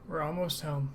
We're almost home.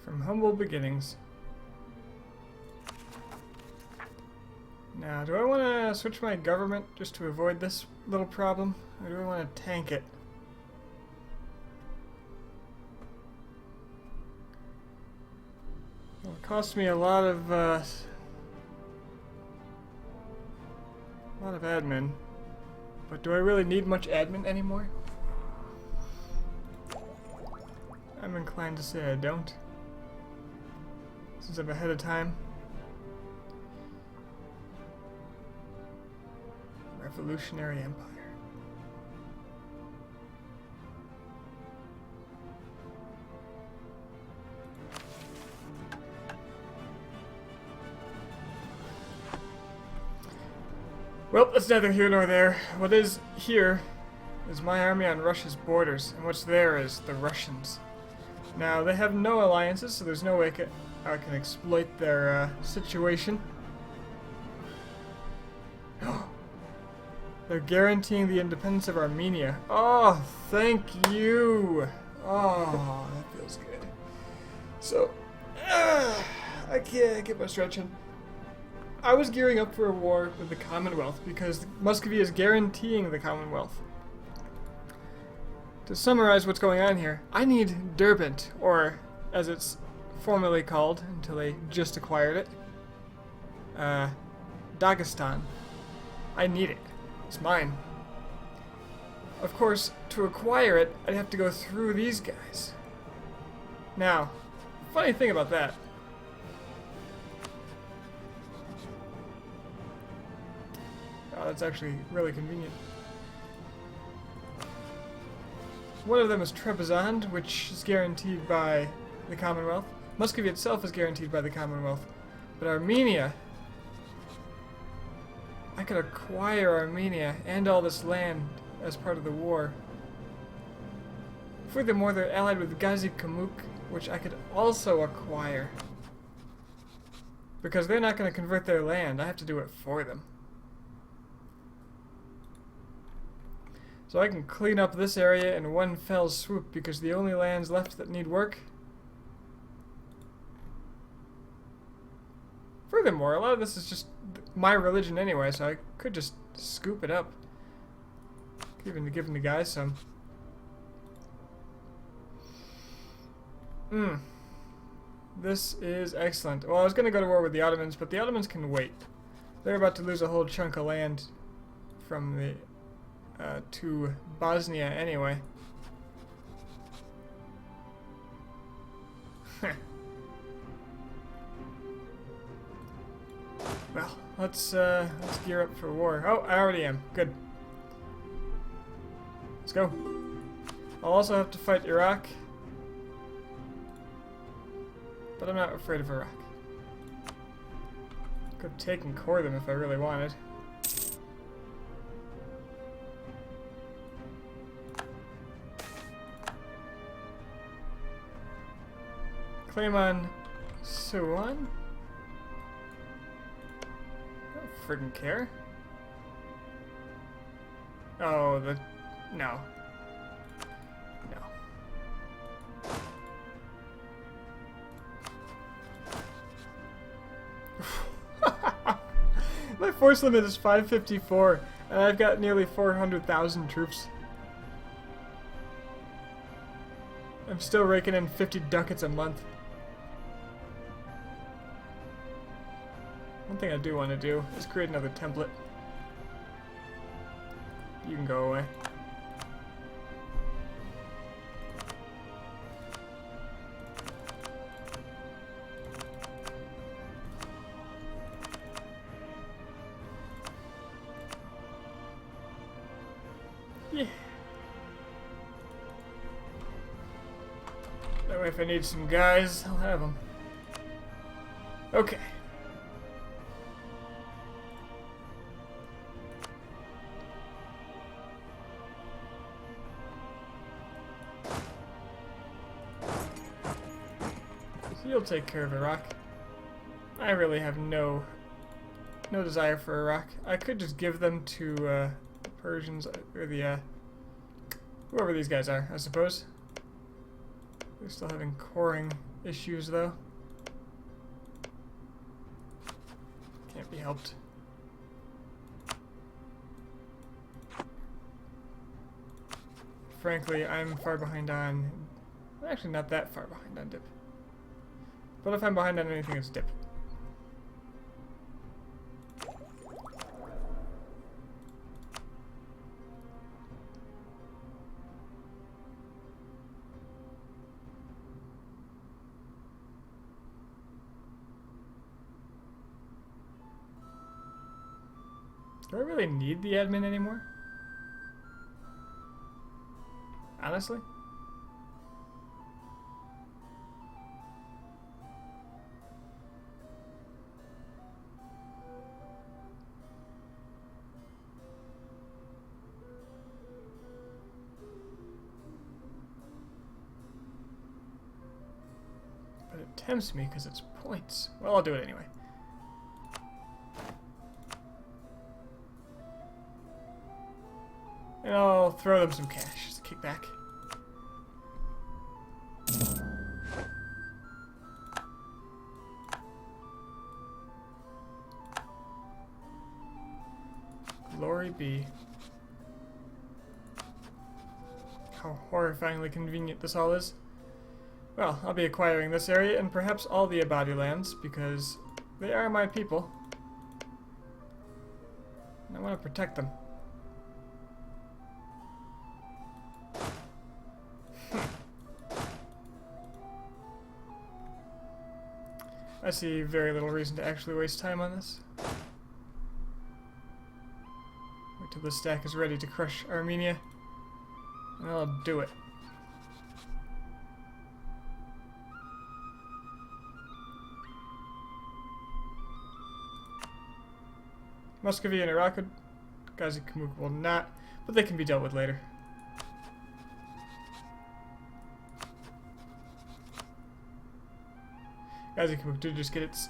From humble beginnings. Now, do I want to switch my government just to avoid this little problem? Or do I want to tank it? It'll cost me a lot of admin. But do I really need much admin anymore? I'm inclined to say I don't. Since I'm ahead of time. Revolutionary Empire. Well, that's neither here nor there. What is here is my army on Russia's borders, and what's there is the Russians. Now, they have no alliances, so there's no way I can exploit their situation. They're guaranteeing the independence of Armenia. Oh, thank you. Oh, that feels good. So, I can't get my stretching. I was gearing up for a war with the Commonwealth because Muscovy is guaranteeing the Commonwealth. To summarize what's going on here, I need Derbent, or as it's formerly called until they just acquired it, Dagestan. I need it. It's mine. Of course, to acquire it, I'd have to go through these guys. Now, funny thing about that. Oh, that's actually really convenient. One of them is Trebizond, which is guaranteed by the Commonwealth. Muscovy itself is guaranteed by the Commonwealth. But Armenia... I could acquire Armenia and all this land as part of the war. Furthermore, they're allied with Gazi Kamuk, which I could also acquire. Because they're not going to convert their land, I have to do it for them. So I can clean up this area in one fell swoop because the only lands left that need work. Furthermore, a lot of this is just my religion anyway, so I could just scoop it up. Even to giving the guys some. This is excellent. Well, I was going to go to war with the Ottomans, but the Ottomans can wait. They're about to lose a whole chunk of land from the to Bosnia anyway. Well, let's gear up for war. Oh, I already am. Good. Let's go. I'll also have to fight Iraq, but I'm not afraid of Iraq. Could have taken core them if I really wanted. Claim on Suwon? I don't friggin' care. Oh, no. No. My force limit is 554, and I've got nearly 400,000 troops. I'm still raking in 50 ducats a month. One thing I do want to do is create another template. You can go away. Yeah. That way if I need some guys, I'll have them. Okay. So you'll take care of Iraq. I really have no desire for Iraq. I could just give them to the Persians, or the whoever these guys are, I suppose. They're still having coring issues, though. Can't be helped. Frankly, I'm far behind on... Actually, not that far behind on dip. But if I'm behind on anything, it's dip. Do I really need the admin anymore? Honestly? But it tempts me because it's points. Well, I'll do it anyway. And I'll throw them some cash as a kickback. Glory be. How horrifyingly convenient this all is. Well, I'll be acquiring this area and perhaps all the Abadi lands because they are my people. And I want to protect them. I see very little reason to actually waste time on this. Wait till the stack is ready to crush Armenia, and I'll do it. Muscovy and Iraq, Ghazi Kamuk will not, but they can be dealt with later. Ghazi Kamuk did just get its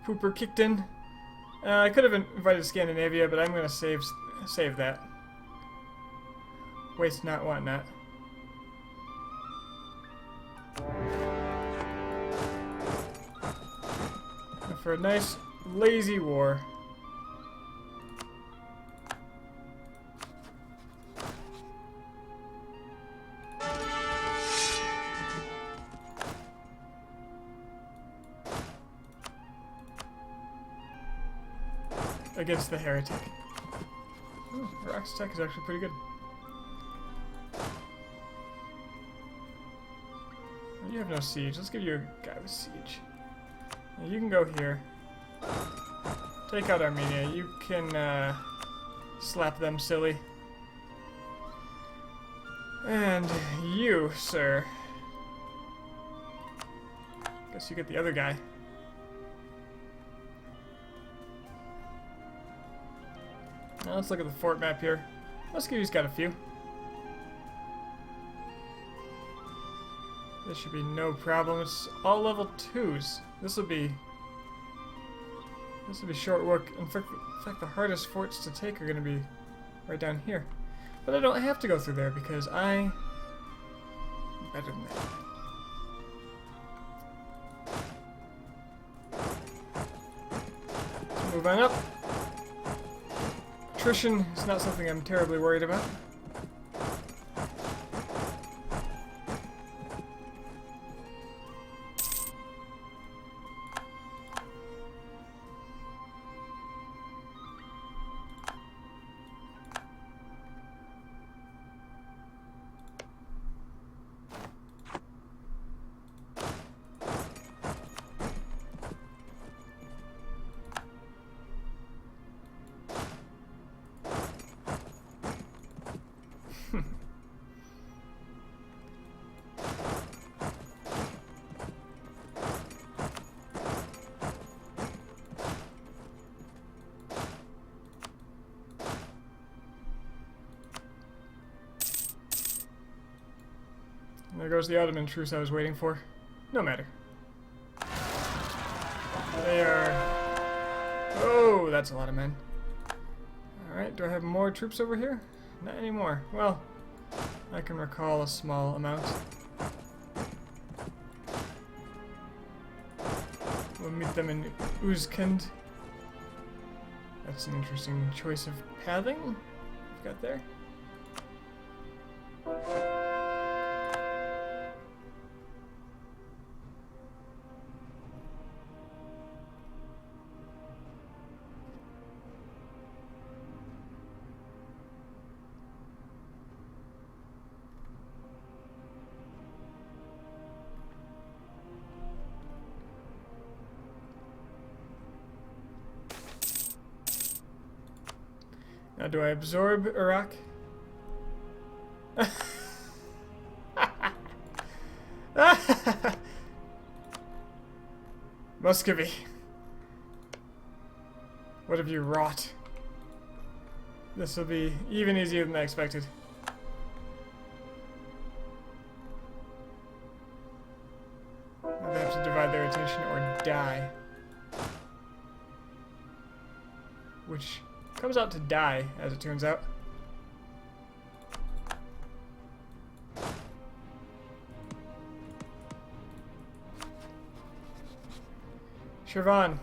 pooper kicked in. I could have invited Scandinavia, but I'm going to save that. Waste not, want not. And for a nice, lazy war. Against the heretic. Ooh, Iraq's attack is actually pretty good. You have no siege. Let's give you a guy with siege. Now you can go here. Take out Armenia. You can slap them silly. And you, sir. Guess you get the other guy. Now let's look at the fort map here. Muscovy's got a few. This should be no problem. It's all level 2s. This will be short work. In fact, the hardest forts to take are going to be right down here. But I don't have to go through there because I'm better than that. Let's move on up. Attrition is not something I'm terribly worried about. And there goes the Ottoman truce I was waiting for. No matter. They are... Oh, that's a lot of men. Alright, do I have more troops over here? Not anymore. Well, I can recall a small amount. We'll meet them in Uzkend. That's an interesting choice of pathing we've got there. Now, do I absorb Iraq? Muscovy. What have you wrought? This will be even easier than I expected. Now they have to divide their attention or die. Which comes out to die, as it turns out. Shirvan,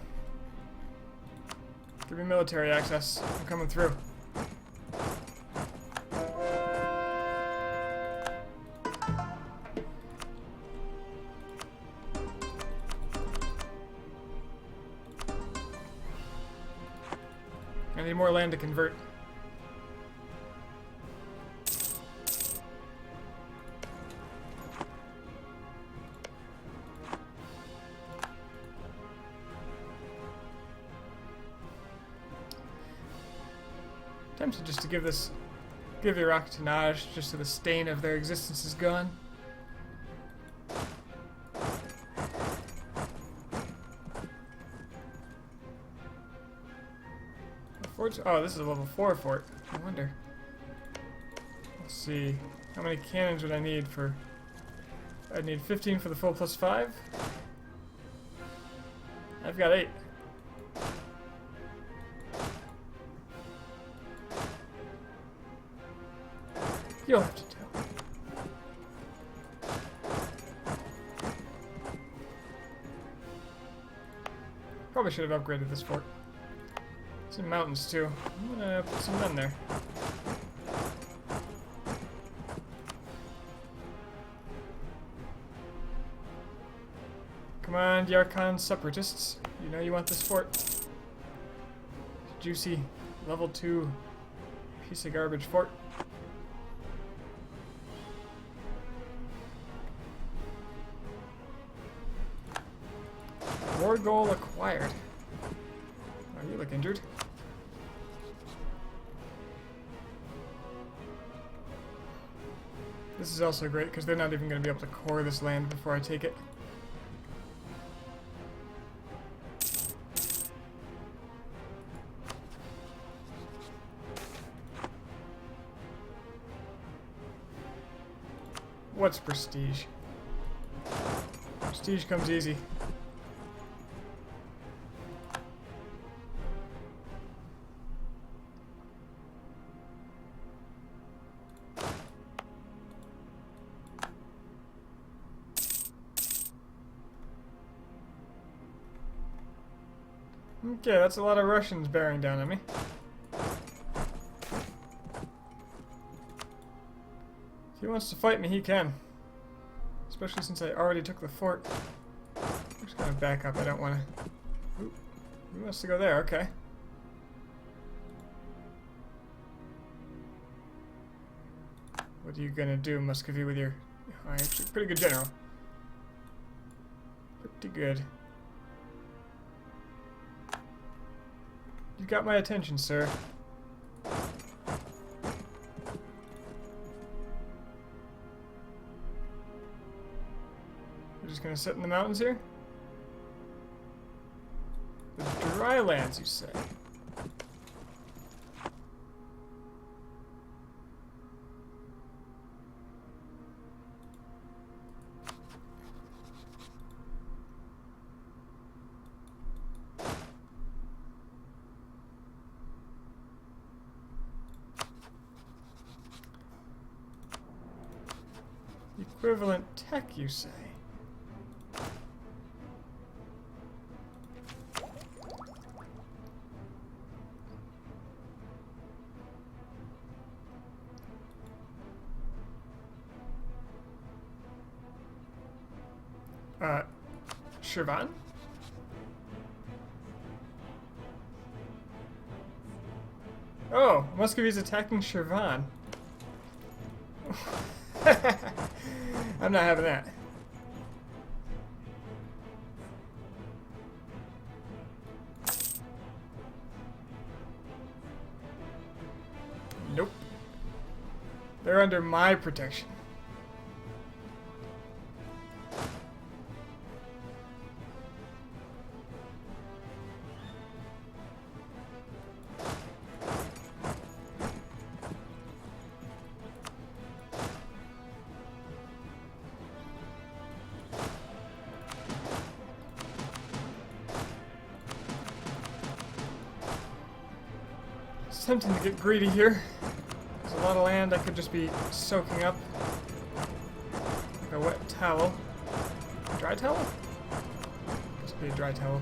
give me military access. I'm coming through. I need more land to convert. Tempted just to give Iraq to Naj, just so the stain of their existence is gone. Oh, this is a level 4 fort. I wonder. Let's see. How many cannons would I need for... I'd need 15 for the full plus 5. I've got 8. You'll have to tell. Probably should have upgraded this fort. Some mountains too. I'm gonna put some men there. Come on, Yarkhan separatists. You know you want this fort. Juicy, level 2 piece of garbage fort. War goal acquired. Oh, you look injured. This is also great because they're not even going to be able to core this land before I take it. What's prestige? Prestige comes easy. Okay, that's a lot of Russians bearing down on me. If he wants to fight me, he can. Especially since I already took the fort. I'm just gonna back up, I don't wanna... Ooh, he wants to go there, okay. What are you gonna do, Muscovy, with your... Oh, actually, pretty good general. Pretty good. You got my attention, sir. You're just gonna sit in the mountains here? The drylands, you say? Equivalent tech, you say? Shirvan? Oh, Muscovy's attacking Shirvan. I'm not having that. Nope. They're under my protection. It's tempting to get greedy here. There's a lot of land I could just be soaking up. Like a wet towel. A dry towel? Just be a dry towel.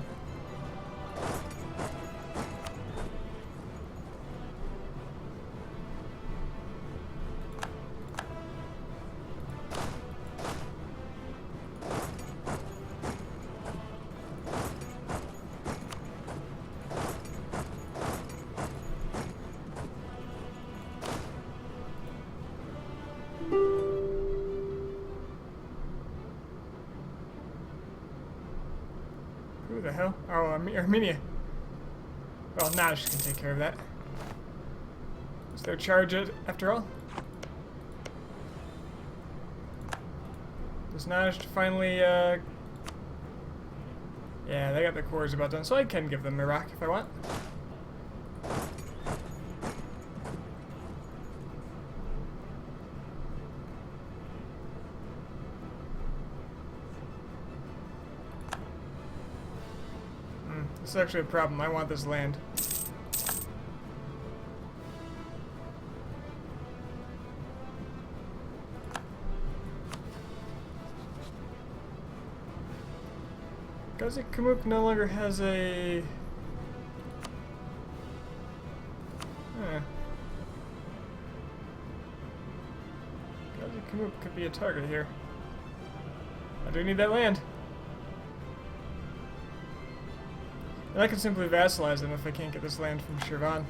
Who the hell? Oh, Armenia. Well, Nash can take care of that. Is there a charge after all? Does Nash finally, yeah, they got their cores about done, so I can give them Iraq if I want. This is actually a problem. I want this land. Gazi Kamuk no longer has a... Gazi Kamuk could be a target here. I do need that land. And I can simply vassalize them if I can't get this land from Shirvan.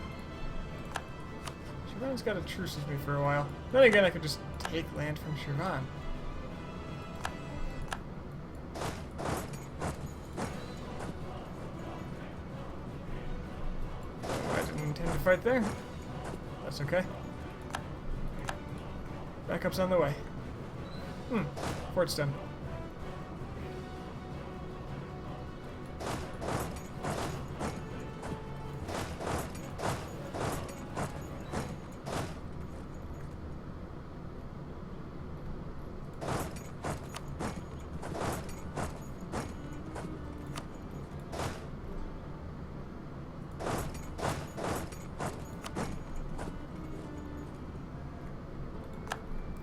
Shirvan's got a truce with me for a while. Then again, I could just take land from Shirvan. Oh, I didn't intend to fight there. That's okay. Backup's on the way. Fort's done.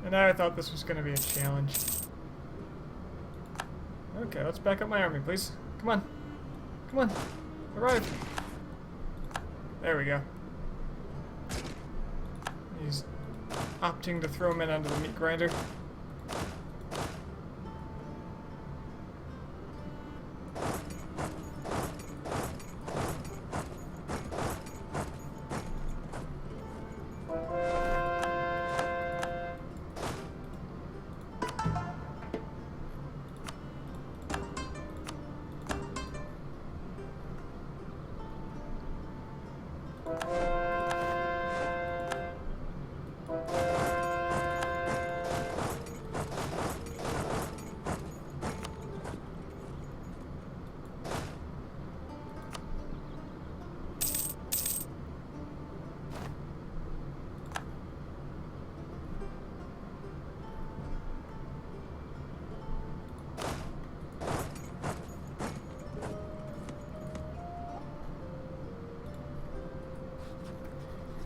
And I thought this was going to be a challenge. Okay, let's back up my army, please. Come on. Come on. Arrive. There we go. He's opting to throw men onto the meat grinder.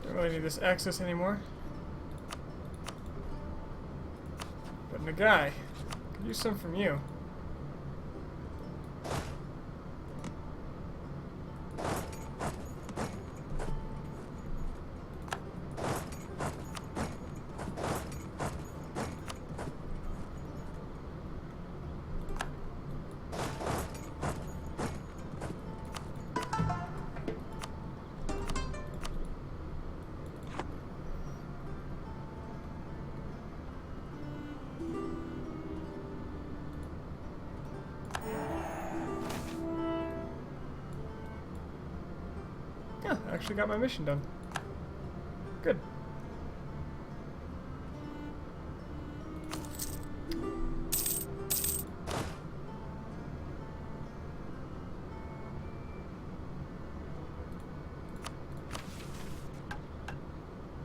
Don't really need this access anymore. But Nagai, could use some from you. Yeah, I actually got my mission done. Good.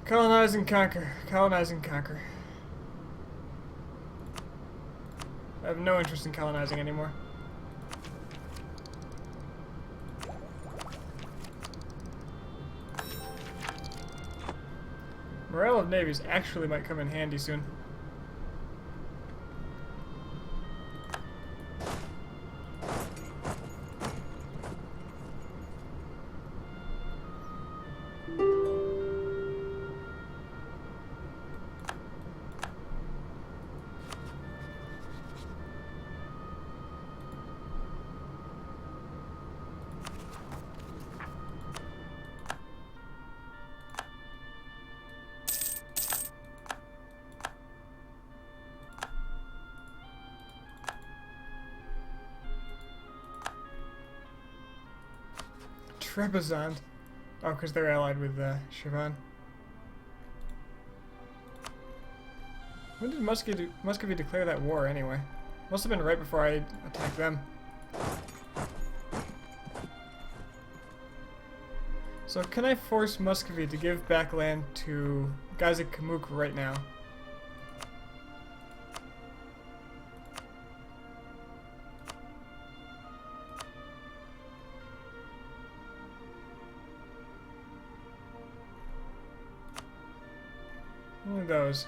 Colonize and conquer. Colonize and conquer. I have no interest in colonizing anymore. Morale of navies actually might come in handy soon. Trebizond. Oh, because they're allied with Shirvan. When did Muscovy declare that war, anyway? Must have been right before I attacked them. So can I force Muscovy to give back land to Gazik Kamuk right now? One of those.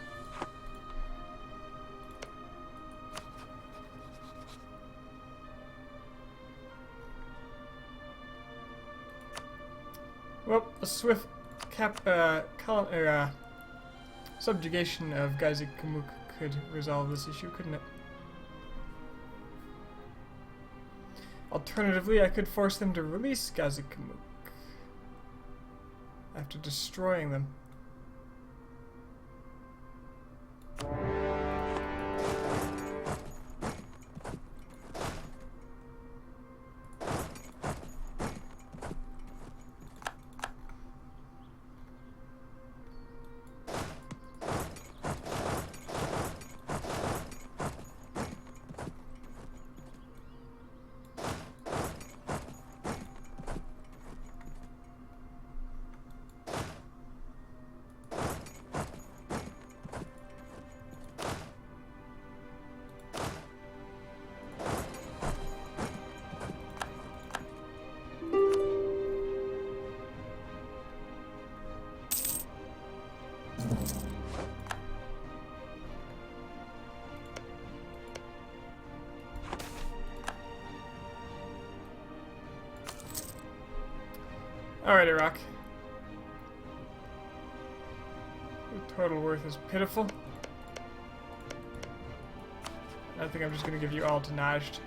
Well, a swift subjugation of Gazik Kamuk could resolve this issue, couldn't it? Alternatively, I could force them to release Gazik Kamuk after destroying them. Alright, Iraq. The total worth is pitiful. I think I'm just going to give you all to Najd.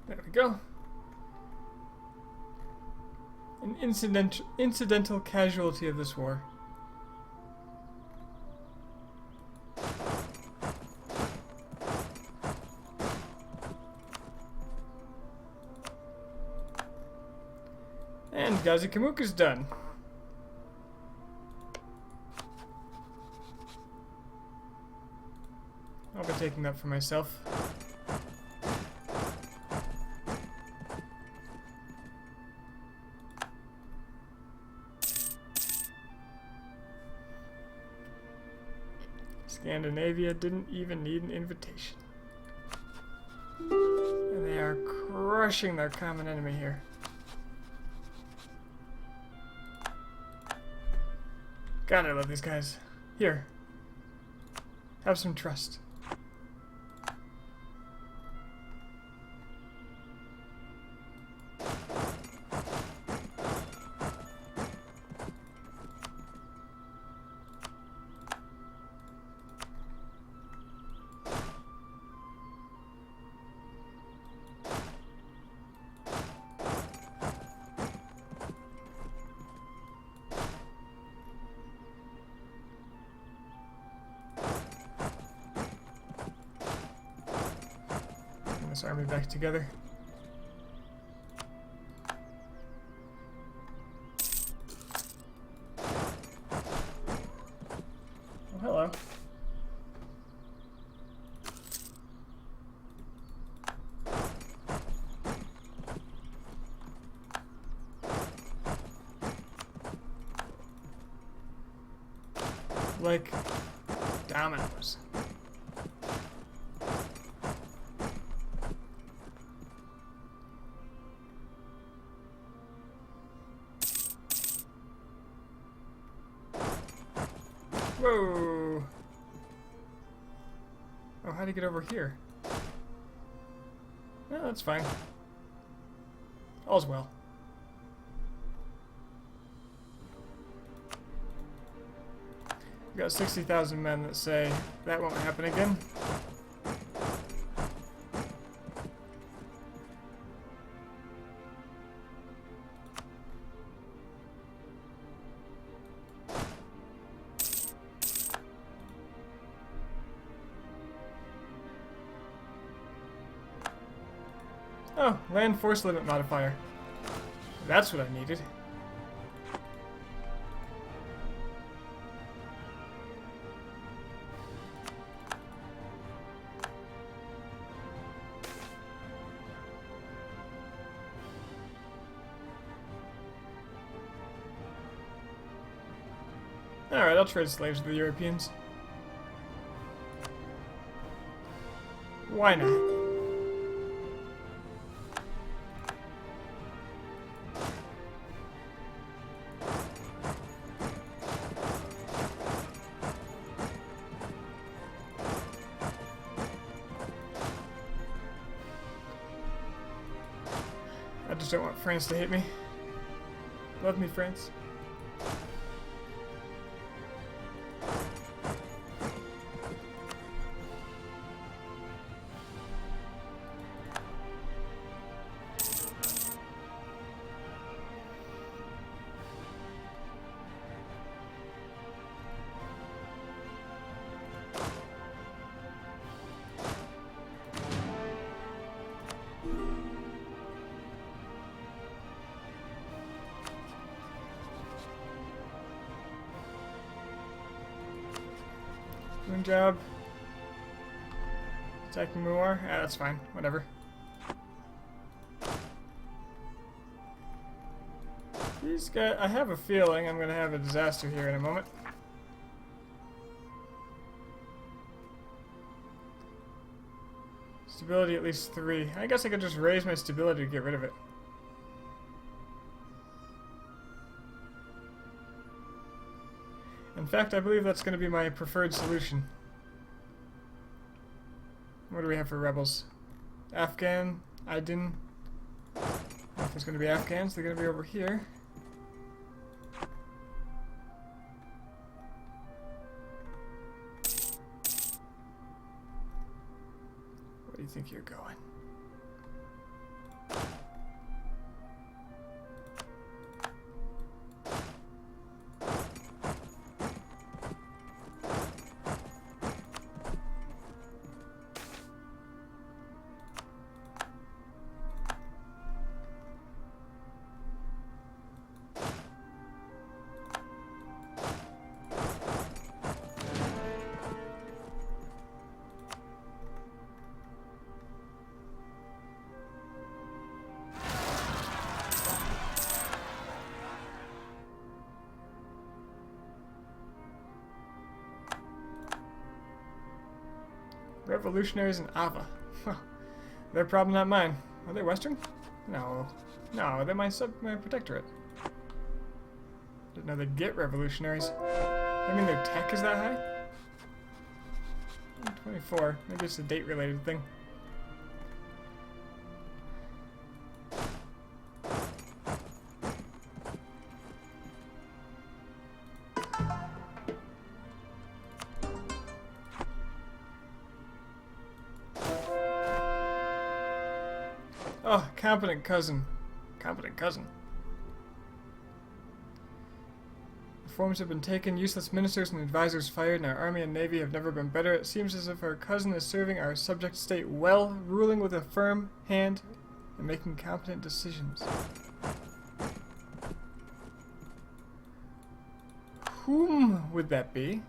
There we go. An incidental casualty of this war. And Gazi Kamuk is done. I'll be taking that for myself. Scandinavia didn't even need an invitation. And they are crushing their common enemy here. God, I love these guys. Here. Have some trust. This army back together. Oh, hello. Like dominoes. Whoa! Oh, how'd he get over here? No, that's fine. All's well. We've got 60,000 men that say that won't happen again. Oh, land force limit modifier. That's what I needed. Alright, I'll trade slaves with the Europeans. Why not? I just don't want France to hate me. Love me, France. Good job. Attacking Muar? Yeah, that's fine. Whatever. These guys, I have a feeling I'm gonna have a disaster here in a moment. Stability at least 3. I guess I could just raise my stability to get rid of it. In fact, I believe that's going to be my preferred solution. What do we have for rebels? Afghan, Aydin. If it's going to be Afghans, they're going to be over here. Where do you think you're going? Revolutionaries in Ava. Their problem, not mine. Are they Western? No. No, they're my protectorate. Didn't know they'd get revolutionaries. I mean, their tech is that high? 24. Maybe it's a date-related thing. Oh, competent cousin. Competent cousin. Reforms have been taken, useless ministers and advisors fired, and our army and navy have never been better. It seems as if our cousin is serving our subject state well, ruling with a firm hand and making competent decisions. Whom would that be?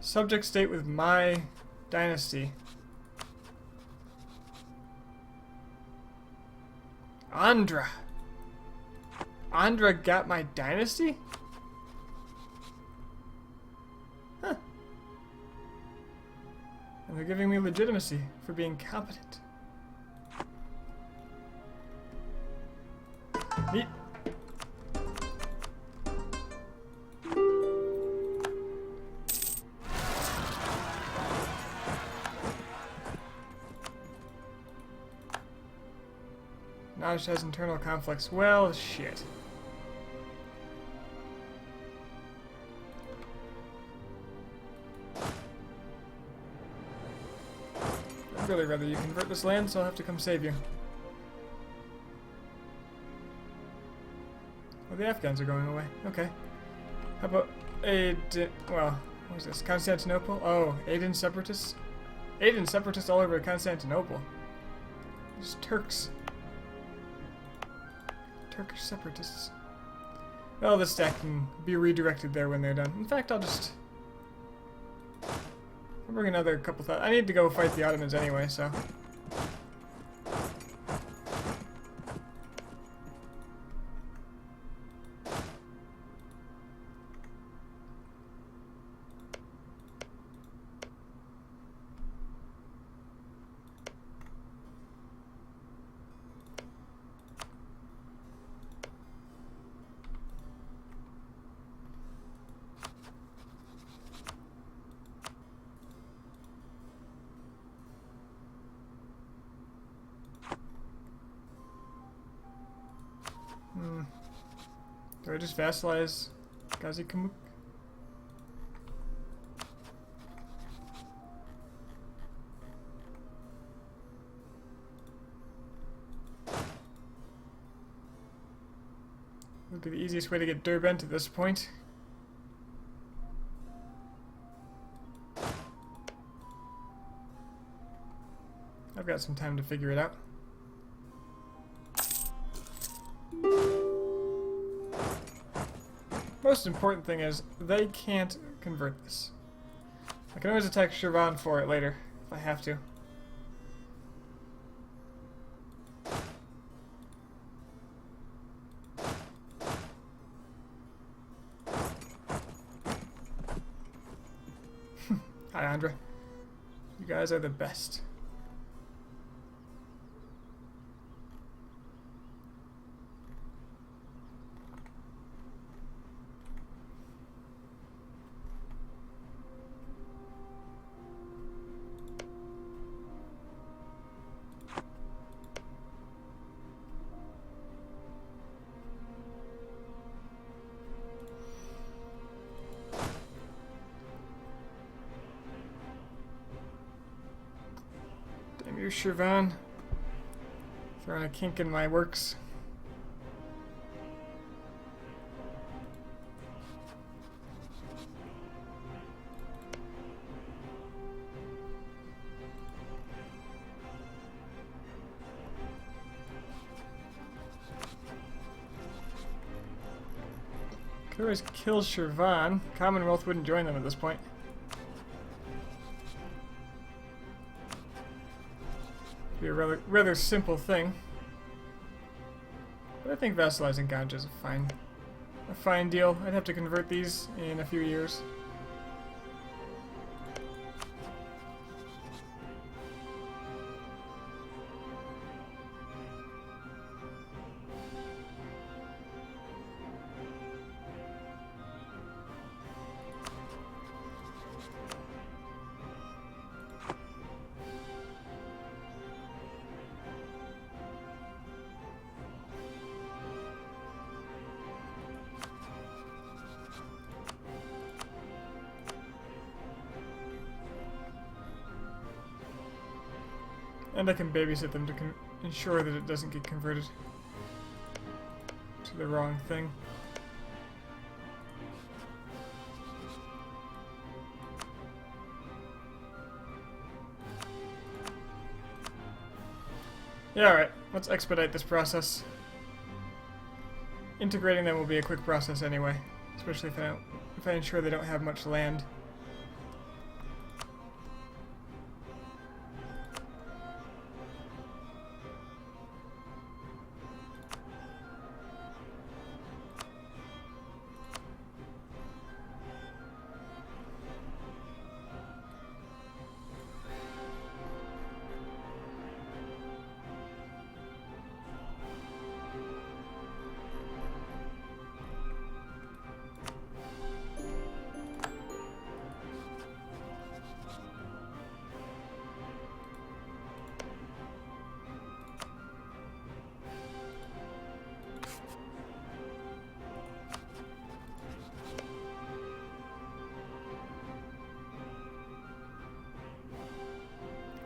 Subject state with my dynasty. Andhra. Andhra got my dynasty? Huh. And they're giving me legitimacy for being competent. Neat. Naj has internal conflicts. Well, shit. I'd really rather you convert this land, so I'll have to come save you. Well, the Afghans are going away. Okay. How about well, what was this? Constantinople? Oh, Aden separatists? Aden separatists all over Constantinople. Just Turks. Turkish separatists. Well, this stack can be redirected there when they're done. In fact, I'll bring another couple thousand. I need to go fight the Ottomans anyway, so. Do I just vassalize Gazi Kamuk? Would be the easiest way to get Derbent at this point. I've got some time to figure it out. Most important thing is, they can't convert this. I can always attack Shirvan for it later, if I have to. Hi, Andhra. You guys are the best. Damn you, Shirvan. Throwing a kink in my works. Could always kill Shirvan. Commonwealth wouldn't join them at this point. Be a rather simple thing. But I think vassalizing Ganja is a fine deal. I'd have to convert these in a few years. And I can babysit them to ensure that it doesn't get converted to the wrong thing. Yeah, alright. Let's expedite this process. Integrating them will be a quick process anyway, especially if I ensure they don't have much land.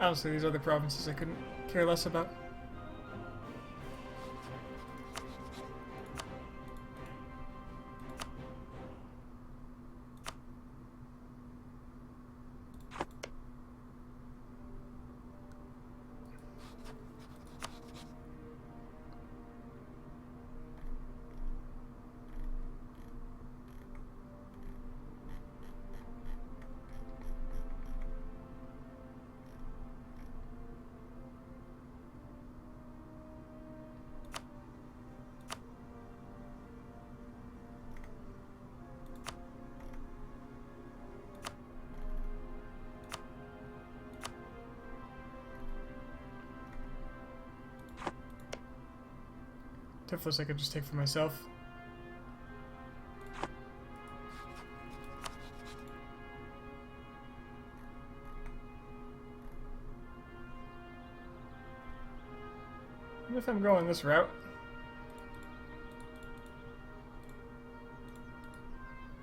Honestly, these other provinces I couldn't care less about. Tiflis I could just take for myself. What if I'm going this route?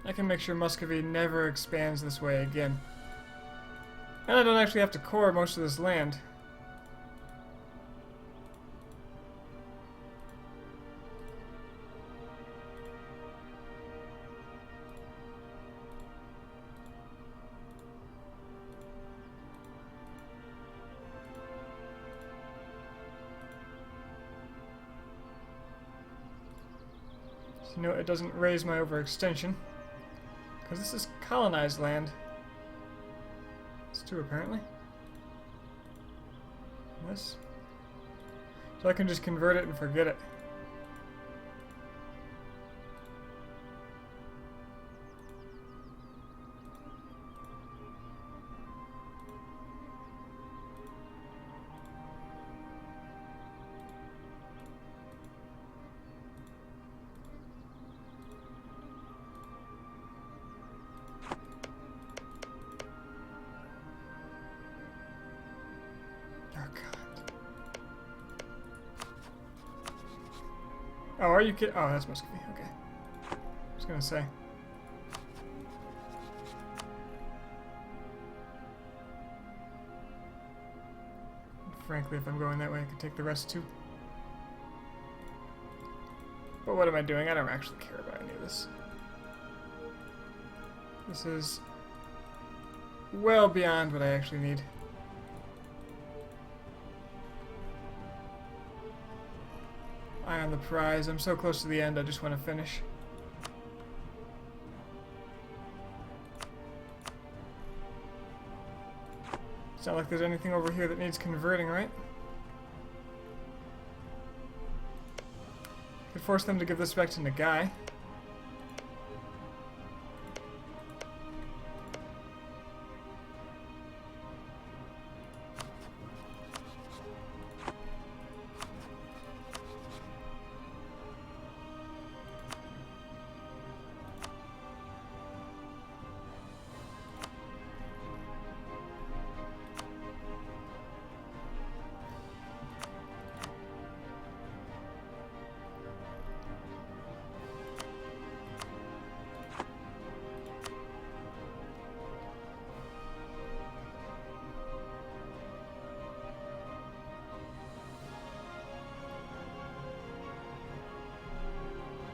I can make sure Muscovy never expands this way again. And I don't actually have to core most of this land. So, no, it doesn't raise my overextension. Because this is colonized land. It's two, apparently. This. So I can just convert it and forget it. Oh, are you kidding? Oh, that's Muscovy. Okay. I was gonna say. Frankly, if I'm going that way, I could take the rest too. But what am I doing? I don't actually care about any of this. This is well beyond what I actually need. Eye on the prize. I'm so close to the end, I just want to finish. It's not like there's anything over here that needs converting, right? Could force them to give this back to Nagai.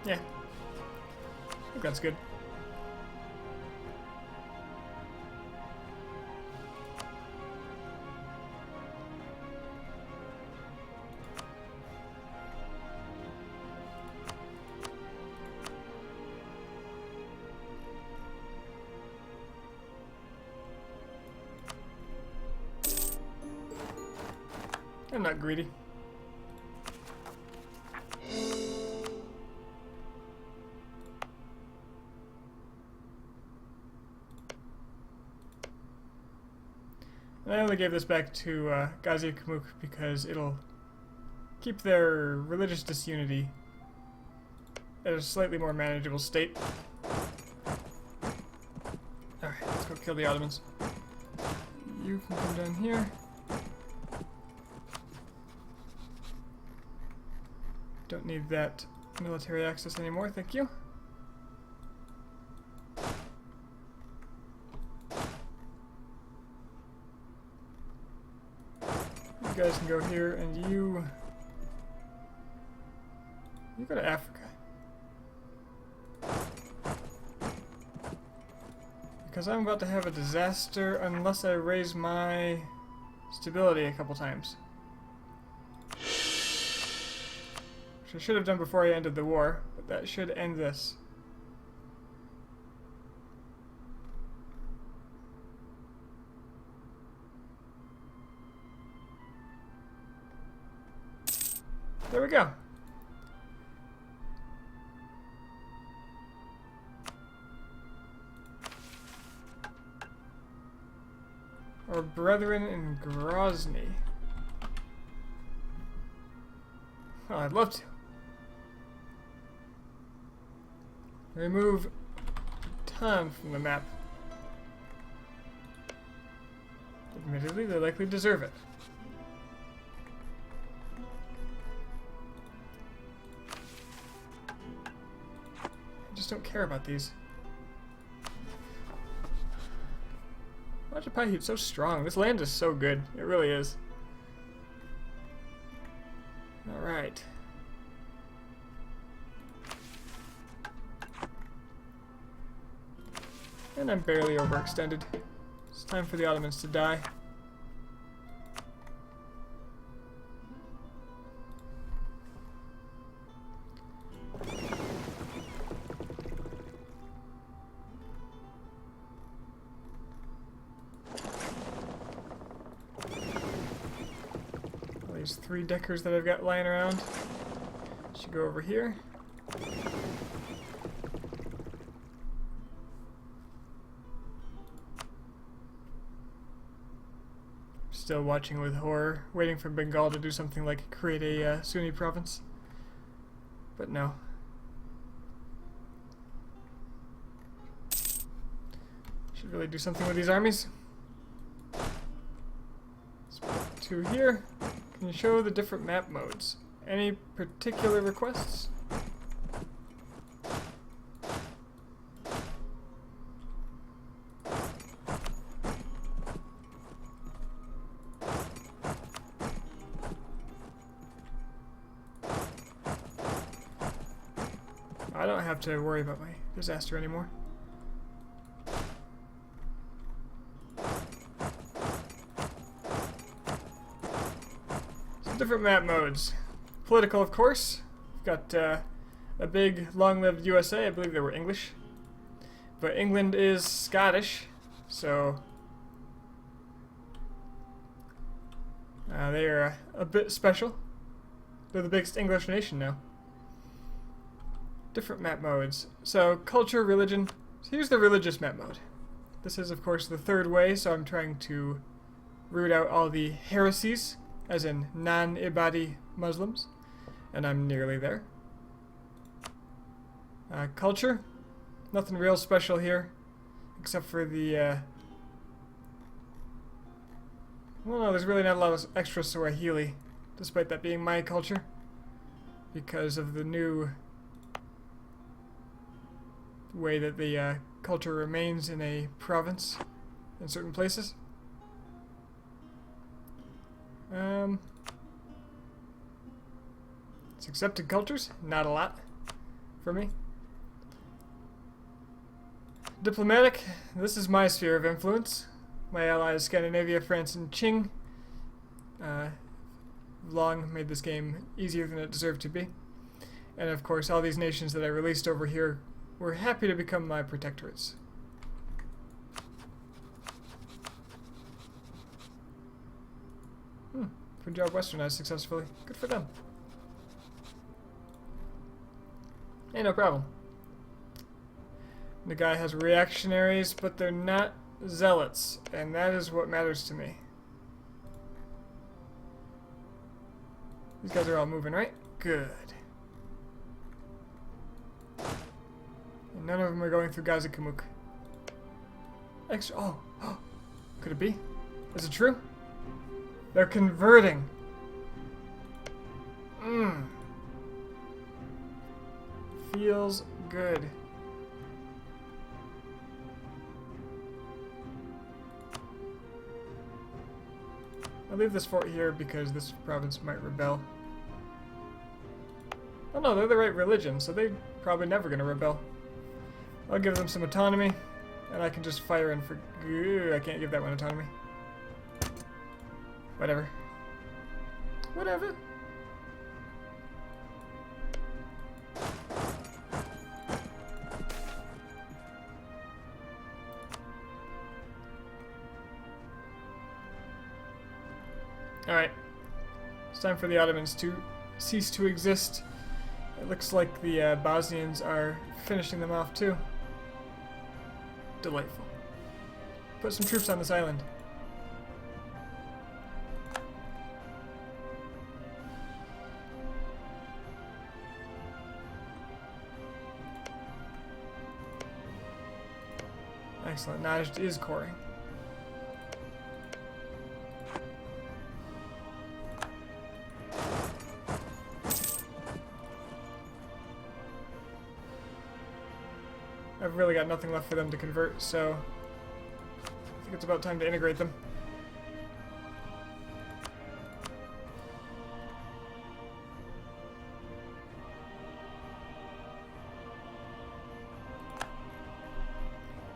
Yeah. I think that's good. I'm not greedy. I only gave this back to Ghazi Kamuk because it'll keep their religious disunity at a slightly more manageable state. Alright, let's go kill the Ottomans. You can come down here. Don't need that military access anymore, thank you. You guys can go here, and you go to Africa. Because I'm about to have a disaster unless I raise my stability a couple times. Which I should have done before I ended the war, but that should end this. There we go. Our brethren in Grozny. Oh, I'd love to. Remove a ton from the map. Admittedly, they likely deserve it. I just don't care about these. Rajapahit's so strong. This land is so good. It really is. Alright. And I'm barely overextended. It's time for the Ottomans to die. These 3 deckers that I've got lying around should go over here. Still watching with horror, waiting for Bengal to do something like create a Sunni province. But no. Should really do something with these armies. Let's put 2 here. Can you show the different map modes? Any particular requests? I don't have to worry about my disaster anymore. Some different map modes. Political, of course. We've got a big, long-lived USA. I believe they were English. But England is Scottish, so they are a bit special. They're the biggest English nation now. Different map modes. So, culture, religion. So here's the religious map mode. This is, of course, the 3rd way, so I'm trying to root out all the heresies, as in non-Ibadi Muslims, and I'm nearly there. Culture. Nothing real special here, except for the, well, no, there's really not a lot of extra Swahili, despite that being my culture, because of the new way that the culture remains in a province in certain places. It's accepted cultures, not a lot. for me. Diplomatic. This is my sphere of influence. My allies Scandinavia, France, and Qing long made this game easier than it deserved to be. And of course, all these nations that I released over here were happy to become my protectorates. Punjab westernized successfully. Good for them. Hey, no problem. The guy has reactionaries, but they're not zealots, and that is what matters to me. These guys are all moving, right? Good. And none of them are going through Gazikamuk. Extra. Oh. Could it be? Is it true? They're converting. Feels good. I'll leave this fort here because this province might rebel. Oh no, they're the right religion, so they're probably never going to rebel. I'll give them some autonomy, and I can just fire in for... I can't give that one autonomy. Whatever. Whatever. Alright. It's time for the Ottomans to cease to exist. It looks like the Bosnians are finishing them off too. Delightful. Put some troops on this island. Excellent. Najd is coring. I've really got nothing left for them to convert, so I think it's about time to integrate them.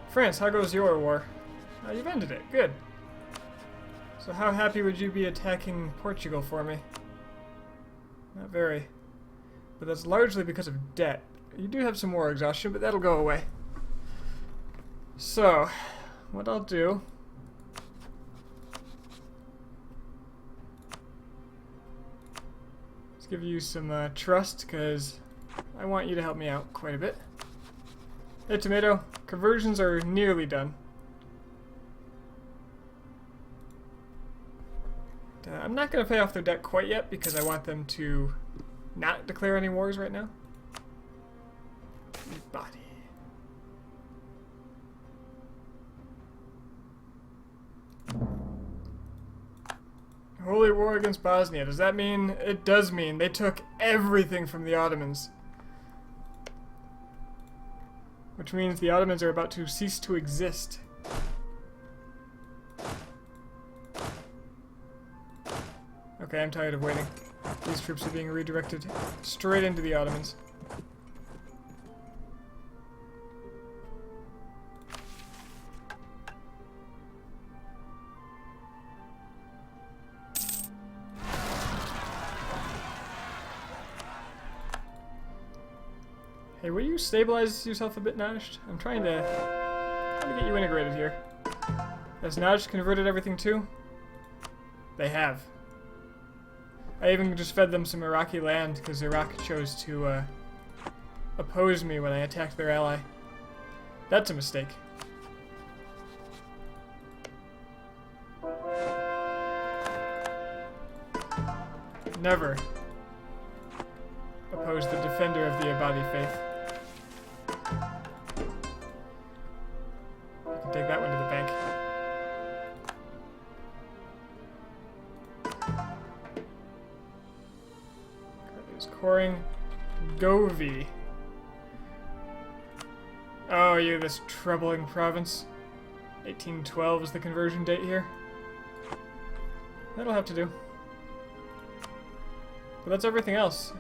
France, how goes your war? You've ended it. Good. So how happy would you be attacking Portugal for me? Not very. But that's largely because of debt. You do have some war exhaustion, but that'll go away. So, what I'll do... is give you some trust, because I want you to help me out quite a bit. Hey, Tomato. Conversions are nearly done. I'm not going to pay off their debt quite yet because I want them to not declare any wars right now. Body. Holy war against Bosnia. Does that mean... It does mean they took everything from the Ottomans. Which means the Ottomans are about to cease to exist. Okay, I'm tired of waiting. These troops are being redirected straight into the Ottomans. Hey, will you stabilize yourself a bit, Najd? I'm trying to get you integrated here. Has Najd converted everything too? They have. I even just fed them some Iraqi land because Iraq chose to oppose me when I attacked their ally. That's a mistake. Never oppose the defender of the Abadi faith. You can take that one to the bank. There's Coring Govi. Oh, you this troubling province. 1812 is the conversion date here. That'll have to do. But that's everything else.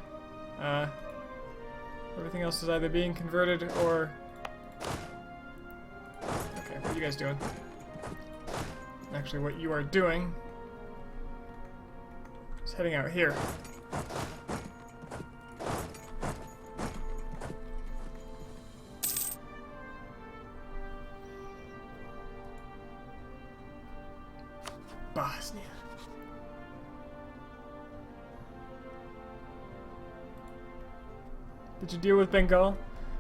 Everything else is either being converted or... Okay, what are you guys doing? Actually, what you are doing is heading out here. Bosnia. Did you deal with Bengal?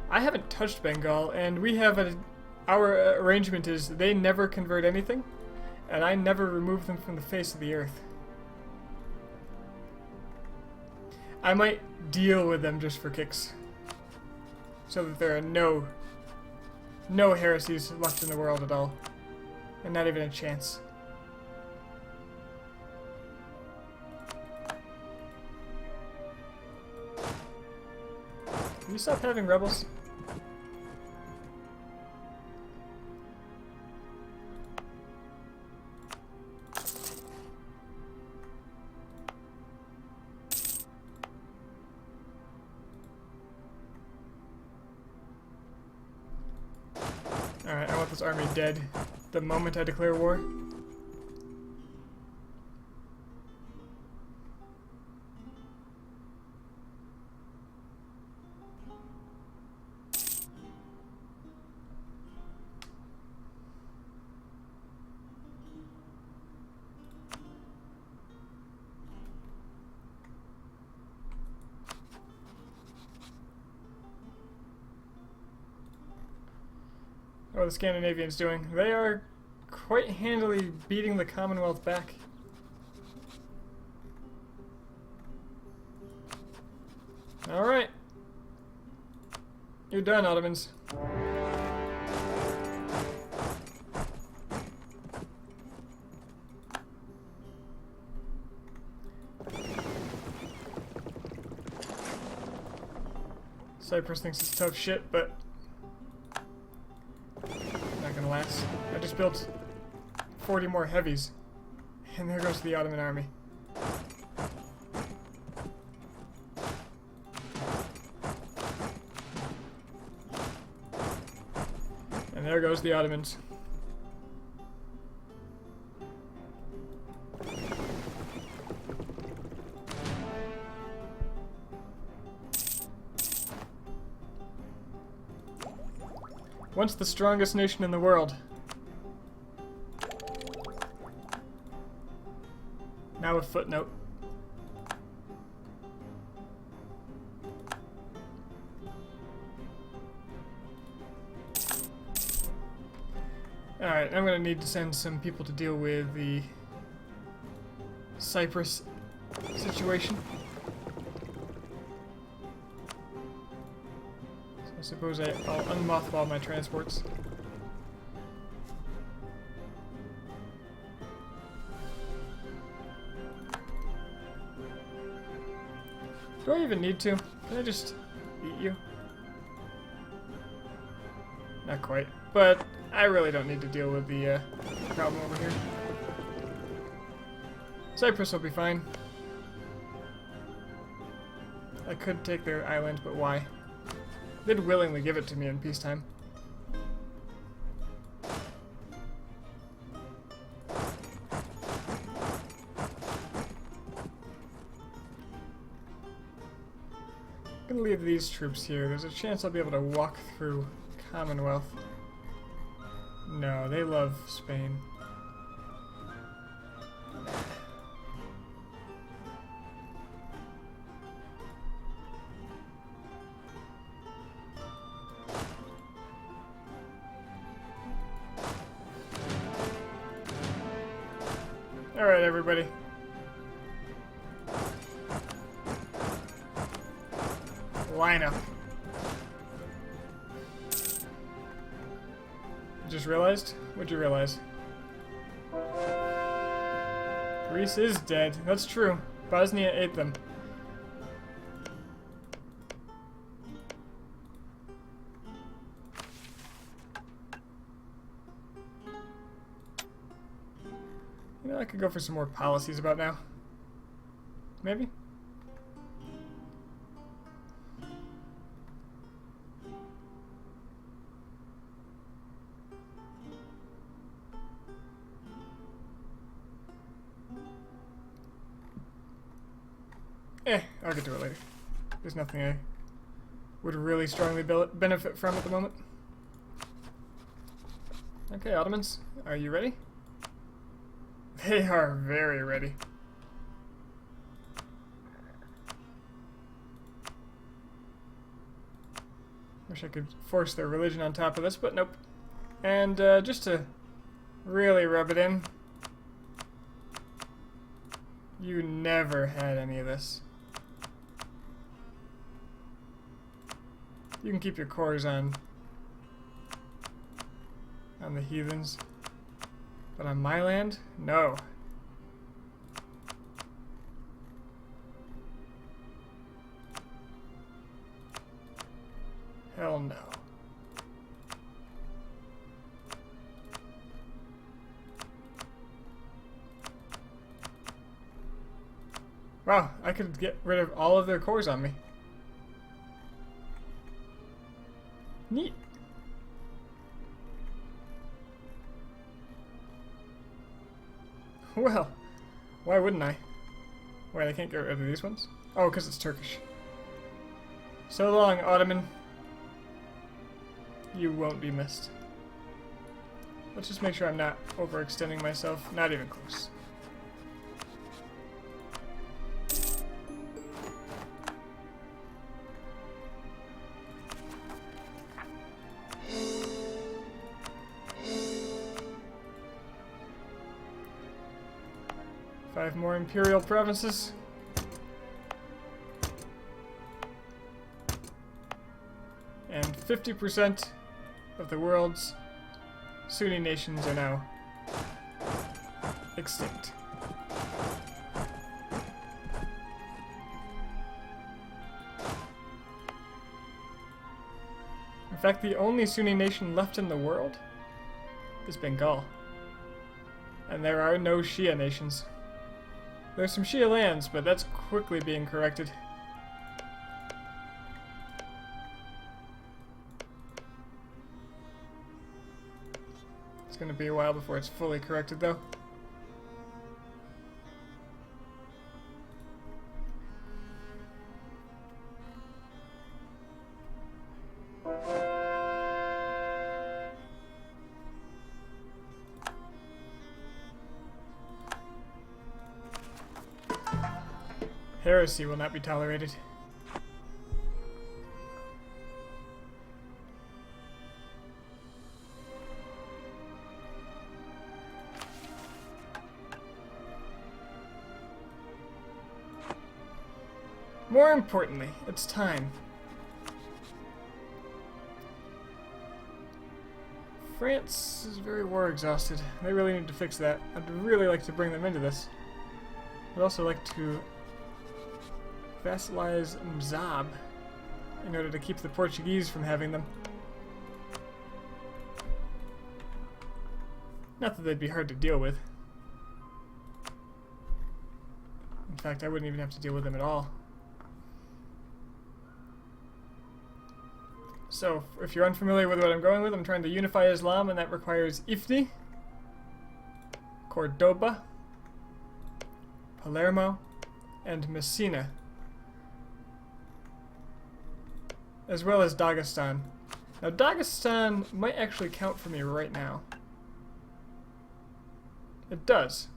I haven't touched Bengal, and we have our arrangement is they never convert anything, and I never remove them from the face of the earth. I might deal with them just for kicks, so that there are no heresies left in the world at all, and not even a chance. Can you stop having rebels? Alright, I want this army dead the moment I declare war. What are the Scandinavians doing? They are quite handily beating the Commonwealth back. Alright. You're done, Ottomans. Cyprus thinks it's tough shit, but not gonna last. I just built 40 more heavies, and there goes the Ottoman army. And there goes the Ottomans. Once the strongest nation in the world. Now a footnote. Alright, I'm gonna need to send some people to deal with the Cyprus situation. I suppose I'll unmothball my transports. Do I even need to? Can I just eat you? Not quite, but I really don't need to deal with the problem over here. Cyprus will be fine. I could take their island, but why? They'd willingly give it to me in peacetime. I'm gonna leave these troops here. There's a chance I'll be able to walk through Commonwealth. No, they love Spain. Alright, everybody. Line up. Just realized? What'd you realize? Greece is dead. That's true. Bosnia ate them. You know, I could go for some more policies about now. Maybe? I'll get to it later. There's nothing I would really strongly benefit from at the moment. Okay, Ottomans, are you ready? They are very ready. Wish I could force their religion on top of this, but nope. And just to really rub it in, you never had any of this. You can keep your cores on the heathens, but on my land, no. Hell no. Wow, I could get rid of all of their cores on me. Neat. Well, why wouldn't I? Wait, I can't get rid of these ones? Oh, because it's Turkish. So long, Ottoman. You won't be missed. Let's just make sure I'm not overextending myself. Not even close. Five more imperial provinces. And 50% of the world's Sunni nations are now extinct. In fact, the only Sunni nation left in the world is Bengal. And there are no Shia nations. There's some Shia lands, but that's quickly being corrected. It's gonna be a while before it's fully corrected, though. Heresy will not be tolerated. More importantly, it's time. France is very war exhausted. They really need to fix that. I'd really like to bring them into this. I'd also like to vassalize Mzab in order to keep the Portuguese from having them. Not that they'd be hard to deal with. In fact, I wouldn't even have to deal with them at all. So, if you're unfamiliar with what I'm going with, I'm trying to unify Islam, and that requires Ifni, Cordoba, Palermo, and Messina, as well as Dagestan. Now, Dagestan might actually count for me right now. It does.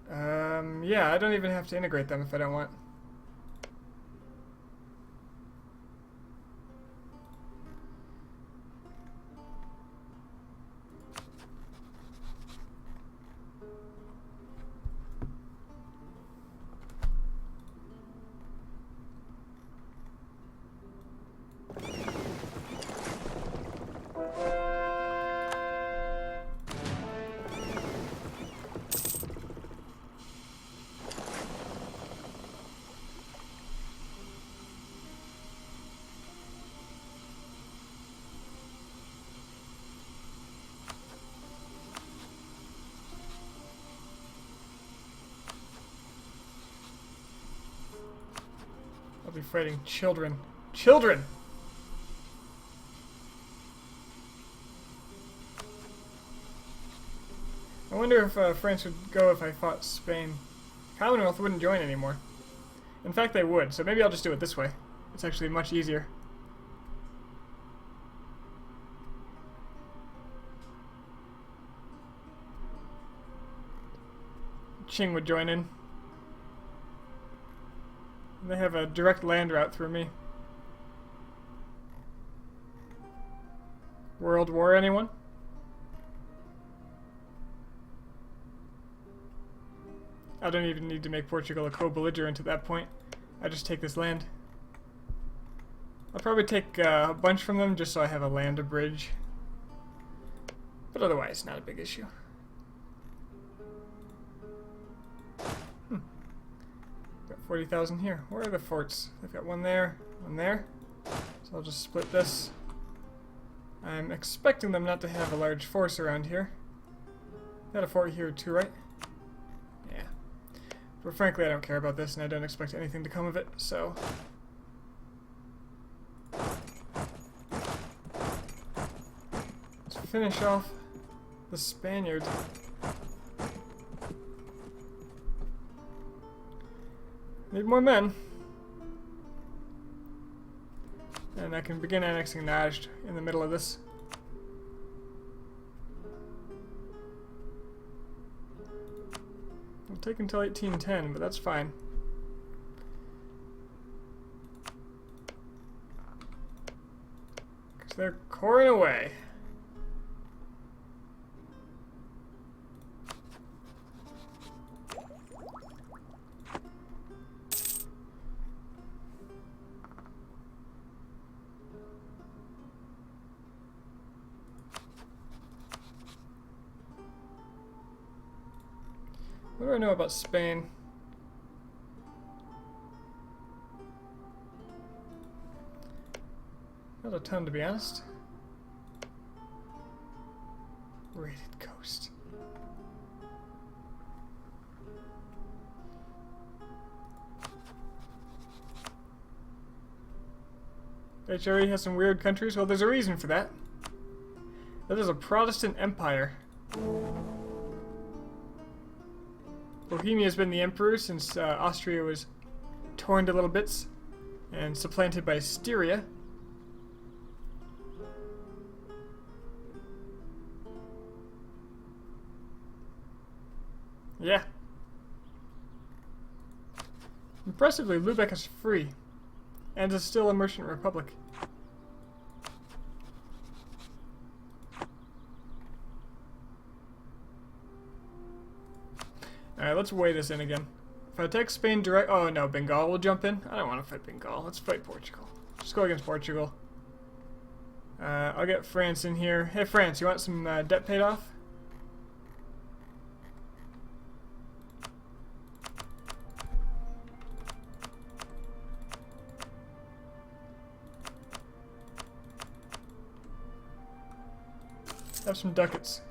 Yeah, I don't even have to integrate them if I don't want. I'll be fighting children. Children! I wonder if France would go if I fought Spain. Commonwealth wouldn't join anymore. In fact, they would, so maybe I'll just do it this way. It's actually much easier. Qing would join in. They have a direct land route through me. World War, anyone? I don't even need to make Portugal a co-belligerent at that point. I just take this land. I'll probably take a bunch from them just so I have a land to bridge. But otherwise, not a big issue. Got 40,000 here. Where are the forts? I've got one there, one there. So I'll just split this. I'm expecting them not to have a large force around here. Got a fort here too, right? Yeah. But frankly, I don't care about this and I don't expect anything to come of it, so... Let's finish off the Spaniard. Need more men. And I can begin annexing Najd in the middle of this. It'll take until 1810, but that's fine. Because they're coring away. What do I know about Spain? Not a ton, to be honest. Raided coast. HRE has some weird countries. Well, there's a reason for that. That is a Protestant empire. Bohemia has been the emperor since Austria was torn to little bits and supplanted by Styria. Yeah. Impressively, Lubeck is free and is still a merchant republic. Alright, let's weigh this in again. If I attack Spain direct... Oh no, Bengal will jump in. I don't want to fight Bengal. Let's fight Portugal. Just go against Portugal. I'll get France in here. Hey France, you want some debt paid off? Have some ducats.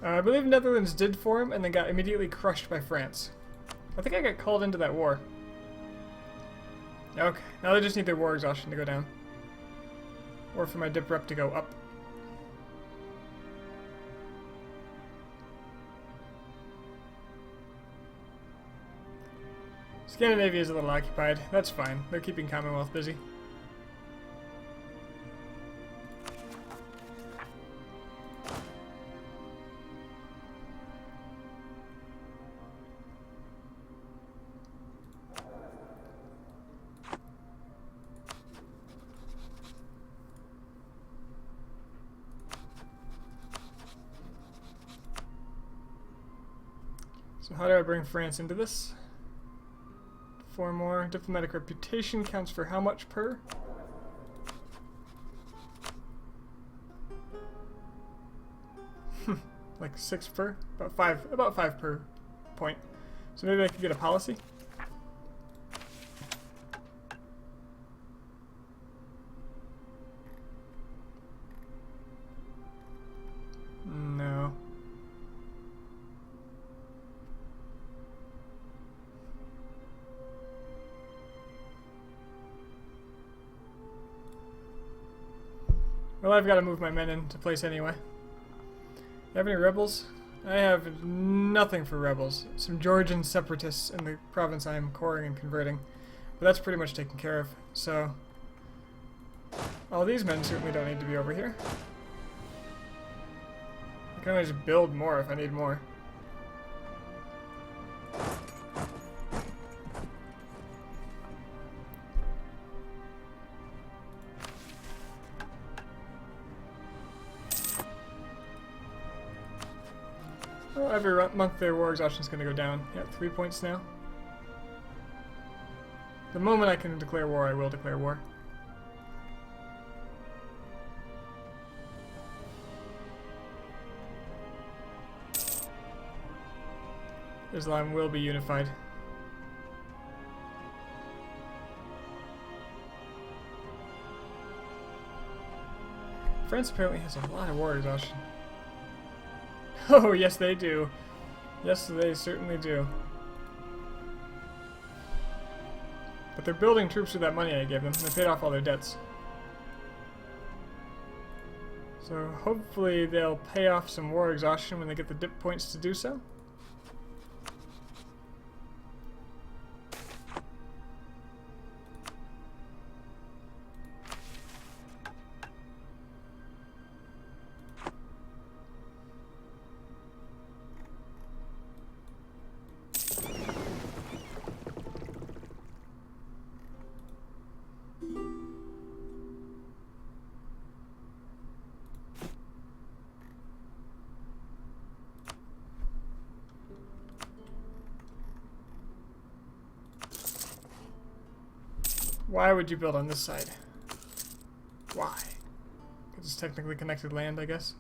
I believe Netherlands did form and then got immediately crushed by France. I think I got called into that war. Okay, now they just need their war exhaustion to go down. Or for my dip rep to go up. Scandinavia is a little occupied. That's fine. They're keeping Commonwealth busy. So how do I bring France into this? 4 more. Diplomatic reputation counts for how much per? Like 6 per? About 5 per point. So maybe I could get a policy? No. Well, I've got to move my men into place anyway. You have any rebels? I have nothing for rebels. Some Georgian separatists in the province I am coring and converting. But that's pretty much taken care of, so... all these men certainly don't need to be over here. I can always build more if I need more. Well, every month their war exhaustion is going to go down. Yeah, 3 points now. The moment I can declare war, I will declare war. Islam will be unified. France apparently has a lot of war exhaustion. Oh, yes they do. Yes, they certainly do. But they're building troops with that money I gave them. They paid off all their debts. So hopefully they'll pay off some war exhaustion when they get the dip points to do so. Why would you build on this side? Why? Because it's technically connected land, I guess.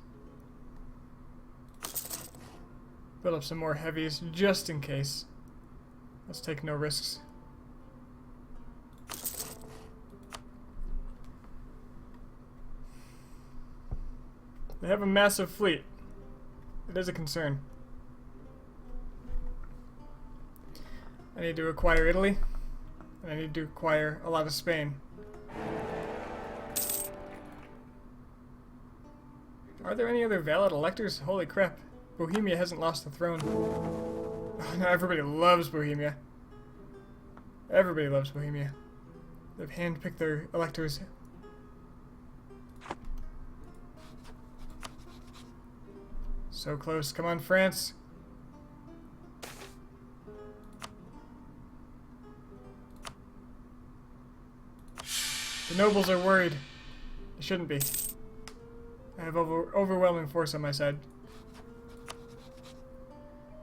Build up some more heavies, just in case. Let's take no risks. They have a massive fleet. It is a concern. I need to acquire Italy. And I need to acquire a lot of Spain. Are there any other valid electors? Holy crap. Bohemia hasn't lost the throne. Oh, no, everybody loves Bohemia. Everybody loves Bohemia. They've handpicked their electors. So close. Come on, France. The nobles are worried. They shouldn't be. I have overwhelming force on my side.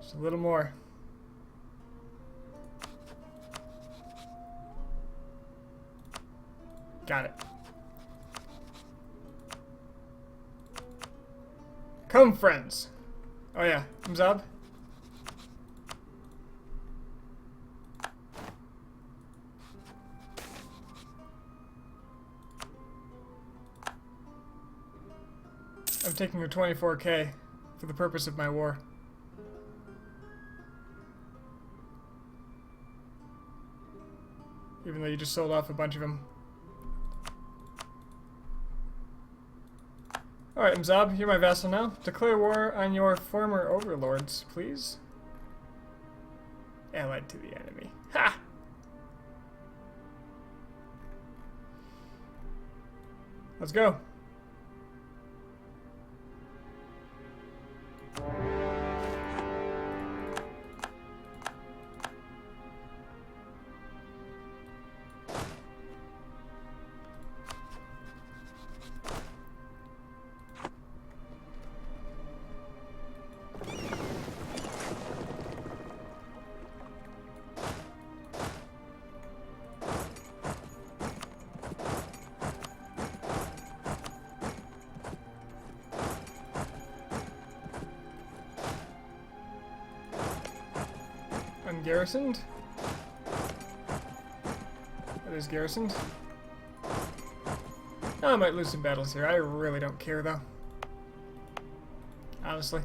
Just a little more. Got it. Come, friends. Oh yeah, Mzab. I'm taking your 24k for the purpose of my war. Even though you just sold off a bunch of them. Alright, Mzab, you're my vassal now. Declare war on your former overlords, please. Allied to the enemy. Ha! Let's go. Garrisoned. That is garrisoned. I might lose some battles here. I really don't care though. Honestly.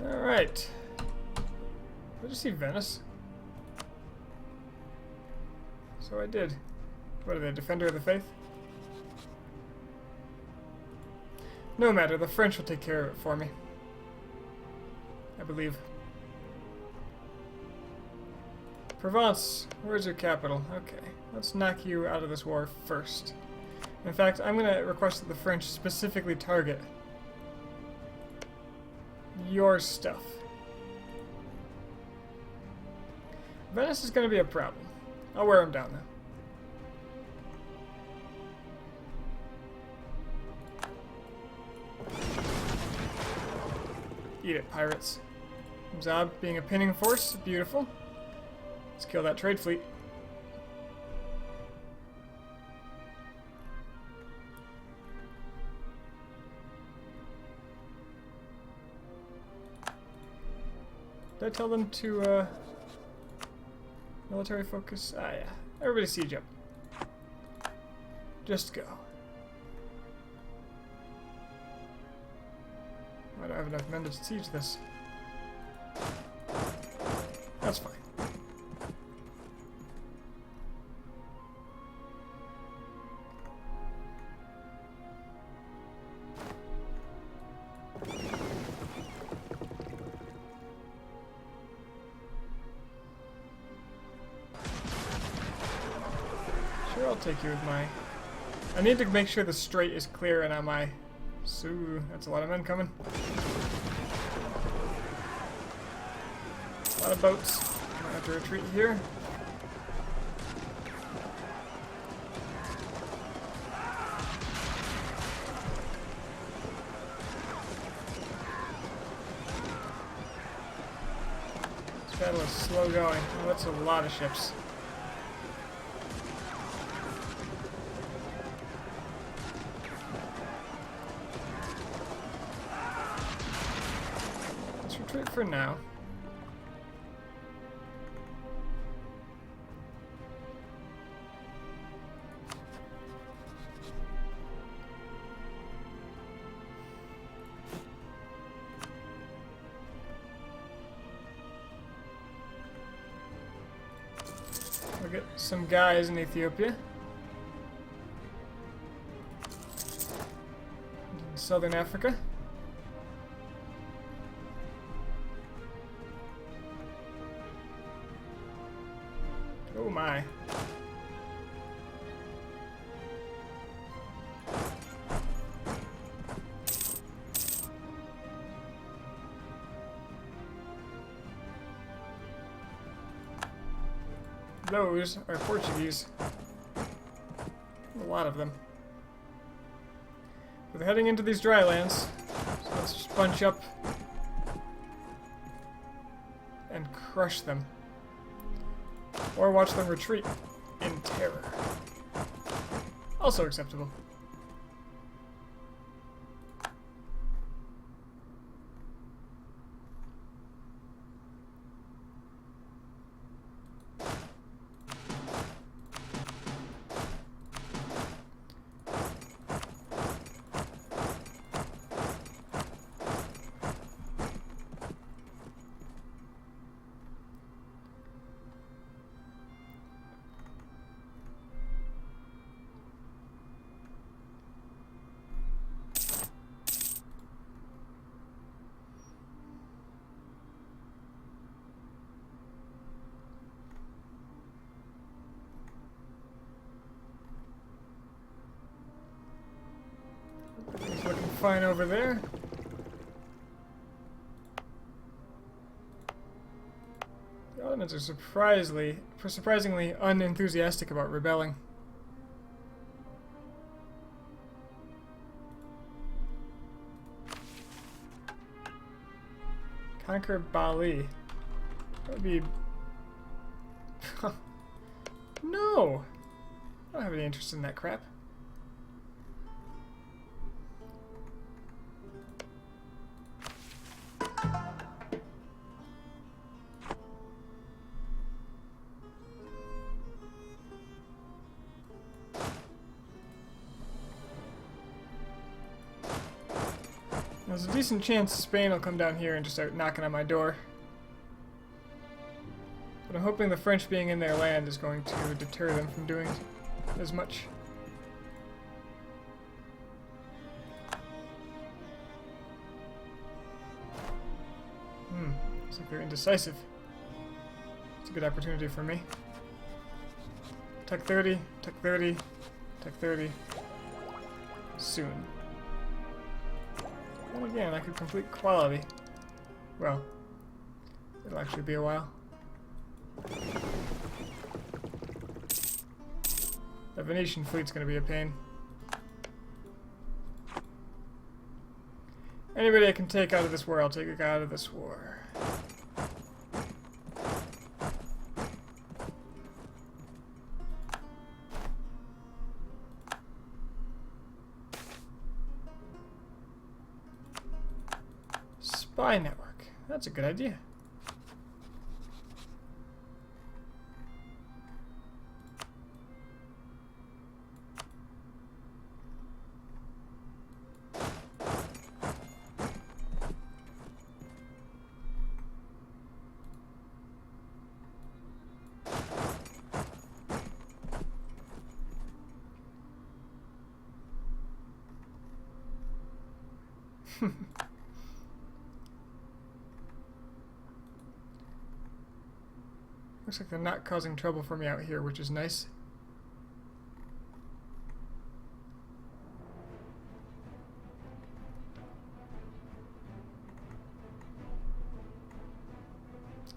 Alright. Did I just see Venice? So I did. What are they, Defender of the Faith? No matter, the French will take care of it for me. I believe. Provence, where's your capital? Okay, let's knock you out of this war first. In fact, I'm going to request that the French specifically target your stuff. Venice is going to be a problem. I'll wear them down though. Eat it, pirates. Zab being a pinning force, beautiful. Let's kill that trade fleet. Did I tell them to, military focus? Ah, yeah. Everybody siege up. Just go. I don't have enough men to siege this. That's fine. Sure, I'll take you with my... I need to make sure the strait is clear and on my... So, that's a lot of men coming. A lot of boats. Might have to retreat here. This battle is slow going. Oh, that's a lot of ships. Retreat for now. We'll get some guys in Ethiopia. In Southern Africa. Oh my. Those are Portuguese. A lot of them. But they're heading into these dry lands. So let's just bunch up and crush them. Or watch them retreat in terror. Also acceptable. Everything's looking fine over there. The Ottomans are surprisingly unenthusiastic about rebelling. Conquer Bali. That would be... No! I don't have any interest in that crap. There's a decent chance Spain will come down here and just start knocking on my door. But I'm hoping the French being in their land is going to deter them from doing as much. Looks like they're indecisive. It's a good opportunity for me. Tech 30, Tech 30, Tech 30. Soon. And again, I could complete quality. Well, it'll actually be a while. The Venetian fleet's gonna be a pain. Anybody I can take out of this war, I'll take it out of this war. Spy network. That's a good idea. Looks like they're not causing trouble for me out here, which is nice.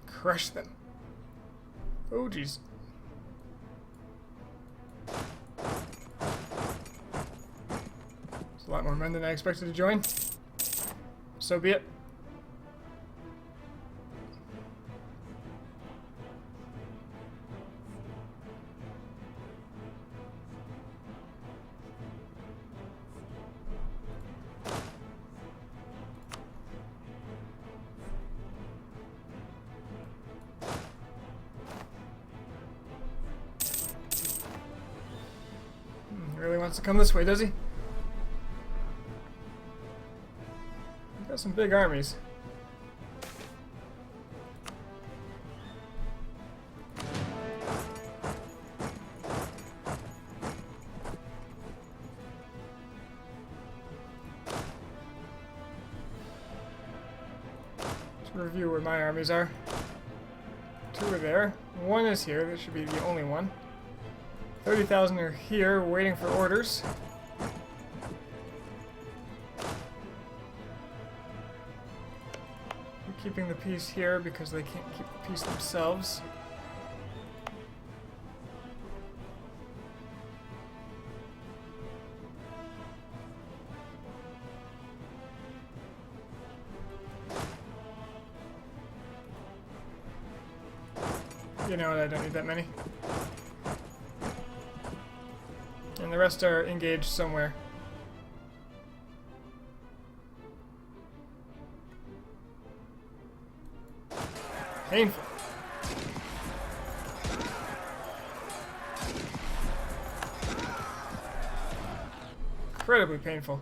Crush them. Oh, jeez. There's a lot more men than I expected to join. So be it. He really wants to come this way, does he? He's got some big armies. Let's review where my armies are. 2 are there. 1 is here. This should be the only one. 30,000 are here, waiting for orders. We're keeping the peace here because they can't keep the peace themselves. You know what, I don't need that many. And the rest are engaged somewhere. Painful. Incredibly painful.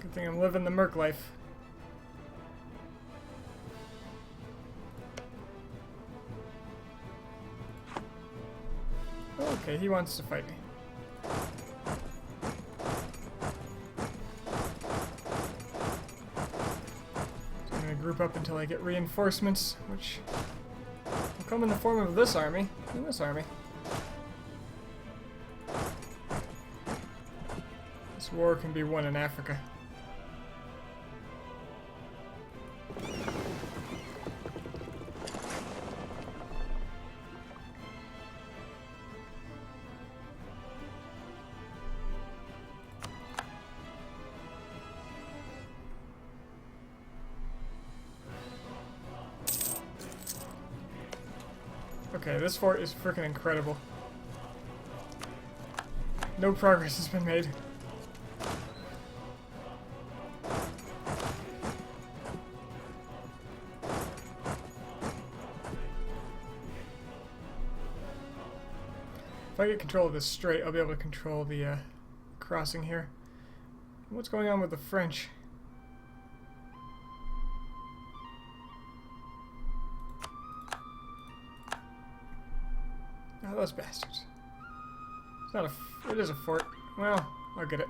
Good thing I'm living the merc life. Okay, he wants to fight me. So I'm gonna group up until I get reinforcements, which will come in the form of this army and this army. This war can be won in Africa. Okay, this fort is freaking incredible. No progress has been made. If If I get control of this strait, I'll be able to control the crossing here. What's going on with the French? Oh, those bastards. It's not a... It is a fort. Well, I'll get it.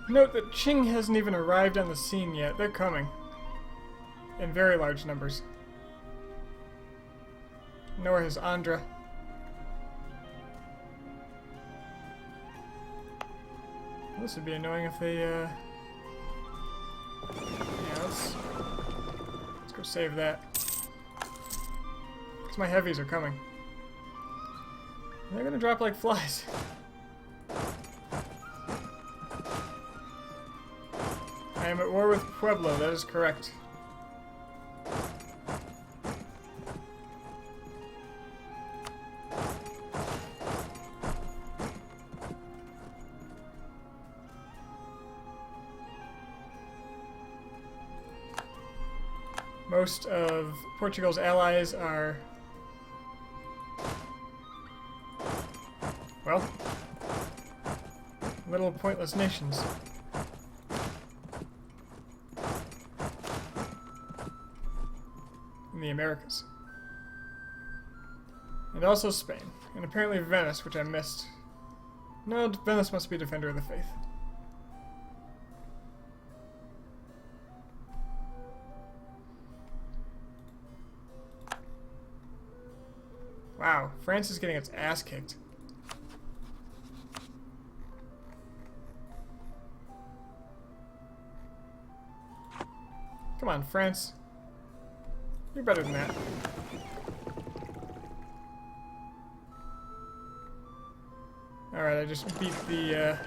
Note that Qing hasn't even arrived on the scene yet. They're coming. In very large numbers. Nor has Andhra. This would be annoying if they, Yeah, let's go save that. Because my heavies are coming. They're gonna drop like flies. I am at war with Pueblo, that is correct. Most of Portugal's allies are, well, little pointless nations. In the Americas. And also Spain. And apparently Venice, which I missed. No, Venice must be Defender of the Faith. Wow, France is getting its ass kicked. Come on, France. You're better than that. Alright, I just beat the,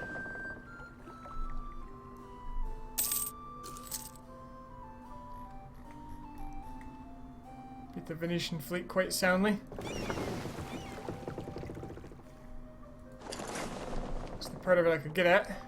beat the Venetian fleet quite soundly. That's the part of it I could get at.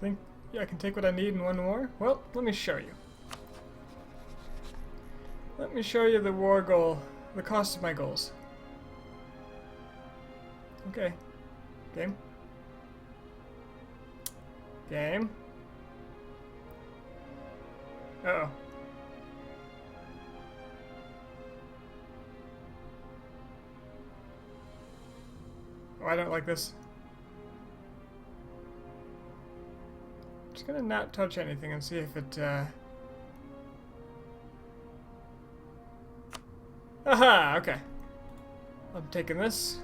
Think, yeah, I can take what I need in one war? Well, let me show you. Let me show you the war goal, the cost of my goals. Okay. Game. Game. Uh-oh. Oh, I don't like this. Just gonna not touch anything and see if it, Aha! Okay. I'm taking this.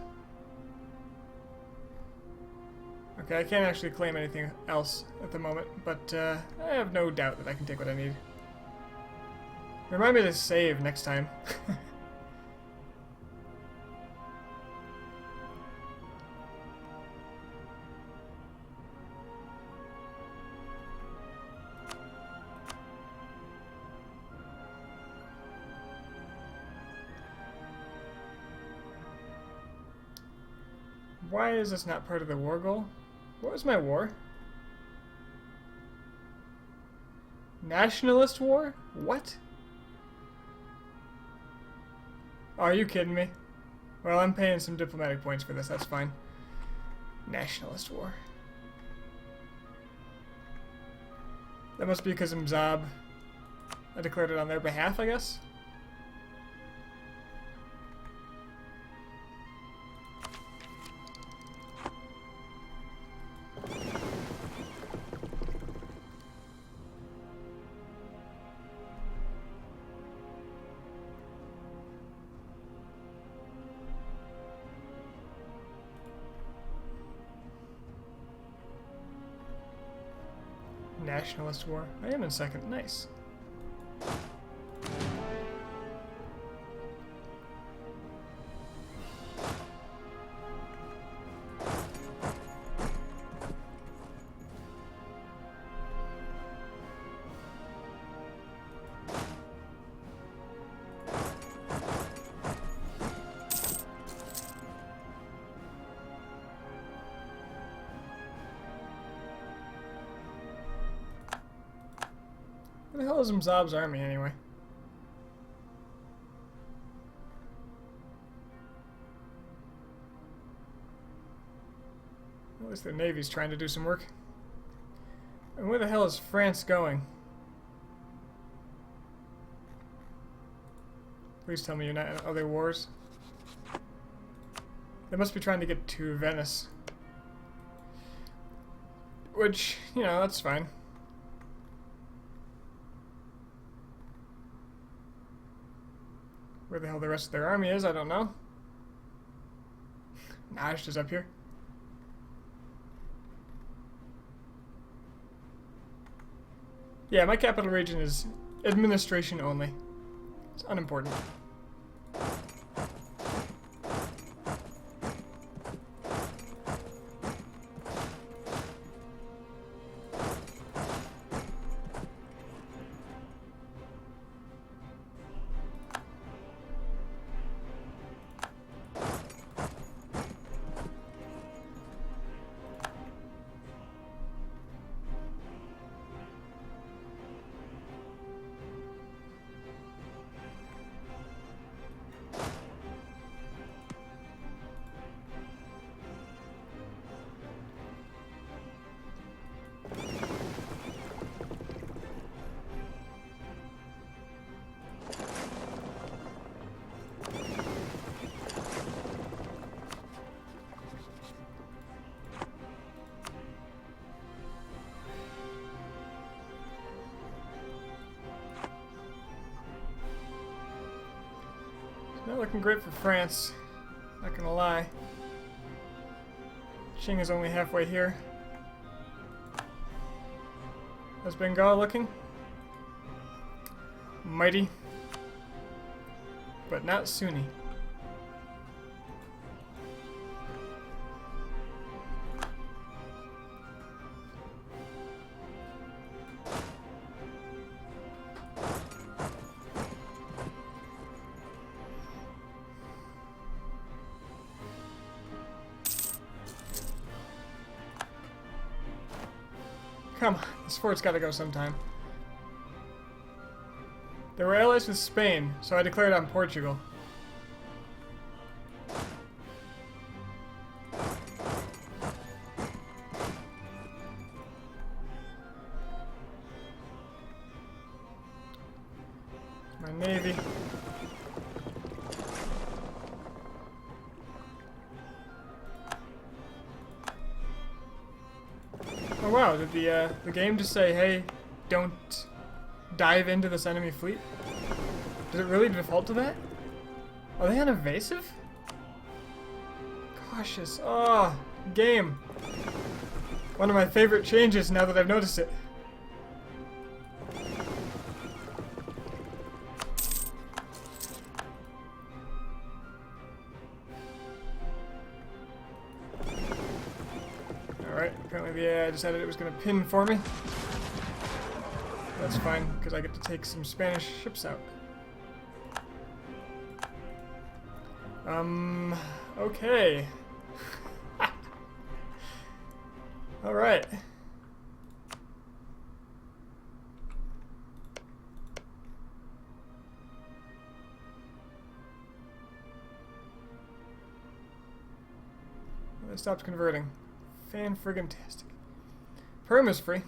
Okay, I can't actually claim anything else at the moment, but I have no doubt that I can take what I need. Remind me to save next time. Why is this not part of the war goal? What was my war? Nationalist war? What? Oh, are you kidding me? Well, I'm paying some diplomatic points for this, that's fine. Nationalist war. That must be because Mzab. I declared it on their behalf, I guess? Nationalist war. I am in second. Nice. Where the hell is Mzab's army anyway? At least their navy's trying to do some work. And where the hell is France going? Please tell me you're not in other wars. They must be trying to get to Venice. Which, you know, that's fine. Where the hell the rest of their army is, I don't know. Nash is up here. Yeah, my capital region is administration only. It's unimportant. Not looking great for France, not gonna lie. Qing is only halfway here. How's Bengal looking? Mighty, but not Sunni. Come on, this fort's gotta go sometime. They were allies with Spain, so I declared on Portugal. My navy. Oh wow, did the game just say, hey, don't dive into this enemy fleet? Does it really default to that? Are they unevasive? Cautious. Oh, game. One of my favorite changes now that I've noticed it. Alright, apparently the AI decided it was going to pin for me. That's fine, because I get to take some Spanish ships out. Okay. Alright. It stopped converting. Fan-friggin-tastic. Perm is free.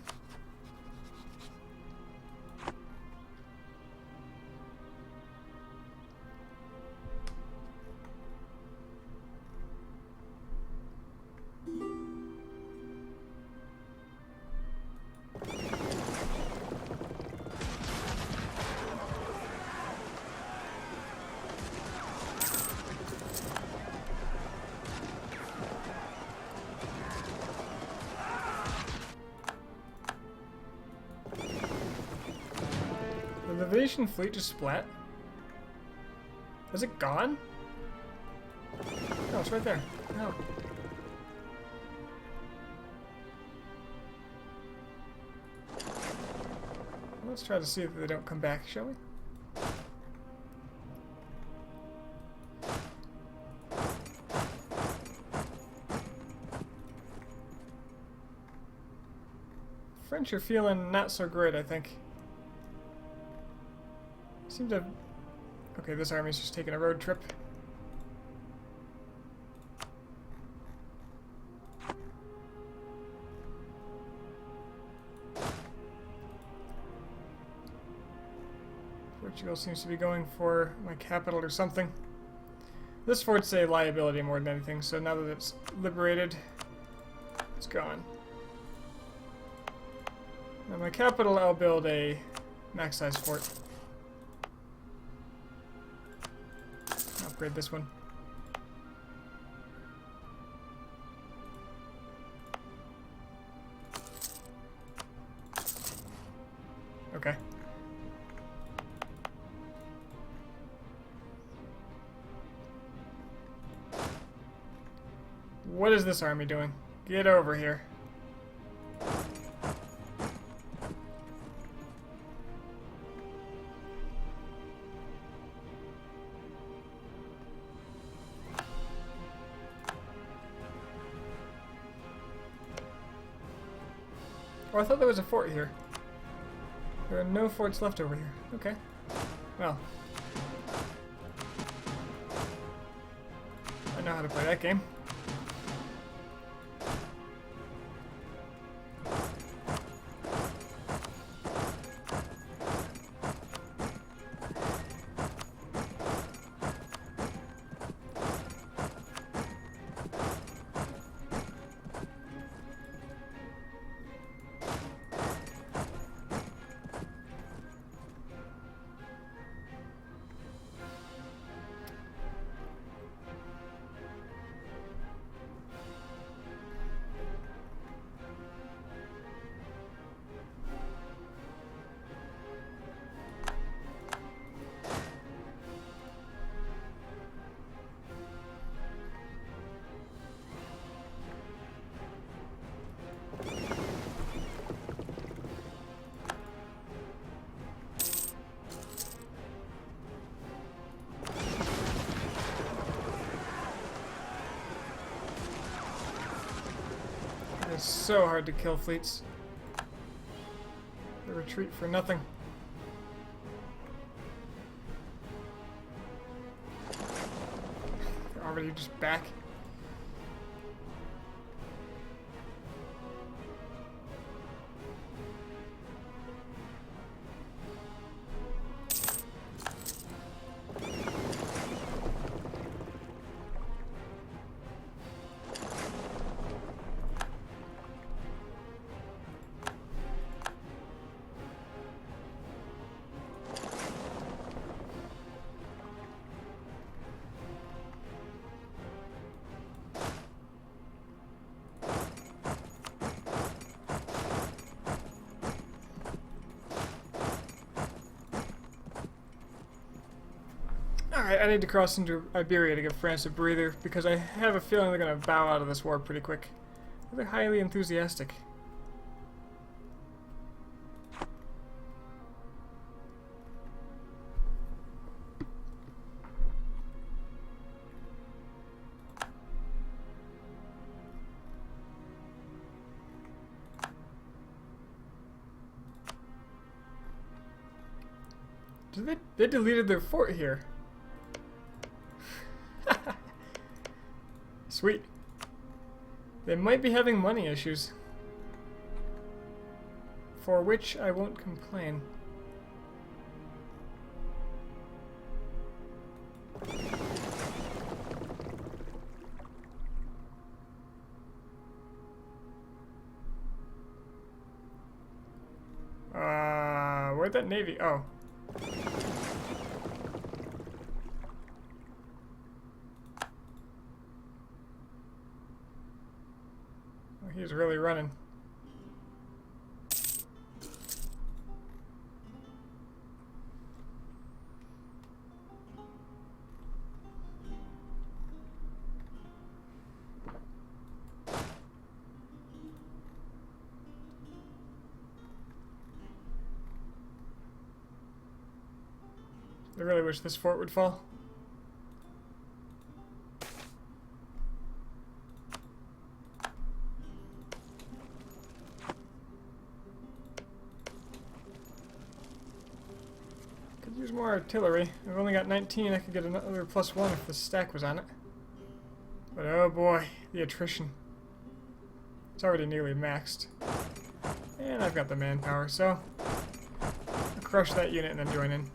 The Venetian fleet just splat. Is it gone? No, it's right there. No. Let's try to see if they don't come back, shall we? French are feeling not so great, I think. Seem to... Okay, this army's just taking a road trip. Portugal seems to be going for my capital or something. This fort's a liability more than anything, so now that it's liberated, it's gone. Now my capital, I'll build a max-size fort. Upgrade this one. Okay. What is this army doing? Get over here. Oh, I thought there was a fort here. There are no forts left over here. Okay. Well. I know how to play that game. It's so hard to kill fleets. They retreat for nothing. They're already just back. Alright, I need to cross into Iberia to give France a breather, because I have a feeling they're going to bow out of this war pretty quick. They're highly enthusiastic. They deleted their fort here. Sweet. They might be having money issues. For which I won't complain. Where'd that navy? Oh. He's really running. I really wish this fort would fall. Use more artillery. I've only got 19. I could get another +1 if the stack was on it. But oh boy, the attrition. It's already nearly maxed. And I've got the manpower, so I'll crush that unit and then join in.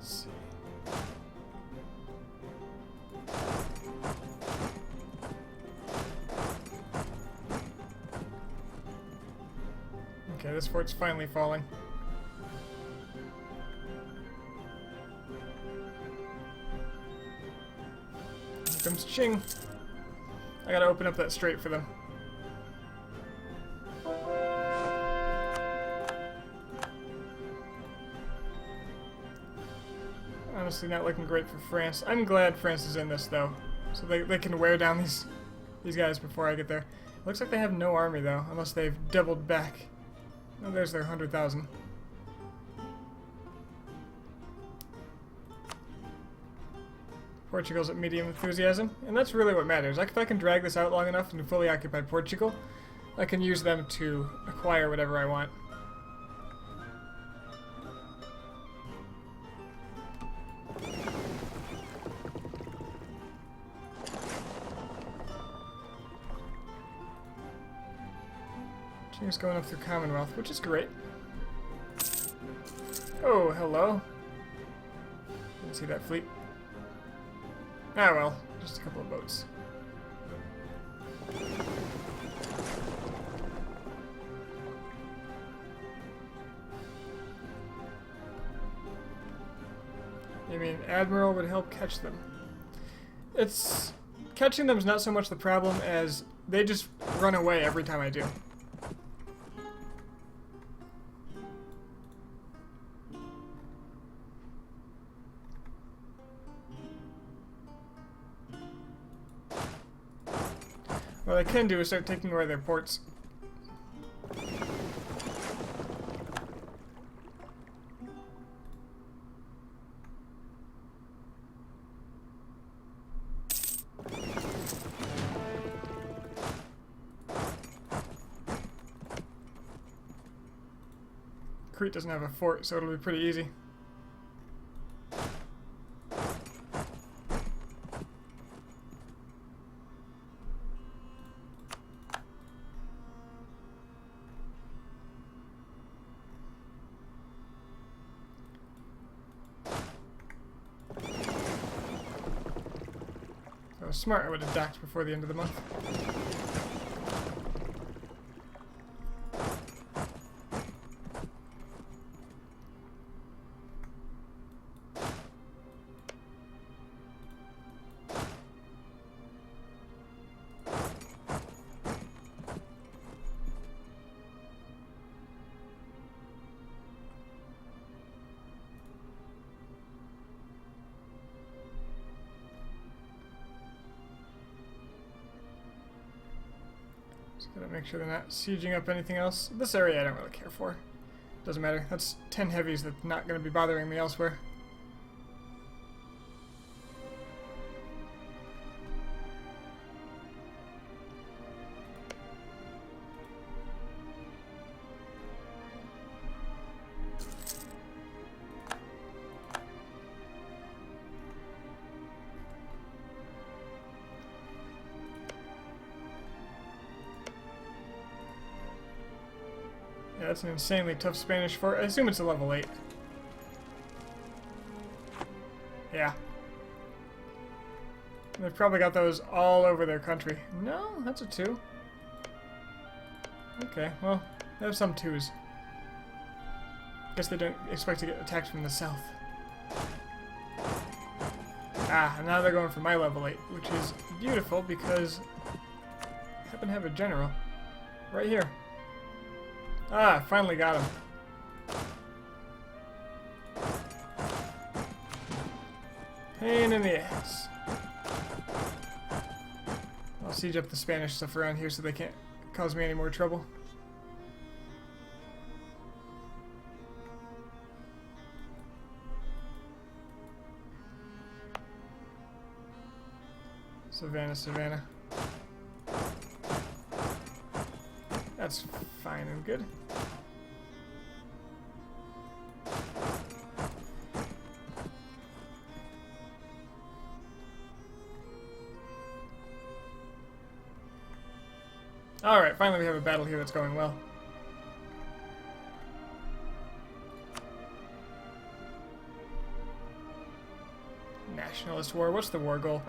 Let's see. Okay, this fort's finally falling. Here comes Qing. I gotta open up that strait for them. Honestly, not looking great for France. I'm glad France is in this, though, so they can wear down these guys before I get there. Looks like they have no army, though, unless they've doubled back. Oh, there's their 100,000. Portugal's at medium enthusiasm, and that's really what matters. Like, if I can drag this out long enough and fully occupy Portugal, I can use them to acquire whatever I want. Qing's going up through Commonwealth, which is great. Oh, hello. Didn't see that fleet. Ah well, just a couple of boats. You mean Admiral would help catch them? It's... catching them is not so much the problem as they just run away every time I do. What I can do is start taking away their ports. Crete doesn't have a fort, so it'll be pretty easy. If I was smart, I would have docked before the end of the month. Just gotta make sure they're not sieging up anything else. This area I don't really care for. Doesn't matter. That's 10 heavies that's not gonna be bothering me elsewhere. Yeah, that's an insanely tough Spanish fort. I assume it's a level 8. Yeah. They've probably got those all over their country. No, that's a 2. Okay, well, they have some 2s. Guess they don't expect to get attacked from the south. Ah, and now they're going for my level 8, which is beautiful because I happen to have a general right here. Ah, finally got him. Pain in the ass. I'll siege up the Spanish stuff around here so they can't cause me any more trouble. Savannah, Savannah. That's fine and good. Alright, finally we have a battle here that's going well. Nationalist war. What's the war goal?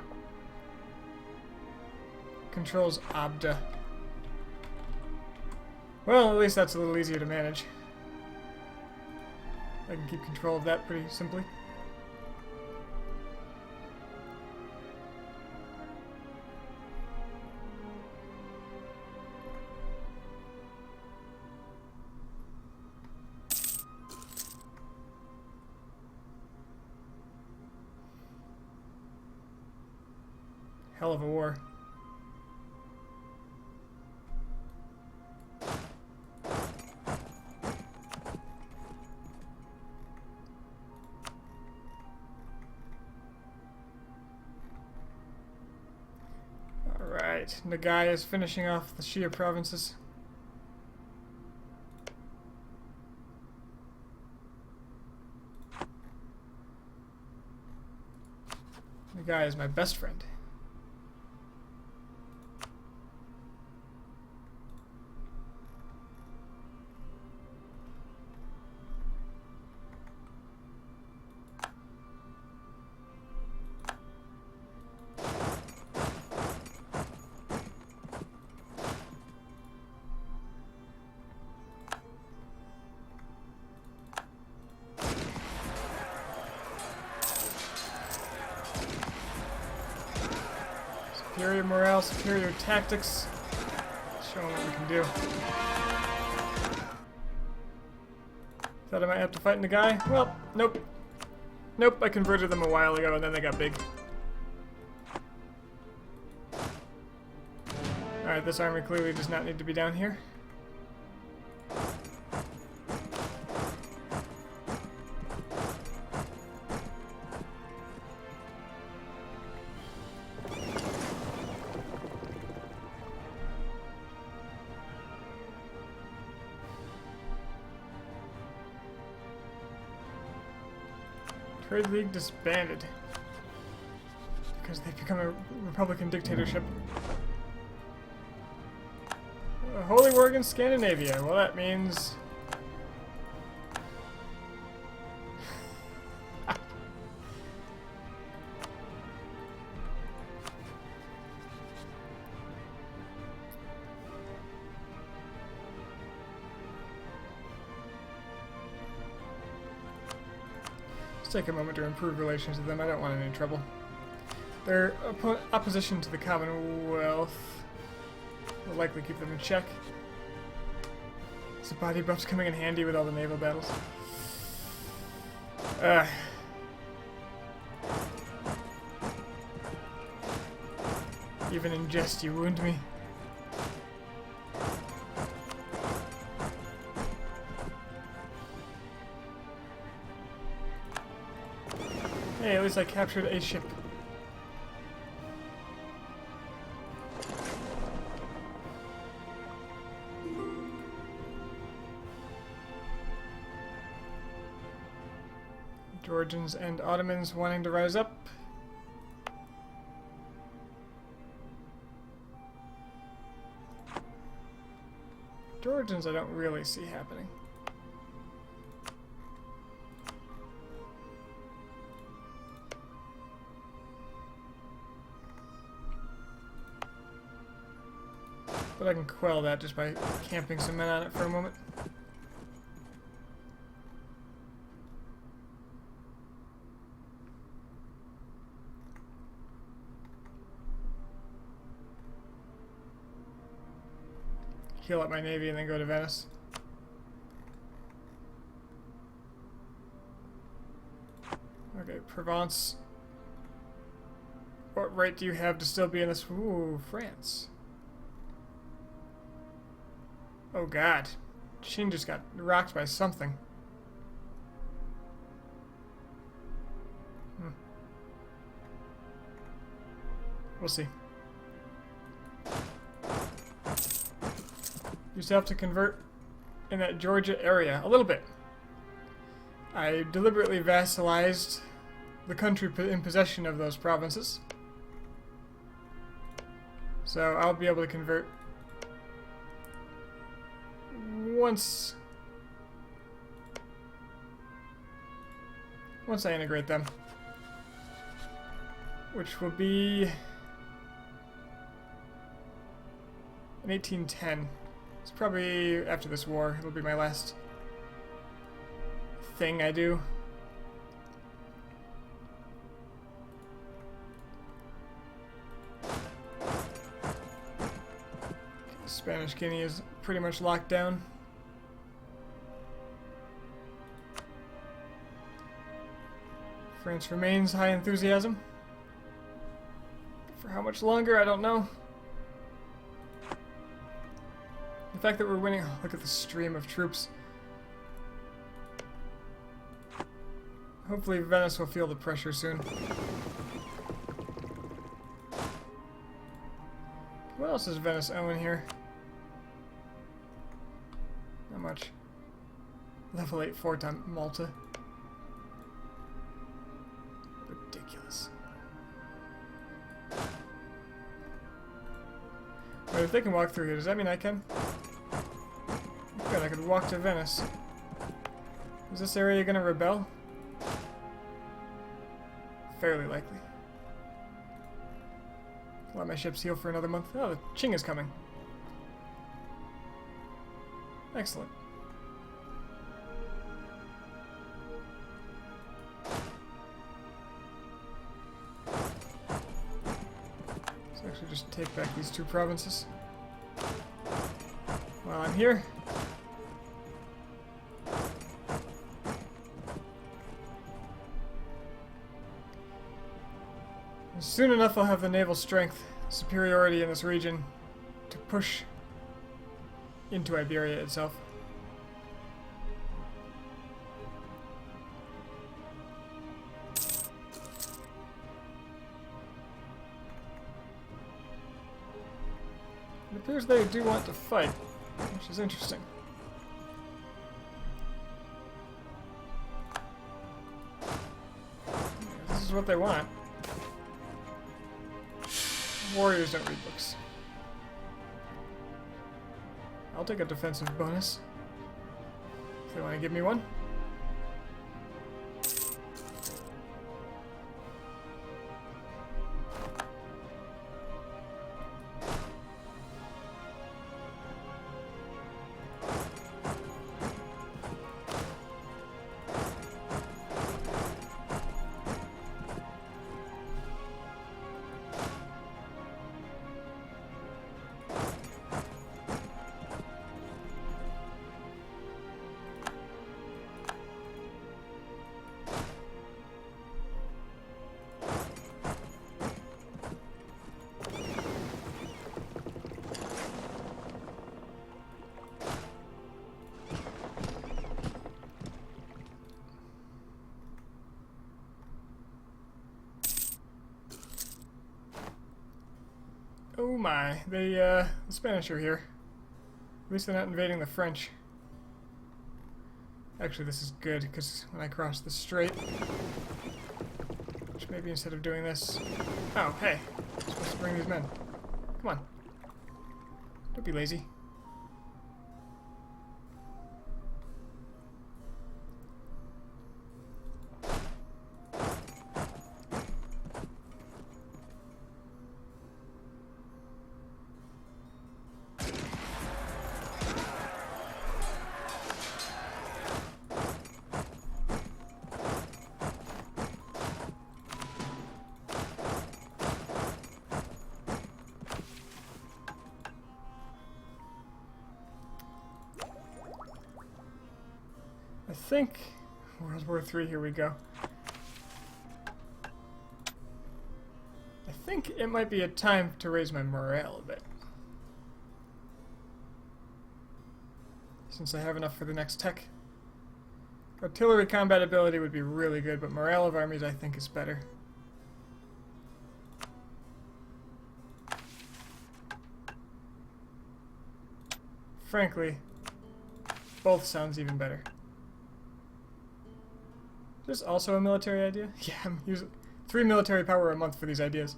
Controls Abda. Well, at least that's a little easier to manage. I can keep control of that pretty simply. Hell of a war. Alright, Nagai is finishing off the Shia provinces. Nagai is my best friend. Superior morale, superior tactics. Show them what we can do. Thought I might have to fight the guy. Well, nope. Nope, I converted them a while ago and then they got big. Alright, this army clearly does not need to be down here. Trade League disbanded. Because they've become a Republican dictatorship. Holy War against Scandinavia. Well, that means... take a moment to improve relations with them. I don't want any trouble. Their opposition to the Commonwealth will likely keep them in check. So body buff's coming in handy with all the naval battles. Even in jest, you wound me. Hey, at least I captured a ship. Georgians and Ottomans wanting to rise up. Georgians I don't really see happening. But I can quell that just by camping some men on it for a moment. Heal up my navy and then go to Venice. Okay, Provence. What right do you have to still be in this? Ooh, France. Oh god. Qin just got rocked by something. We'll see. You still have to convert in that Georgia area. A little bit. I deliberately vassalized the country in possession of those provinces. So I'll be able to convert once I integrate them, which will be in 1810. It's probably after this war. It'll be my last thing I do. Spanish Guinea is pretty much locked down. France remains high enthusiasm. For how much longer, I don't know. The fact that we're winning... Oh, look at the stream of troops. Hopefully Venice will feel the pressure soon. What else does Venice own here? Not much. Level 8 fort on Malta. Ridiculous. Wait, if they can walk through here, does that mean I can? Good, I could walk to Venice. Is this area gonna rebel? Fairly likely. Let my ships heal for another month. Oh, the Qing is coming. Excellent. Let's actually just take back these two provinces while I'm here. Soon enough I'll have the naval strength, superiority in this region to push into Iberia itself. It appears they do want to fight, which is interesting. is what they want. Warriors don't read books. I'll take a defensive bonus. If they want to give me one. Oh my, the Spanish are here. At least they're not invading the French. Actually, this is good, because when I cross the strait... Which maybe instead of doing this... Oh, hey. I'm supposed to bring these men. Come on. Don't be lazy. I think World War III, here we go. I think it might be a time to raise my morale a bit. Since I have enough for the next tech. Artillery combat ability would be really good, but morale of armies I think is better. Frankly, both sounds even better. Is this also a military idea? Yeah, I'm using 3 military power a month for these ideas.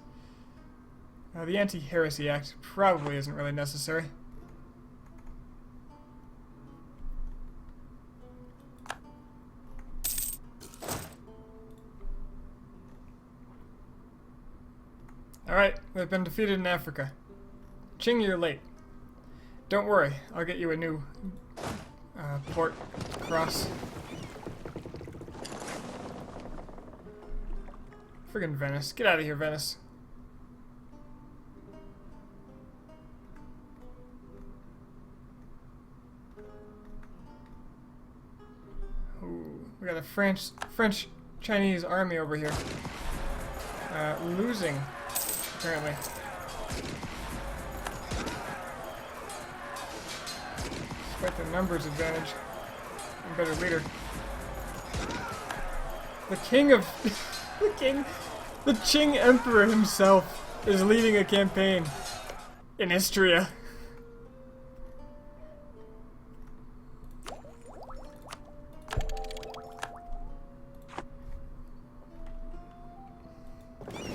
The Anti-Heresy Act probably isn't really necessary. Alright, they've been defeated in Africa. Qing, you're late. Don't worry, I'll get you a new port cross. Friggin' Venice. Get out of here, Venice. Ooh, we got a French-Chinese army over here. Losing, apparently. Despite the numbers advantage. I'm a better leader. The king of... The Qing Emperor himself is leading a campaign in Istria. Did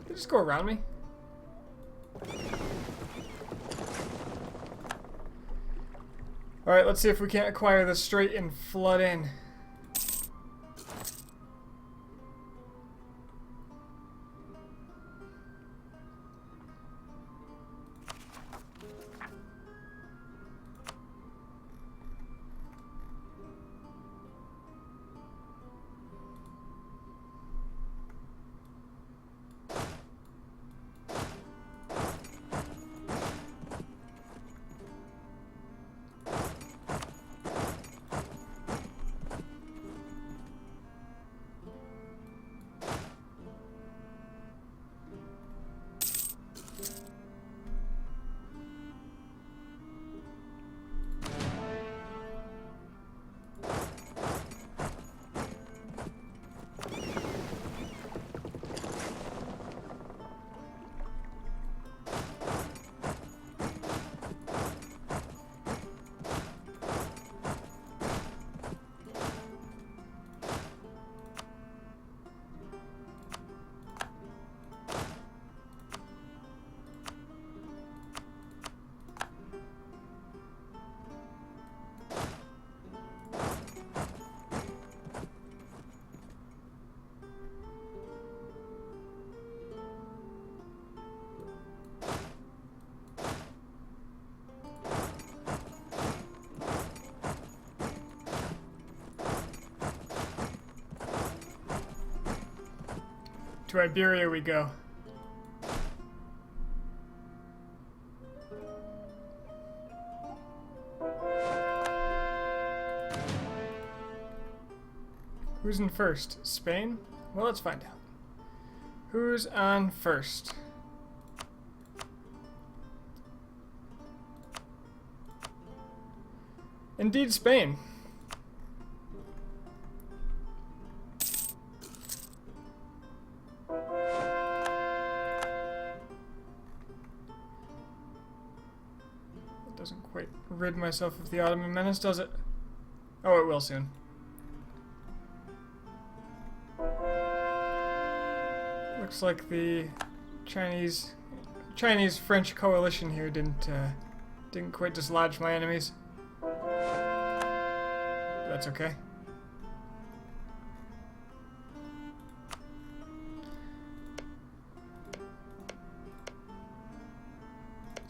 they just go around me? Alright, let's see if we can't acquire the strait and flood in. To Iberia we go. Who's in first? Spain? Well, let's find out. Who's on first? Indeed, Spain. It doesn't quite rid myself of the Ottoman menace, does it? Oh, it will soon. Looks like the Chinese-French coalition here didn't quite dislodge my enemies. That's okay.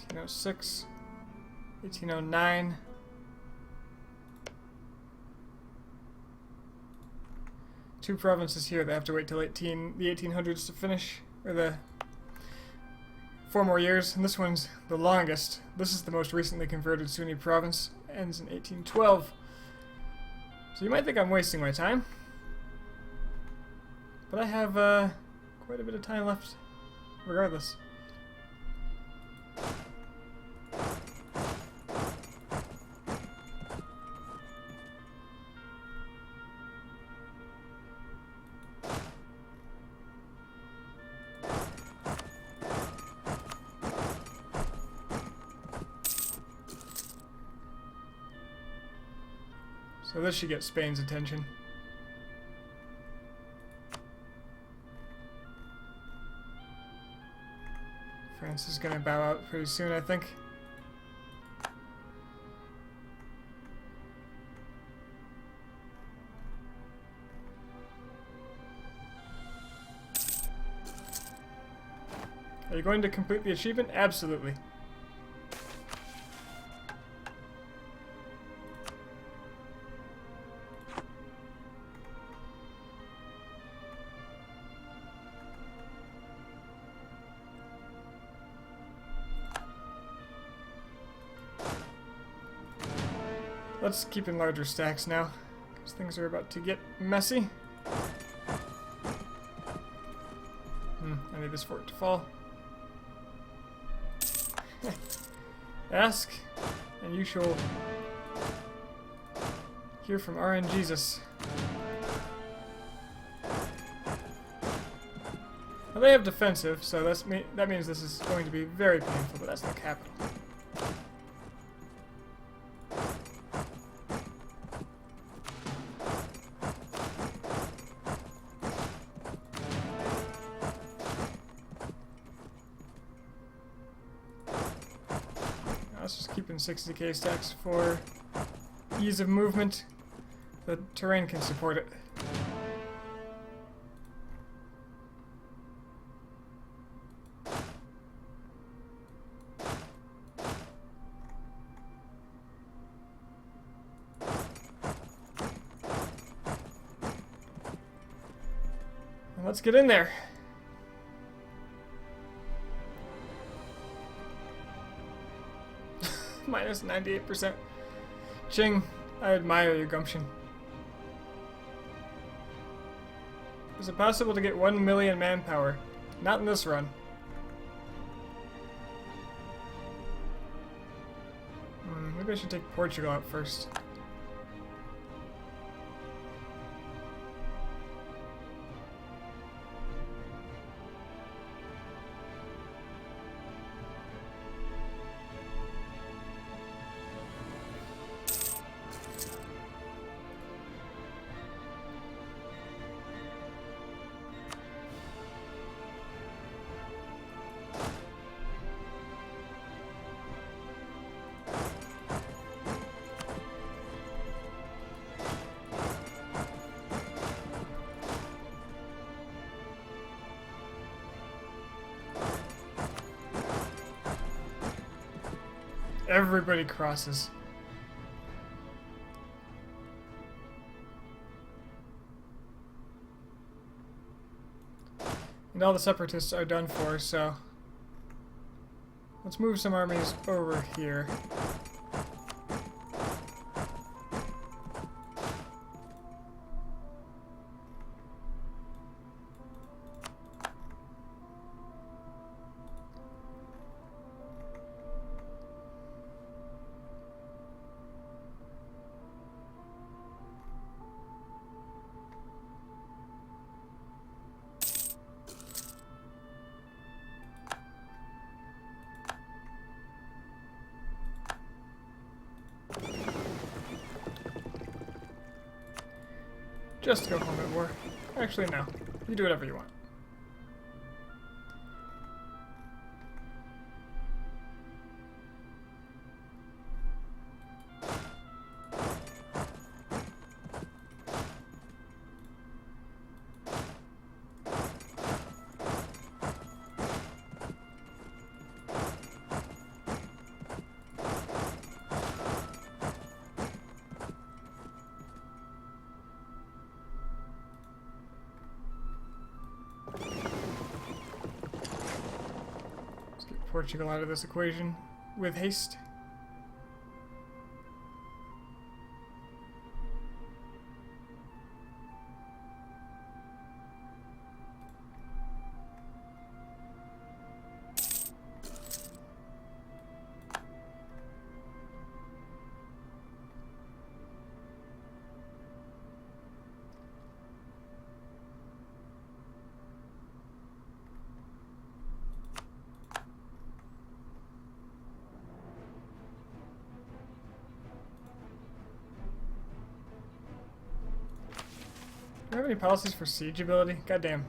(1806), 1809. Two provinces here that have to wait till the 1800s to finish, or the 4 more years, and this one's the longest. This is the most recently converted Sunni province, ends in 1812. So you might think I'm wasting my time, but I have quite a bit of time left regardless. So this should get Spain's attention. France is gonna bow out pretty soon, I think. Are you going to complete the achievement? Absolutely. Let's keep in larger stacks now, because things are about to get messy. I need this fort to fall. Ask, and you shall hear from RN Jesus. Now they have defensive, so that means this is going to be very painful, but that's the capital. Let's just keep in 60k stacks for ease of movement. The terrain can support it. And let's get in there. Minus 98%. Qing, I admire your gumption. Is it possible to get 1 million manpower? Not in this run. Maybe I should take Portugal out first. Everybody crosses. And all the separatists are done for, so let's move some armies over here. Just go home at war. Actually, no. You do whatever you want. Portugal out of this equation with haste. Do you have any policies for siege ability? Goddamn.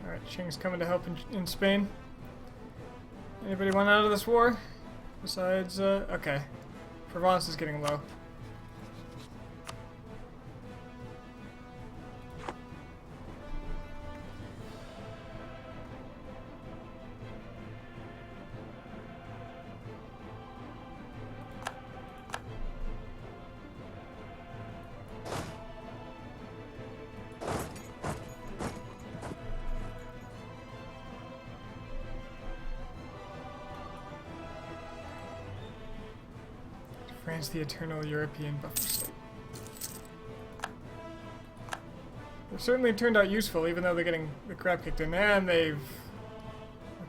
Alright, Qing's coming to help in Spain. Anybody want out of this war? Besides, okay. Provence is getting low. France, the eternal European buffer state. They've certainly turned out useful, even though they're getting the crap kicked in. And they've...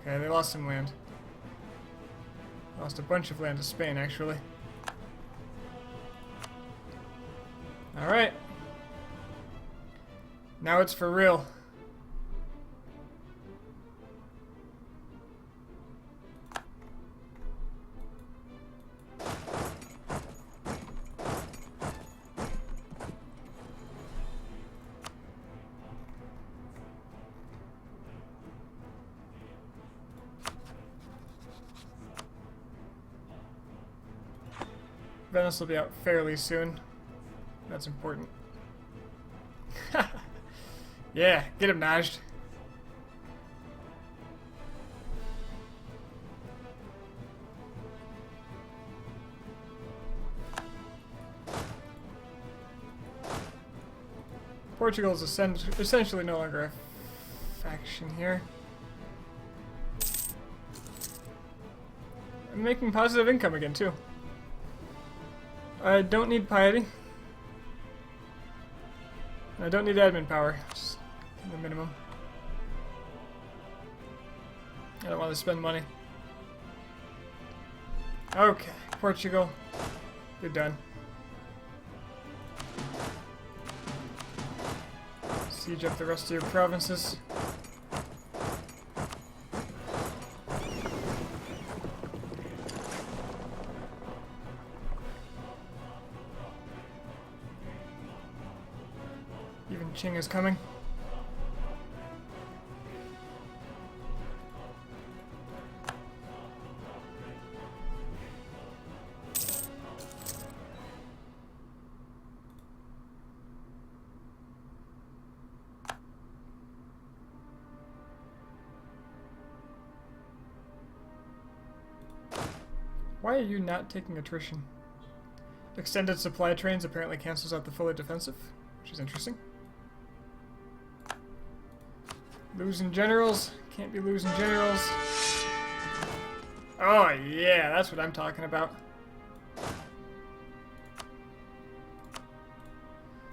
Okay, they lost some land. Lost a bunch of land to Spain, actually. Alright. Now it's for real. Venice will be out fairly soon. That's important. Yeah, get him Najd. Portugal is essentially no longer a faction here. I'm making positive income again, too. I don't need piety. I don't need admin power. Just the minimum. I don't want to spend money. Okay, Portugal. You're done. Siege up the rest of your provinces. Even Qing is coming. Why are you not taking attrition? Extended supply trains apparently cancels out the fully defensive, which is interesting. Losing generals. Can't be losing generals. Oh yeah, that's what I'm talking about.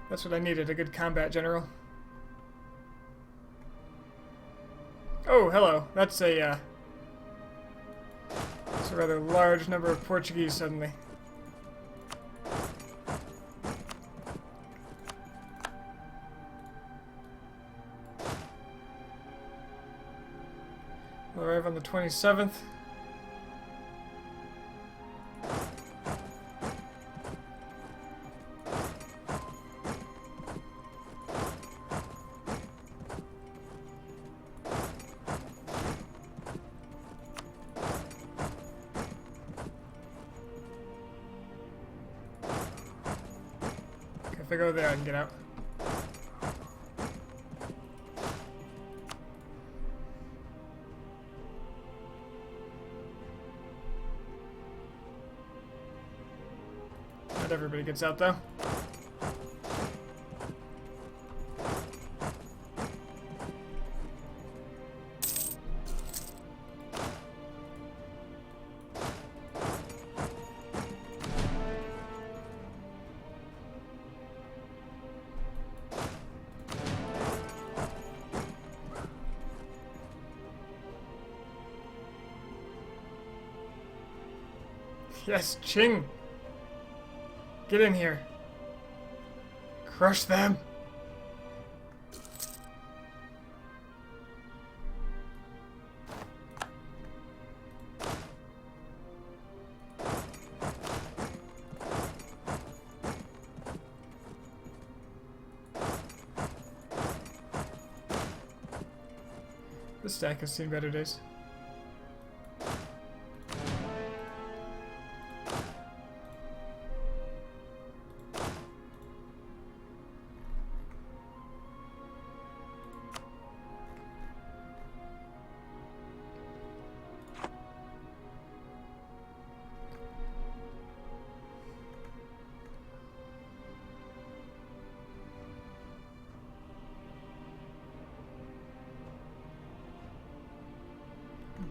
That's what I needed, a good combat general. Oh, hello. That's a rather large number of Portuguese suddenly. We'll arrive on the 27th. If I go there, I can get out. Not everybody gets out, though. Yes, Qing! Get in here. Crush them! This stack has seen better days.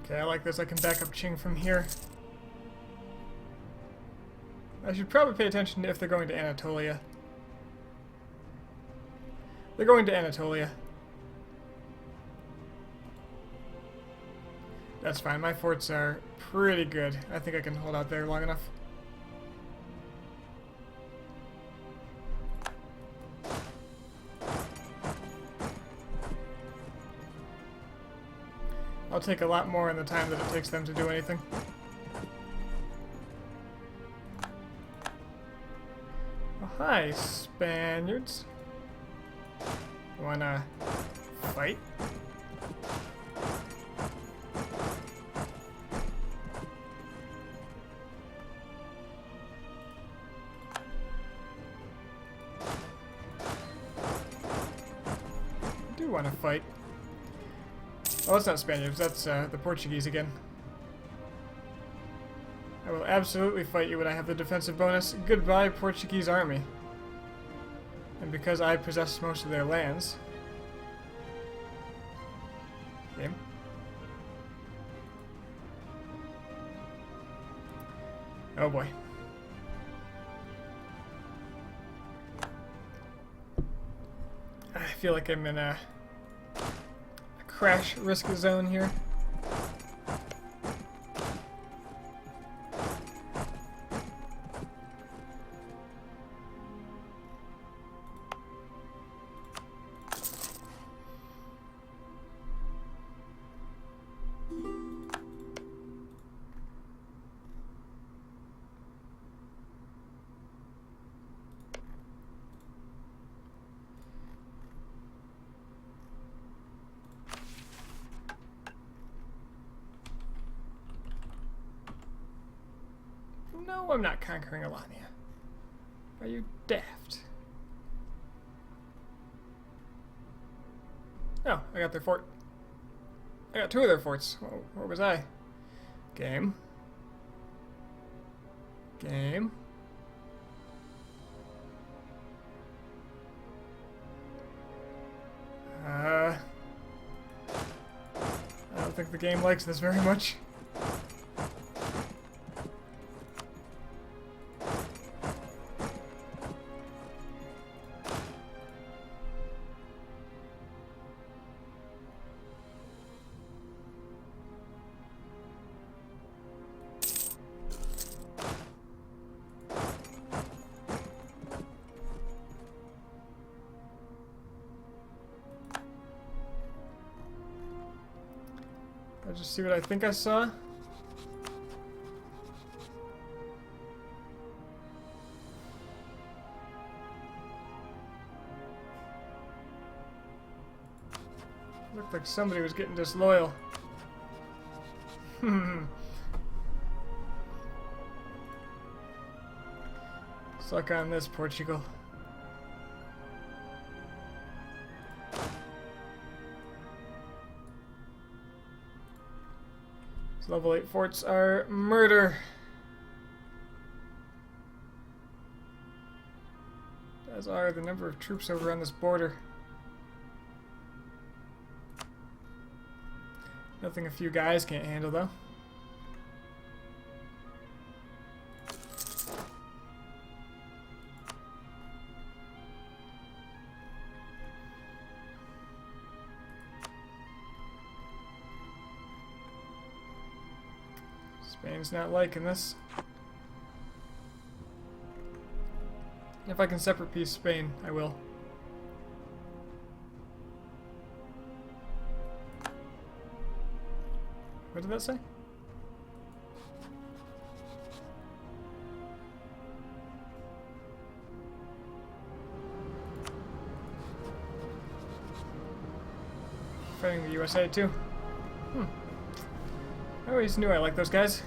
Okay, I like this. I can back up Qing from here. I should probably pay attention if they're going to Anatolia. They're going to Anatolia. That's fine. My forts are pretty good. I think I can hold out there long enough. I'll take a lot more in the time that it takes them to do anything. Oh, hi, Spaniards. You wanna fight? I do wanna fight. Oh, it's not Spaniards, that's the Portuguese again. I will absolutely fight you when I have the defensive bonus. Goodbye, Portuguese army. And because I possess most of their lands... Game. Oh boy. I feel like I'm in a crash risk zone here. No, I'm not conquering Alania. Are you daft? Oh, I got their fort. I got 2 of their forts. Where was I? Game. Game. I don't think the game likes this very much. I'll just see what I think I saw. Looked like somebody was getting disloyal. Suck on this, Portugal. These level 8 forts are murder. As are the number of troops over on this border. Nothing a few guys can't handle, though. Spain's not liking this. If I can separate peace Spain, I will. What did that say? Fighting the USA too. I always knew I liked those guys.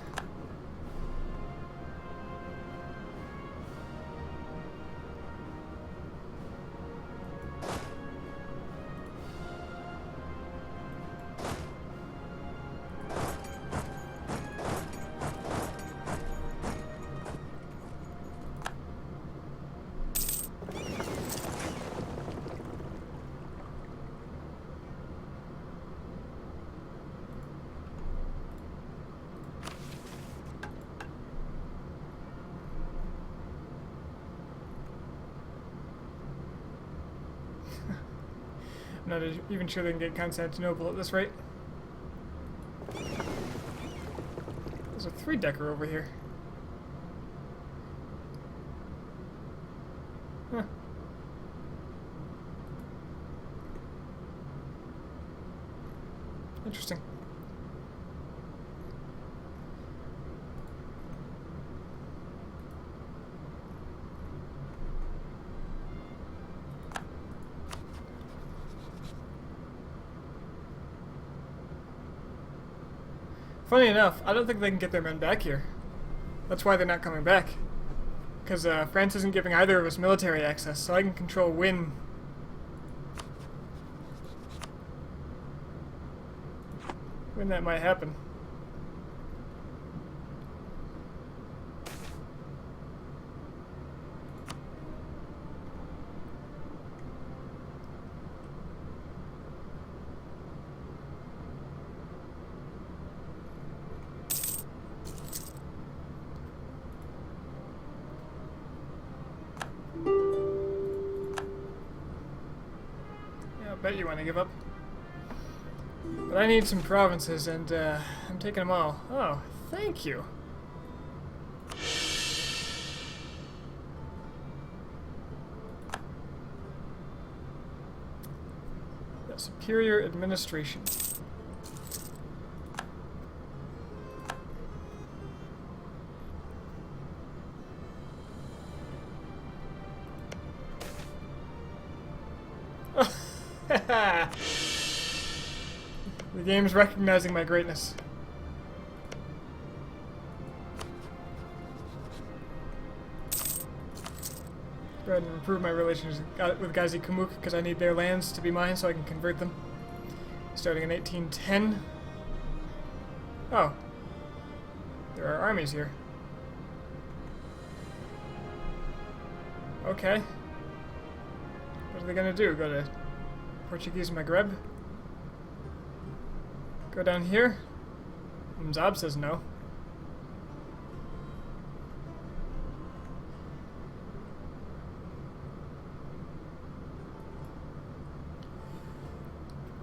I'm not even sure they can get Constantinople at this rate. There's a 3-decker over here. Huh. Interesting. Funny enough, I don't think they can get their men back here. That's why they're not coming back. Because France isn't giving either of us military access, so I can control when that might happen. Bet you want to give up. But I need some provinces, and I'm taking them all. Oh, thank you. Yeah, superior administration. The game's recognizing my greatness. Go ahead and improve my relations with Gazi Kamuk because I need their lands to be mine so I can convert them. Starting in 1810. Oh. There are armies here. Okay. What are they gonna do? Go to Portuguese Maghreb? Go down here? Mzab says no.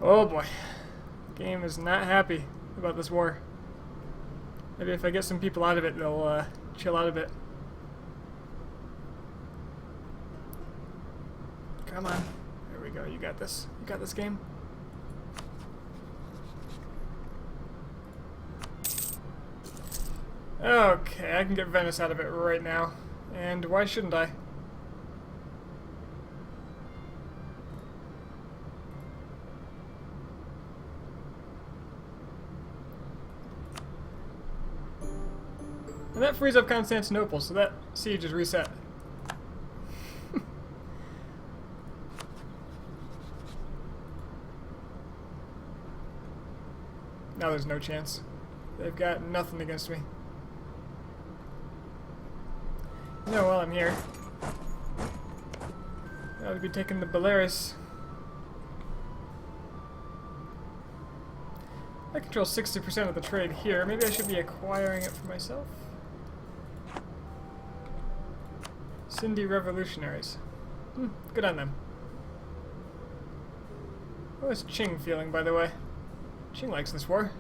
Oh boy. Game is not happy about this war. Maybe if I get some people out of it, they'll chill out a bit. Come on. There we go. You got this. You got this game. Okay, I can get Venice out of it right now. And why shouldn't I? And that frees up Constantinople, so that siege is reset. Now there's no chance. They've got nothing against me. No, while I'm here, I would be taking the Belarus. I control 60% of the trade here. Maybe I should be acquiring it for myself. Sindhi Revolutionaries. Good on them. How is Qing feeling, by the way? Qing likes this war.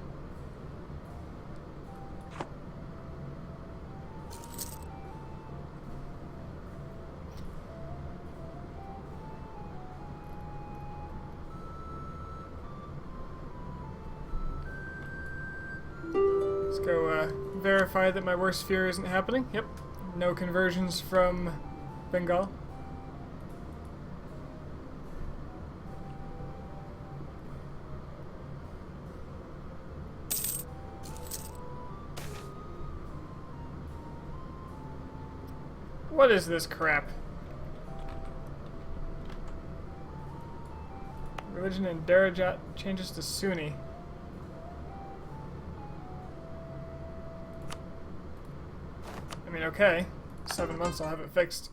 Let's go verify that my worst fear isn't happening. Yep. No conversions from Bengal. What is this crap? Religion in Darajat changes to Sunni. I mean, okay. 7 months I'll have it fixed.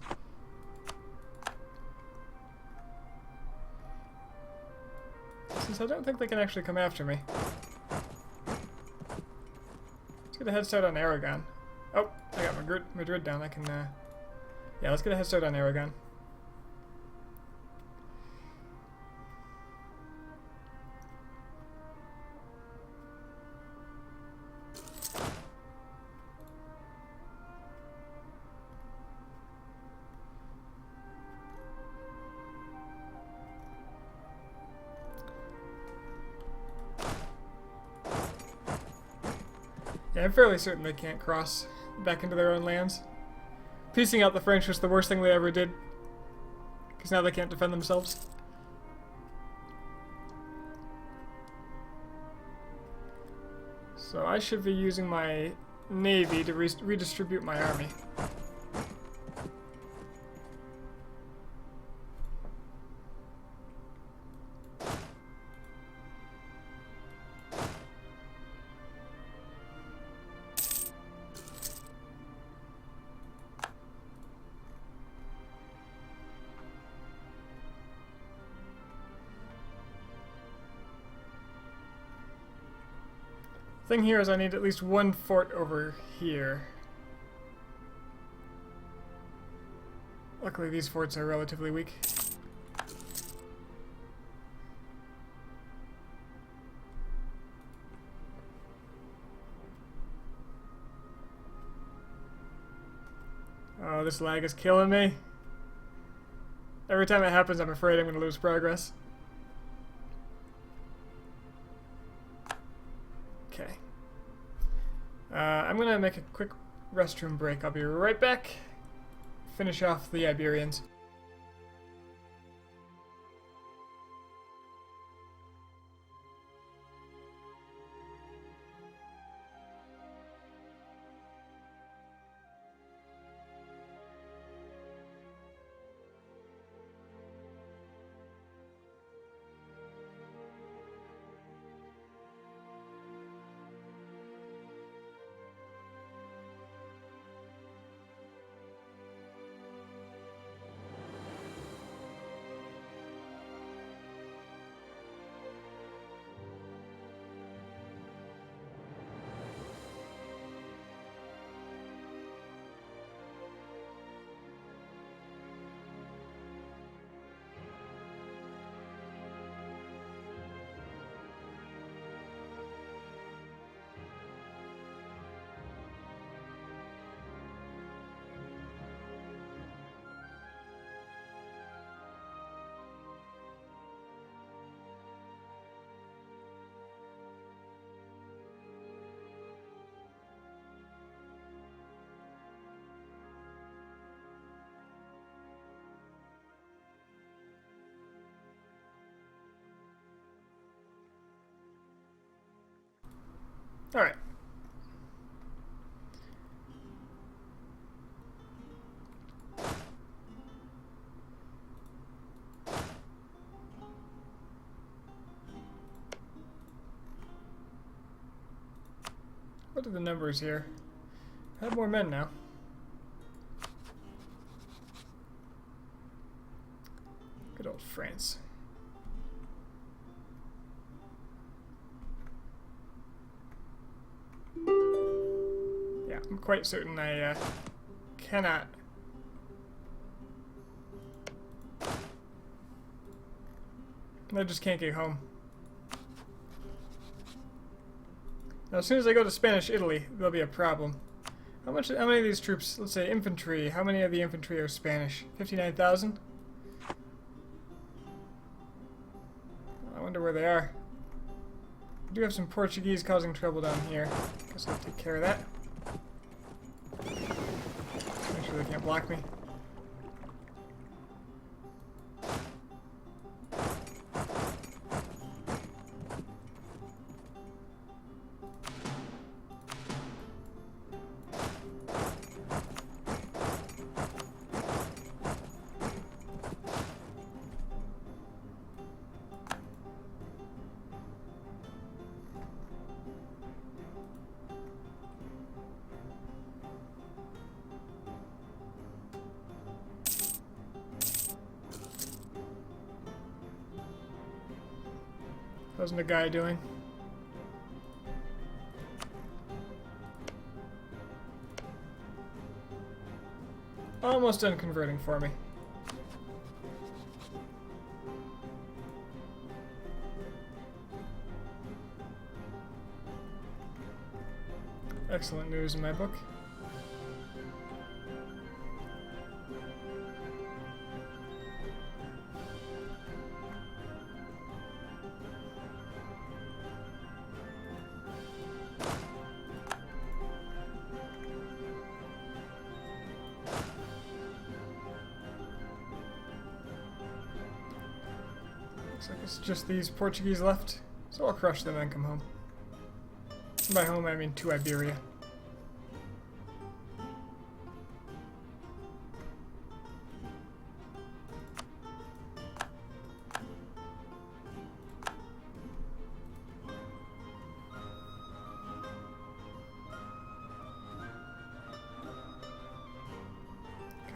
Since I don't think they can actually come after me. Let's get a head start on Aragon. Oh, I got Madrid down. I can, yeah, let's get a head start on Aragon. Yeah, I'm fairly certain they can't cross back into their own lands. Piecing out the French was the worst thing they ever did, because now they can't defend themselves. So I should be using my navy to redistribute my army. Thing here is I need at least one fort over here. Luckily these forts are relatively weak. Oh, this lag is killing me. Every time it happens I'm afraid I'm going to lose progress. Okay. I'm gonna make a quick restroom break. I'll be right back. Finish off the Iberians. Alright. What are the numbers here? I have more men now. Good old France. Yeah, I'm quite certain I cannot. I just can't get home. Now, as soon as I go to Spanish Italy, there'll be a problem. How many of these troops, let's say infantry, how many of the infantry are Spanish? 59,000? I wonder where they are. We do have some Portuguese causing trouble down here. Guess I'll take care of that. Make sure they can't block me. How's the guy doing? Almost done converting for me. Excellent news in my book. Looks like it's just these Portuguese left, so I'll crush them and come home. And by home, I mean to Iberia.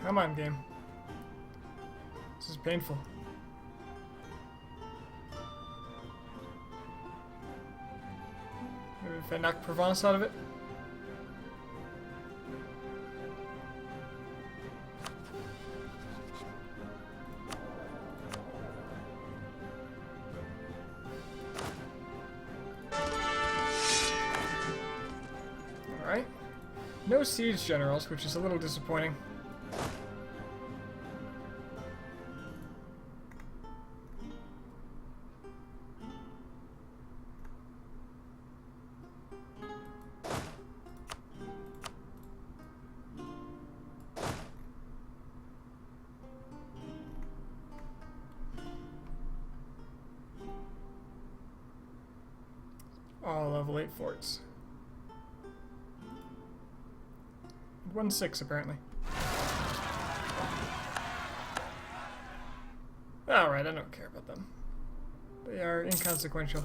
Come on, game. This is painful. Maybe if I knock Provence out of it. Alright. No siege generals, which is a little disappointing. All level 8 forts. 1-6 apparently. Alright, I don't care about them. They are inconsequential.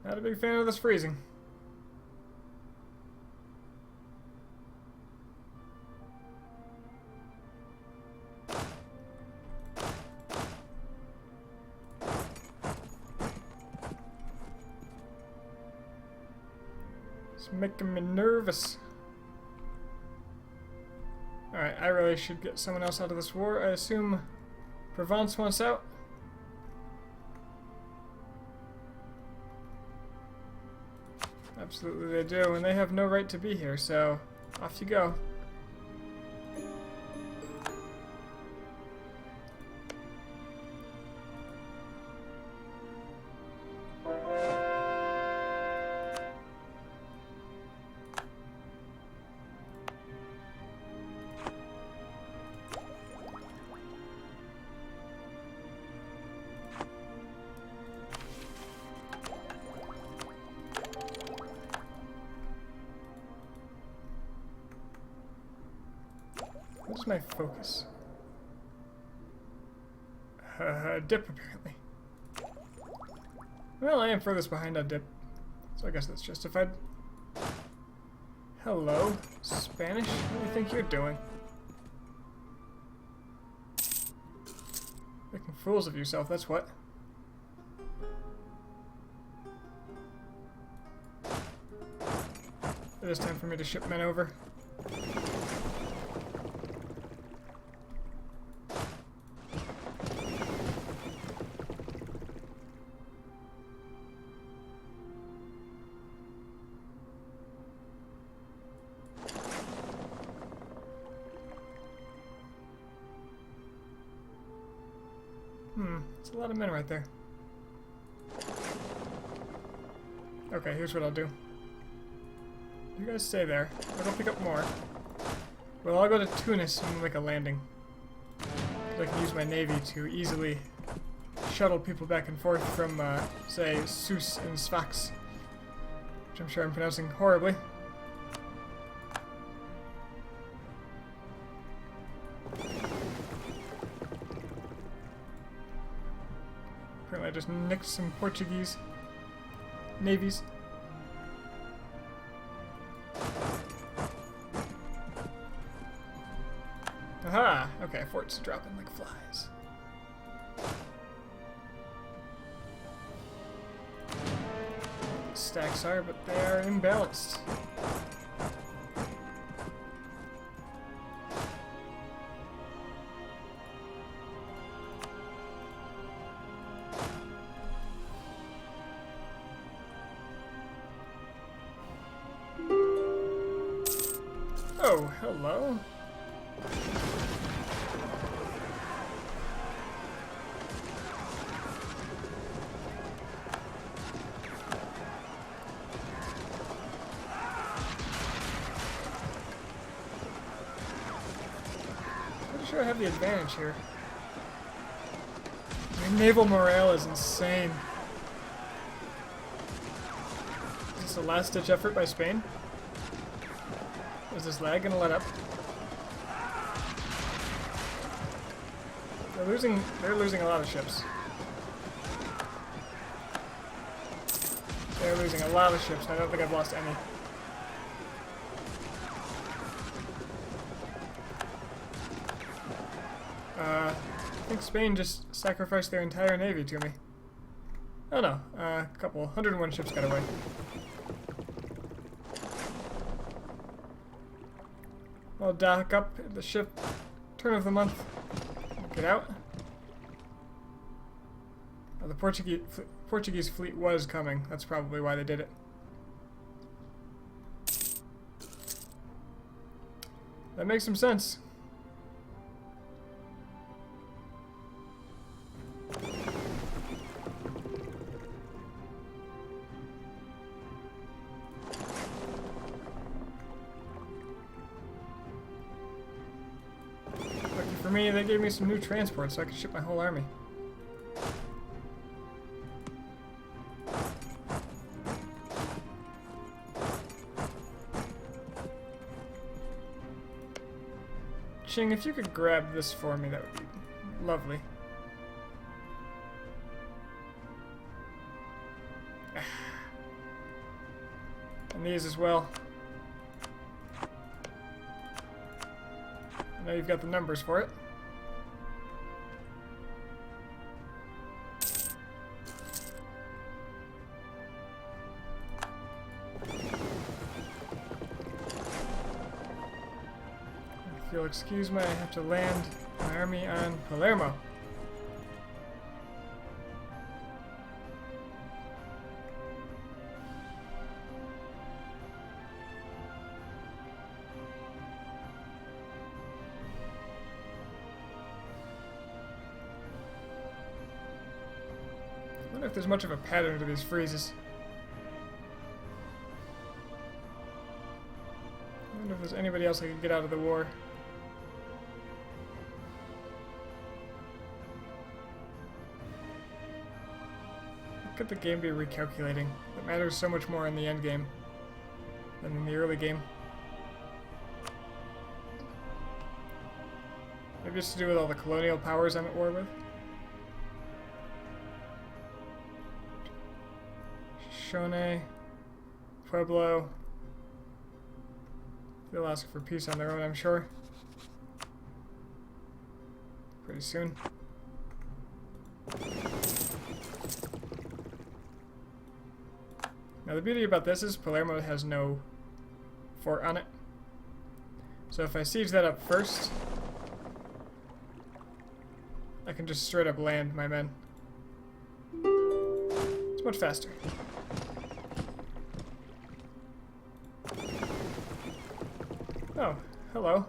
Not a big fan of this freezing. It's making me nervous. Alright, I really should get someone else out of this war. I assume Provence wants out. Absolutely they do, and they have no right to be here, so off you go. What is my focus? Dip, apparently. Well, I am furthest behind on dip, so I guess that's justified. Hello, Spanish? What do you think you're doing? Making fools of yourself, that's what. It is time for me to ship men over. It's a lot of men right there. Okay, here's what I'll do. You guys stay there. I'll go pick up more. Well, I'll go to Tunis and make a landing. I can use my navy to easily shuttle people back and forth from, say, Sousse and Sfax, which I'm sure I'm pronouncing horribly. Apparently I just nicked some Portuguese navies. Aha! Okay, forts dropping like flies. These stacks are, but they are imbalanced. Oh, hello. Pretty sure I have the advantage here. My naval morale is insane. Is this a last-ditch effort by Spain? Is this lag gonna let up? They're losing a lot of ships. They're losing a lot of ships. I don't think I've lost any. I think Spain just sacrificed their entire navy to me. Oh no, a couple, 101 ships got away. I'll dock up at the ship. Turn of the month. Get out. Oh, the Portuguese fleet was coming. That's probably why they did it. That makes some sense. For me, they gave me some new transport so I could ship my whole army. Ching, if you could grab this for me, that would be lovely. And these as well. I know you've got the numbers for it. If you'll excuse me, I have to land my army on Palermo. I wonder if there's much of a pattern to these freezes. I wonder if there's anybody else I could get out of the war. How could the game be recalculating? It matters so much more in the end game than in the early game. Maybe it's to do with all the colonial powers I'm at war with. Shone, Pueblo. They'll ask for peace on their own, I'm sure. Pretty soon. Now the beauty about this is Palermo has no fort on it. So if I siege that up first, I can just straight up land my men. It's much faster. Oh, hello.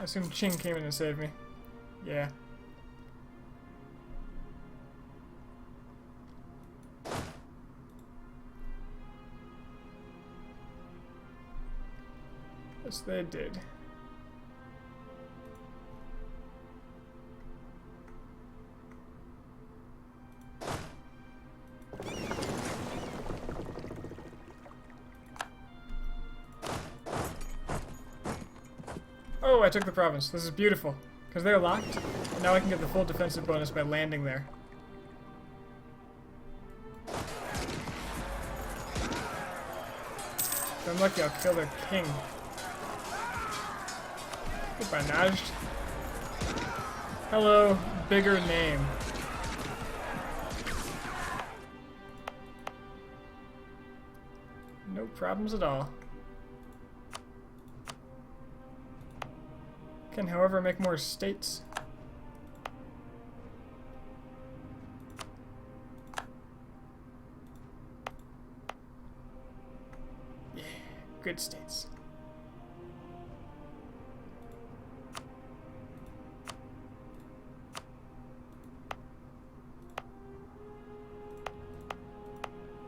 I assume Qing came in and saved me. Yeah. Yes, they did. Oh, I took the province. This is beautiful. Because they're locked, and now I can get the full defensive bonus by landing there. If I'm lucky, I'll kill their king. Goodbye, Najd. Hello, bigger name. No problems at all. Can, however, make more states. Yeah, good states.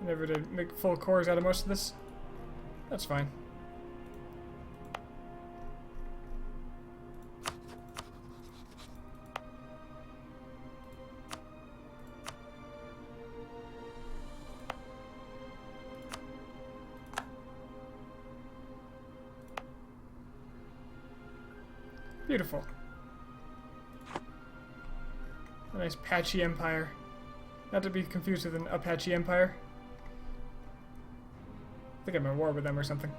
I never did make full cores out of most of this. That's fine. Beautiful. A nice patchy empire. Not to be confused with an Apache empire. I think I'm at war with them or something.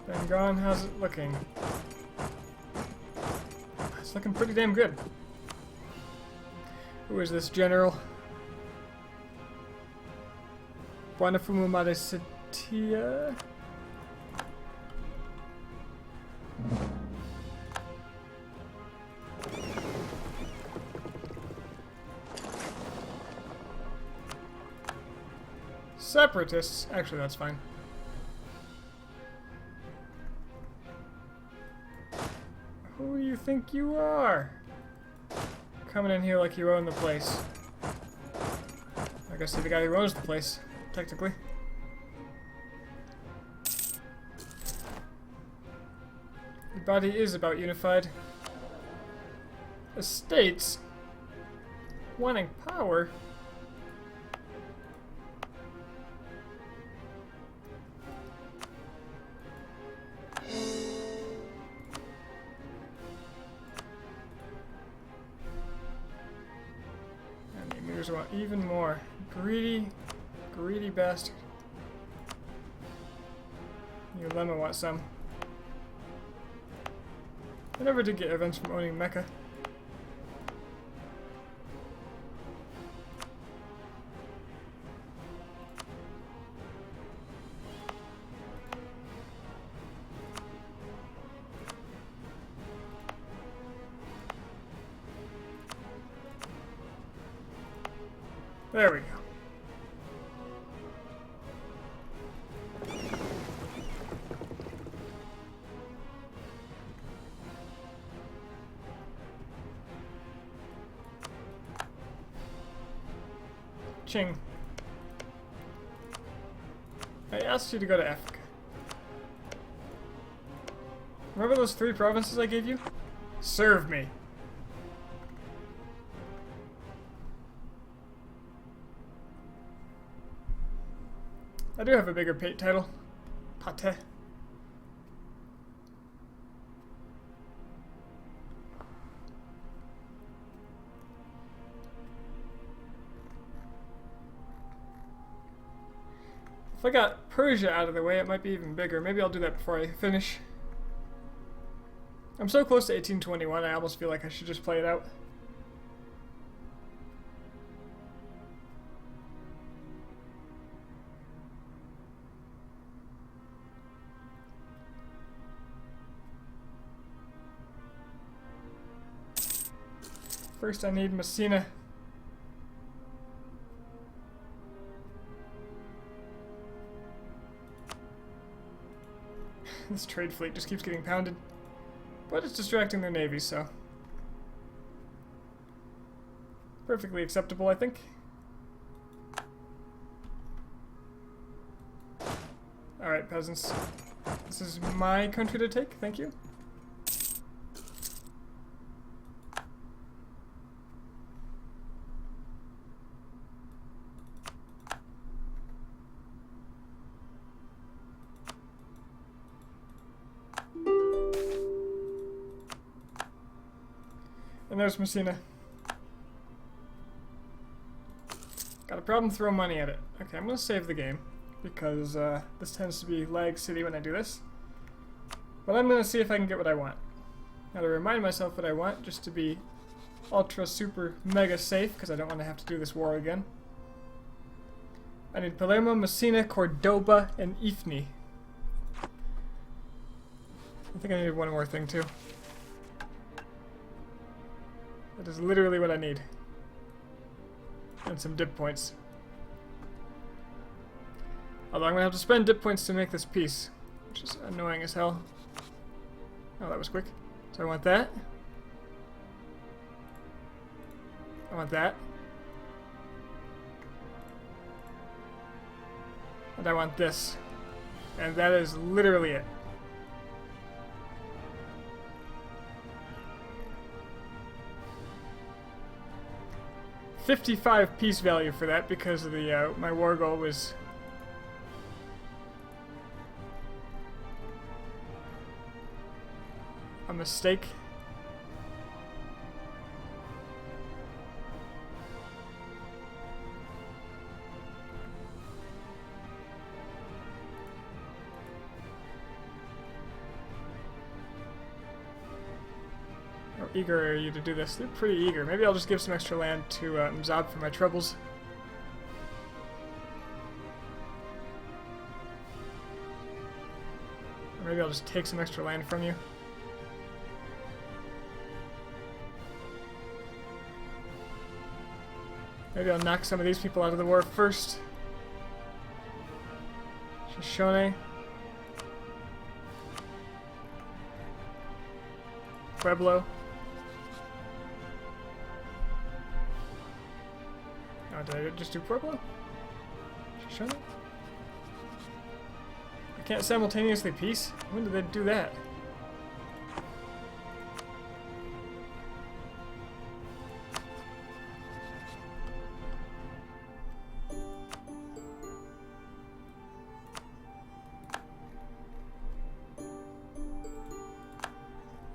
Been gone, how's it looking? It's looking pretty damn good. Who is this general? Buonafumu Madesetia? Separatists? Actually, that's fine. Who do you think you are? Coming in here like you own the place. I guess you're the guy who owns the place, technically. Your body is about unified. Estates? Wanting power? Want even more. Greedy, greedy bastard. Your lemon want some. I never did get events from owning Mecca. There we go. Ching. I asked you to go to Africa. Remember those 3 provinces I gave you? Serve me. I do have a bigger pate title. Pate. If I got Persia out of the way, it might be even bigger. Maybe I'll do that before I finish. I'm so close to 1821, I almost feel like I should just play it out. First I need Messina. This trade fleet just keeps getting pounded. But it's distracting their navy, so... perfectly acceptable, I think. Alright, peasants. This is my country to take, thank you. And there's Messina. Got a problem, throw money at it. Okay, I'm gonna save the game, because this tends to be lag city when I do this. But I'm gonna see if I can get what I want. Now to remind myself what I want, just to be ultra super mega safe, because I don't want to have to do this war again. I need Palermo, Messina, Cordoba, and Ifni. I think I need one more thing too. That is literally what I need. And some dip points. Although I'm going to have to spend dip points to make this piece, which is annoying as hell. Oh, that was quick. So I want that. I want that. And I want this. And that is literally it. $55 piece value for that because of the my war goal was a mistake. How eager are you to do this? They're pretty eager. Maybe I'll just give some extra land to Mzab for my troubles. Or maybe I'll just take some extra land from you. Maybe I'll knock some of these people out of the war first. Shoshone. Pueblo. Oh, did I just do Pueblo? Shoshone? I can't simultaneously peace? When did they do that?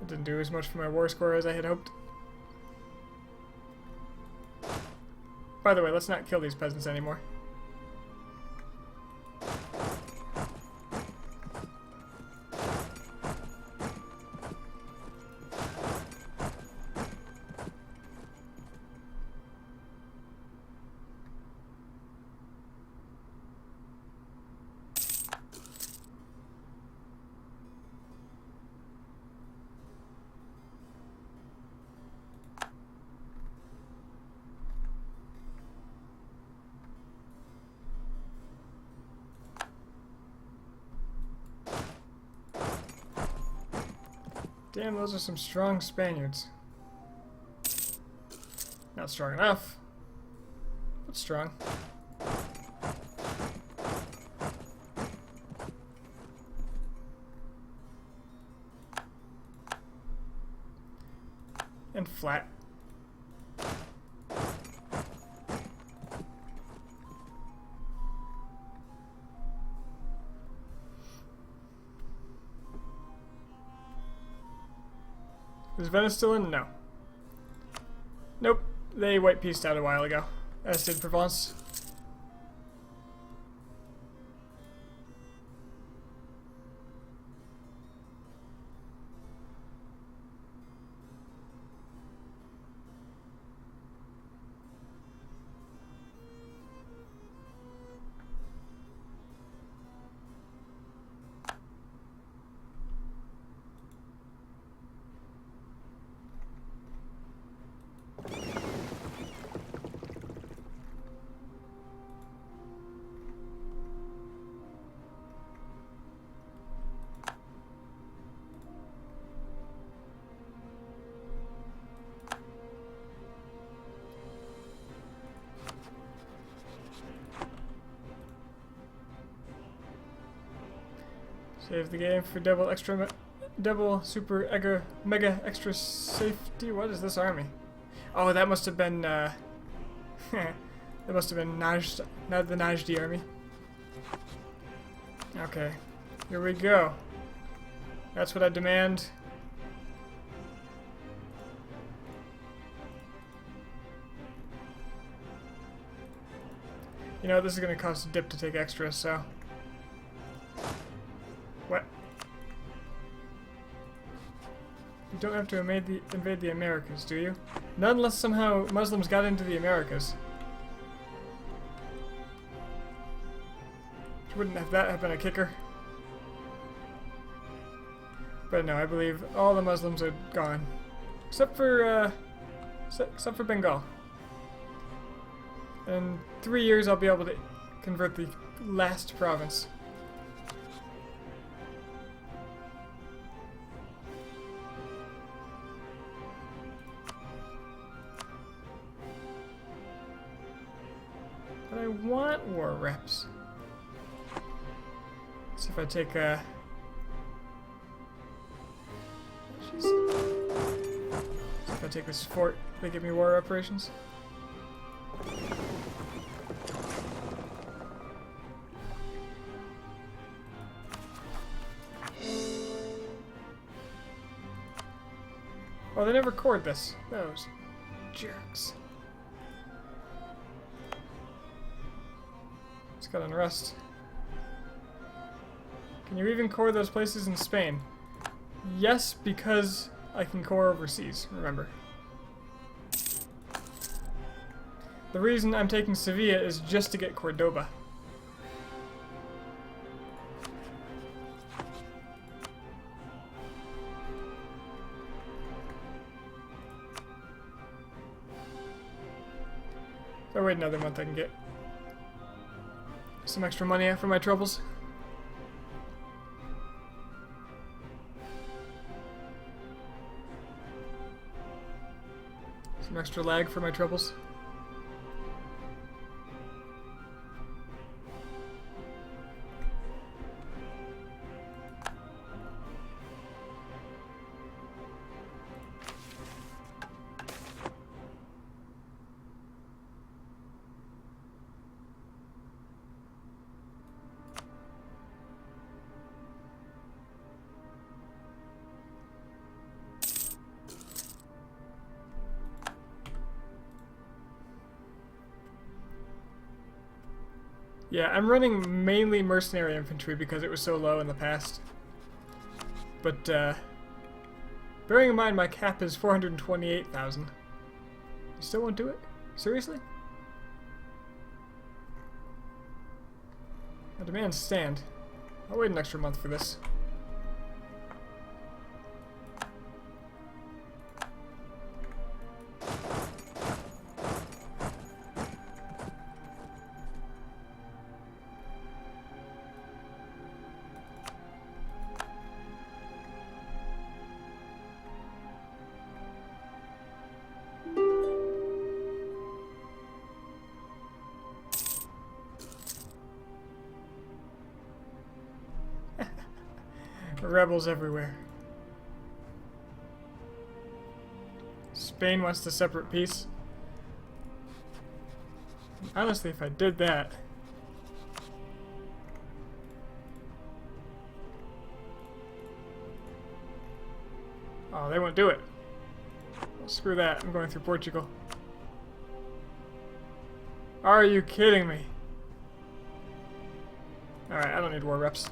It didn't do as much for my war score as I had hoped. By the way, let's not kill these peasants anymore. Damn, those are some strong Spaniards. Not strong enough, but strong. And flat. Is Venice still in? No. Nope. They white pieced out a while ago. As did Provence. Save the game for double super mega extra safety. What is this army? Oh, that must have been that must have been not the Najdi army. Okay, here we go. That's what I demand. You know, this is going to cost a dip to take extra, so... What? You don't have to invade the Americas, do you? Not unless somehow Muslims got into the Americas. Wouldn't have that have been a kicker? But no, I believe all the Muslims are gone. Except for Bengal. In 3 years I'll be able to convert the last province. But I want war reps. So if I take if I take this fort, they give me war reparations. Oh, they never cored this. Those jerks. It's got unrest. Can you even core those places in Spain? Yes, because I can core overseas, remember. The reason I'm taking Sevilla is just to get Cordoba. If I wait another month, I can get some extra money for my troubles. Some extra lag for my troubles. Yeah, I'm running mainly mercenary infantry because it was so low in the past. But, bearing in mind my cap is 428,000. You still won't do it? Seriously? My demands stand. I'll wait an extra month for this. Rebels everywhere. Spain wants a separate peace. Honestly, if I did that... Oh, they won't do it. Well, screw that. I'm going through Portugal. Are you kidding me? Alright, I don't need war reps.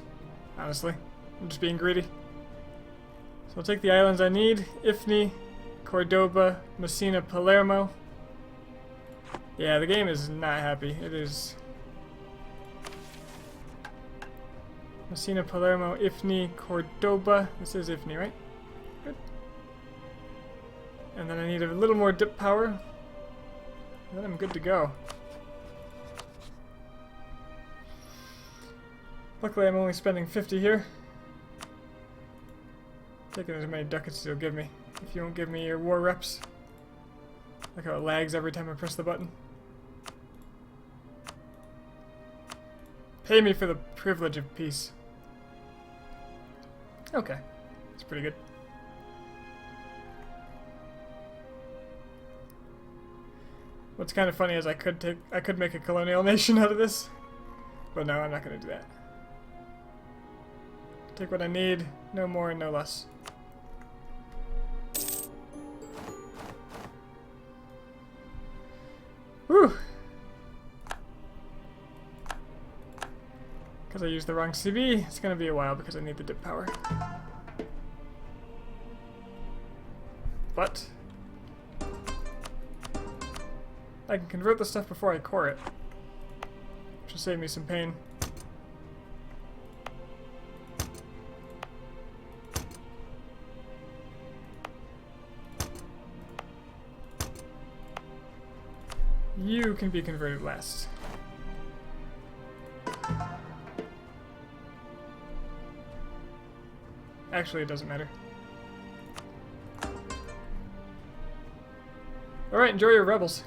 Honestly. I'm just being greedy. So I'll take the islands I need. Ifni, Cordoba, Messina, Palermo. Yeah, the game is not happy. It is... Messina, Palermo, Ifni, Cordoba. This is Ifni, right? Good. And then I need a little more dip power. And then I'm good to go. Luckily, I'm only spending 50 here. Taking as many ducats as you'll give me. If you won't give me your war reps. Look how it lags every time I press the button. Pay me for the privilege of peace. Okay. That's pretty good. What's kind of funny is I could make a colonial nation out of this. But no, I'm not going to do that. Take what I need, no more and no less. Whew! Because I used the wrong CB, it's going to be a while because I need the dip power. But I can convert the stuff before I core it, which will save me some pain. You can be converted last. Actually, it doesn't matter. Alright, enjoy your rebels.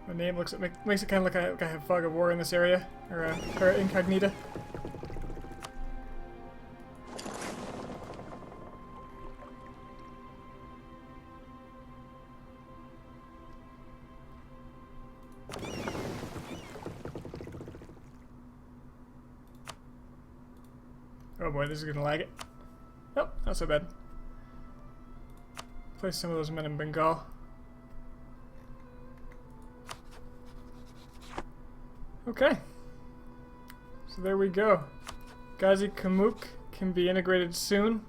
My name makes it kind of look like I have fog of war in this area, or Terra Incognita. Oh boy, this is gonna lag it. Oh, not so bad. Place some of those men in Bengal. Okay, so there we go. Ghazi Kamuk can be integrated soon.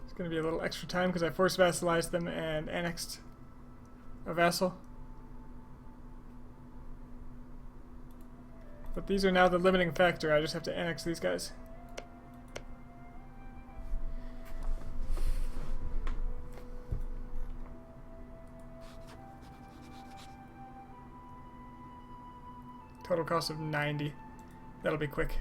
It's going to be a little extra time because I force vassalized them and annexed a vassal. But these are now the limiting factor. I just have to annex these guys. Total cost of 90. That'll be quick.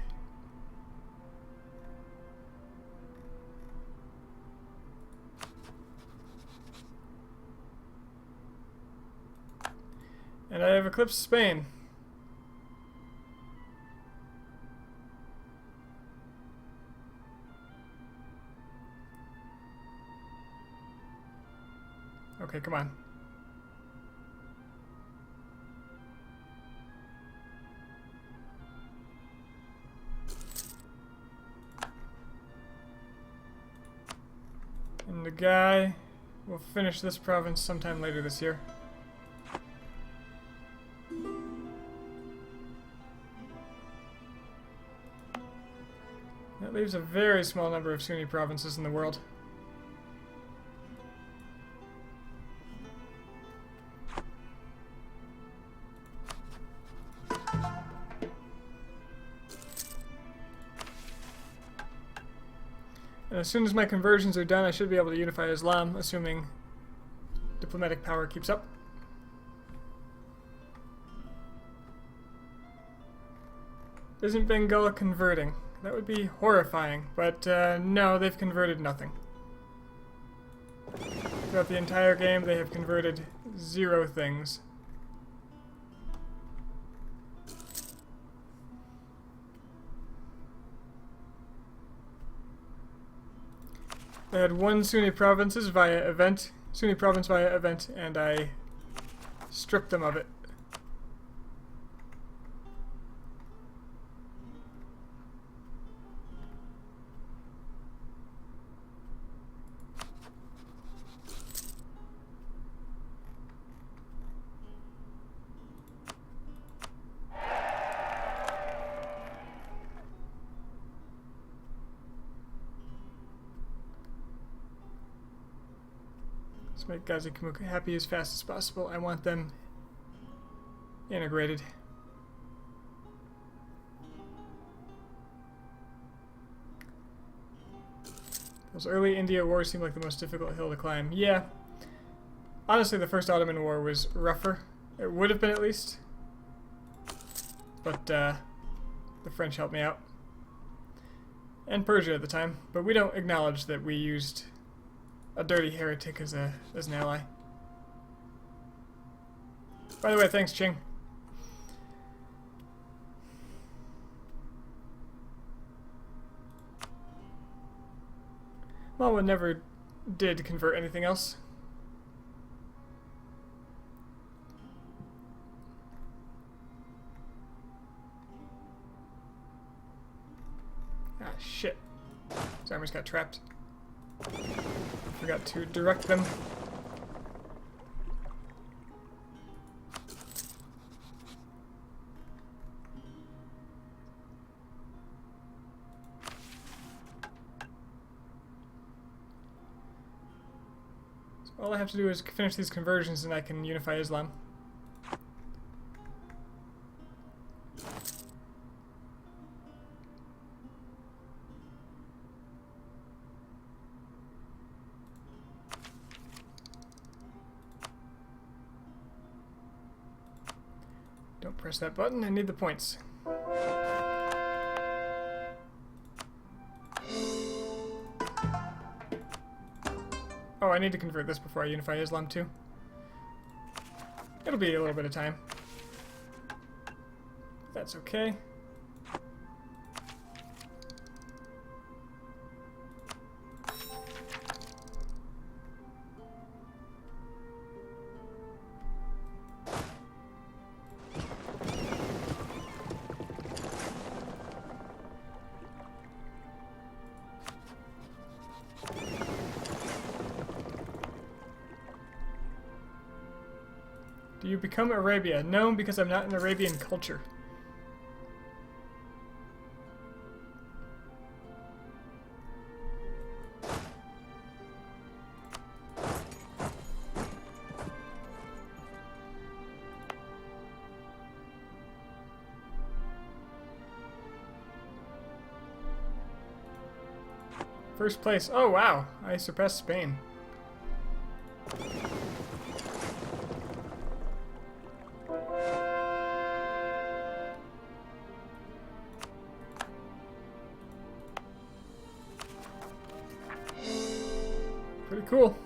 And I have eclipsed Spain. Okay, come on. And the guy We'll finish this province sometime later this year. That leaves a very small number of Sunni provinces in the world. And as soon as my conversions are done, I should be able to unify Islam, assuming diplomatic power keeps up. Isn't Bengal converting? That would be horrifying, but no, they've converted nothing. Throughout the entire game, they have converted 0 things. I had 1 Sunni province via event, and I stripped them of it. Let's make Ghazi Kamuk happy as fast as possible. I want them integrated. Those early India wars seem like the most difficult hill to climb. Yeah. Honestly, the first Ottoman War was rougher. It would have been, at least. But the French helped me out. And Persia at the time. But we don't acknowledge that we used a dirty heretic as an ally. By the way, thanks, Ching. Malwa never did convert anything else. Ah, shit. His armors got trapped. Forgot to direct them. So all I have to do is finish these conversions and I can unify Islam. Don't press that button, I need the points. Oh, I need to convert this before I unify Islam too. It'll be a little bit of time. That's okay. Do you become Arabia? No, because I'm not an Arabian culture. First place. Oh wow, I surpassed Spain. Pretty cool.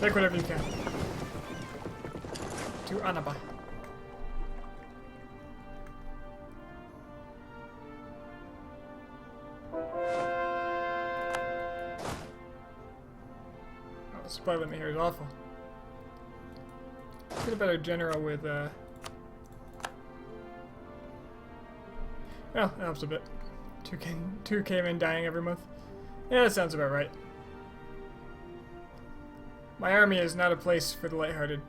Take whatever you can. To Anaba. Oh, the supply limit here is awful. Let's get a better general with, well, that helps a bit. 2K men dying every month. Yeah, that sounds about right. My army is not a place for the lighthearted.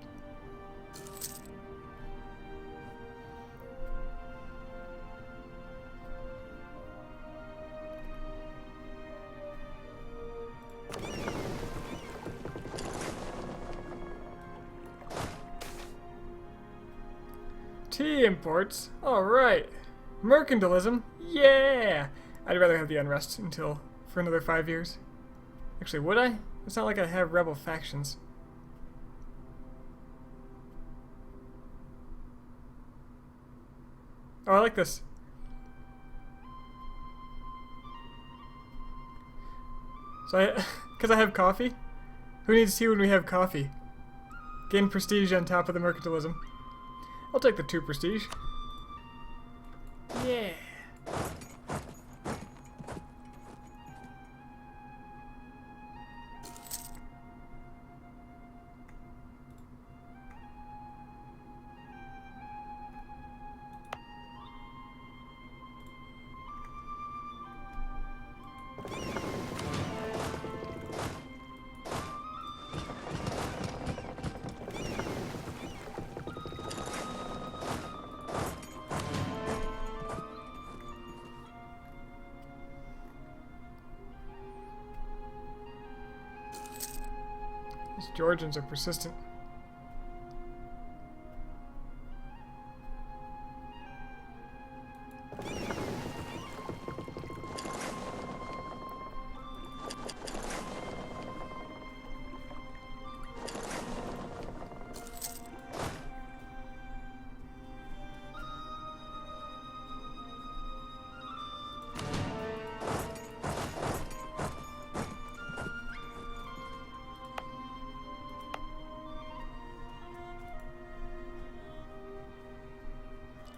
Tea imports? Alright. Mercantilism? Yeah! I'd rather have the unrest for another 5 years. Actually, would I? It's not like I have rebel factions. Oh, I like this. So because I have coffee? Who needs tea when we have coffee? Gain prestige on top of the mercantilism. I'll take the 2 prestige. Yeah. These Georgians are persistent.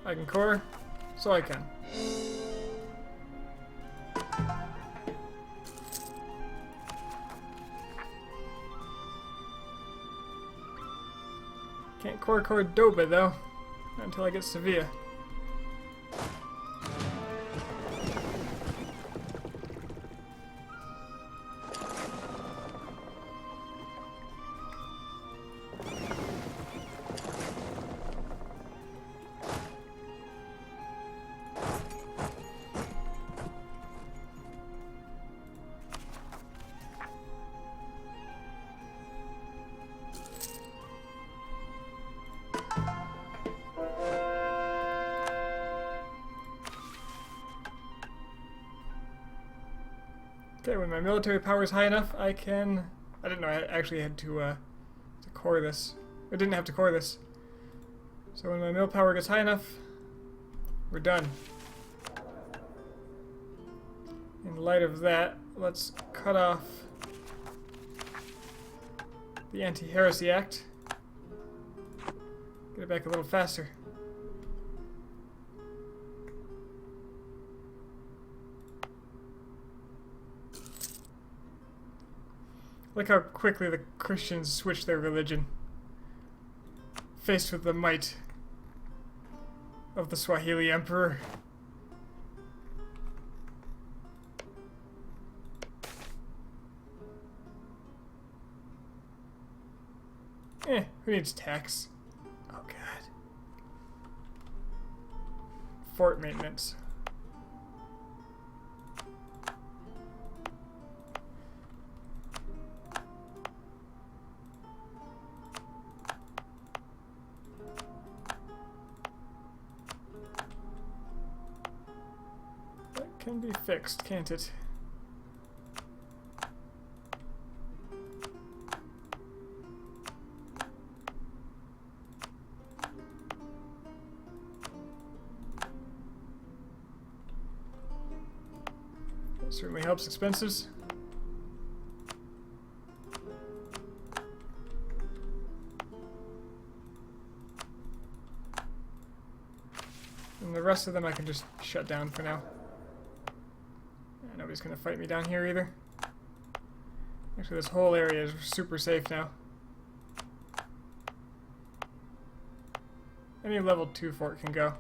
I can core, so I can. Can't core Cordoba though, not until I get Sevilla. Okay, when my military power is high enough, I can... I didn't know I actually had to core this. I didn't have to core this. So when my mil power gets high enough, we're done. In light of that, let's cut off the Anti-Heresy Act. Get it back a little faster. Look how quickly the Christians switch their religion, faced with the might of the Swahili Emperor. Who needs tax? Oh god. Fort maintenance. Can be fixed, can't it? That certainly helps expenses. rest of them I can just shut down for now. Nobody's gonna fight me down here either. Actually, this whole area is super safe now. Any level 2 fort can go.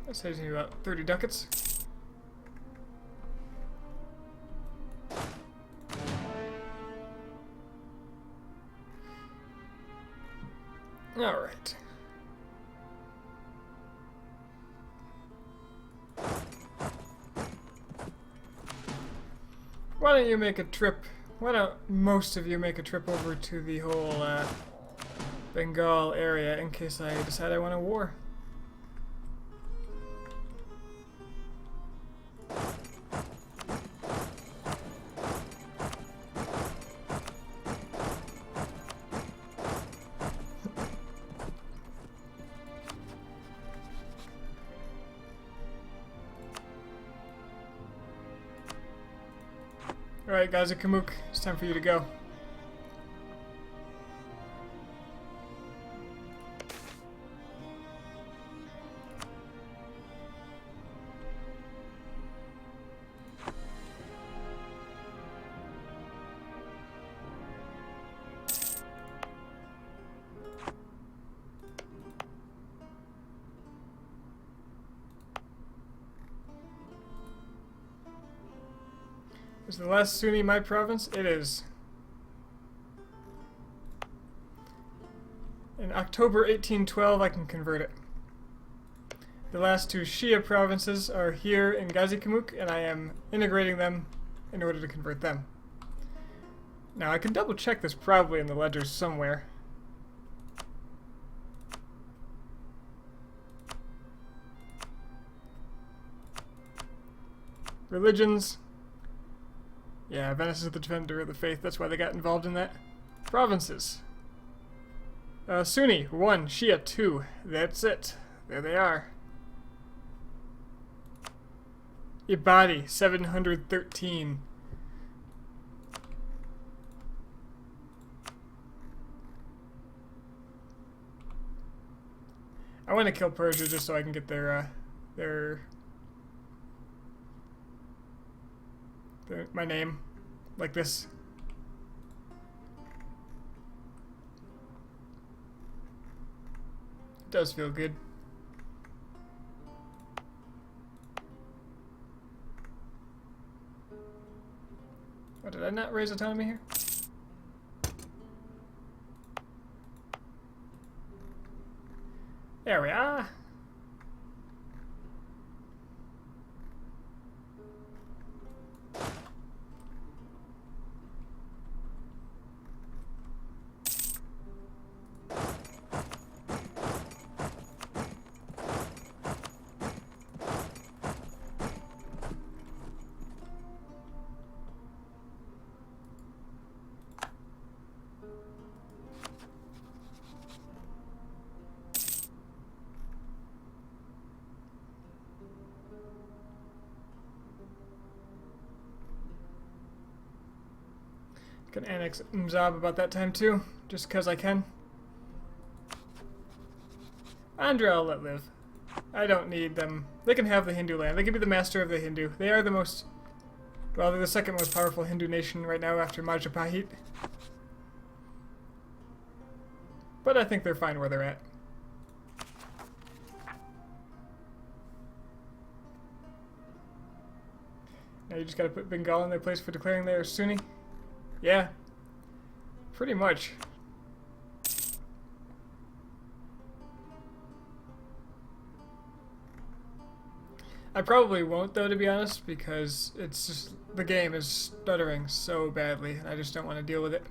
That saves me about 30 ducats. Alright. Why don't you make a trip? Why don't most of you make a trip over to the whole Bengal area in case I decide I want a war? Alright, guys, at Kamuk, it's time for you to go. Is the last Sunni my province? It is. In October 1812, I can convert it. The last 2 Shia provinces are here in Ghazi Kamuk, and I am integrating them in order to convert them. Now, I can double check this probably in the ledgers somewhere. Religions. Yeah, Venice is the defender of the faith. That's why they got involved in that. Provinces. Sunni, 1. Shia, 2. That's it. There they are. Ibadi, 713. I want to kill Persia just so I can get my name, like this. It does feel good. Oh, did I not raise autonomy here? There we are. Can annex Mzab about that time too, just because I can. Andhra I'll let live. I don't need them. They can have the Hindu land. They can be the master of the Hindu. They are the most... Well, they're the second most powerful Hindu nation right now after Majapahit. But I think they're fine where they're at. Now you just gotta put Bengal in their place for declaring they are Sunni. Yeah, pretty much. I probably won't though, to be honest, because it's just, the game is stuttering so badly and I just don't want to deal with it.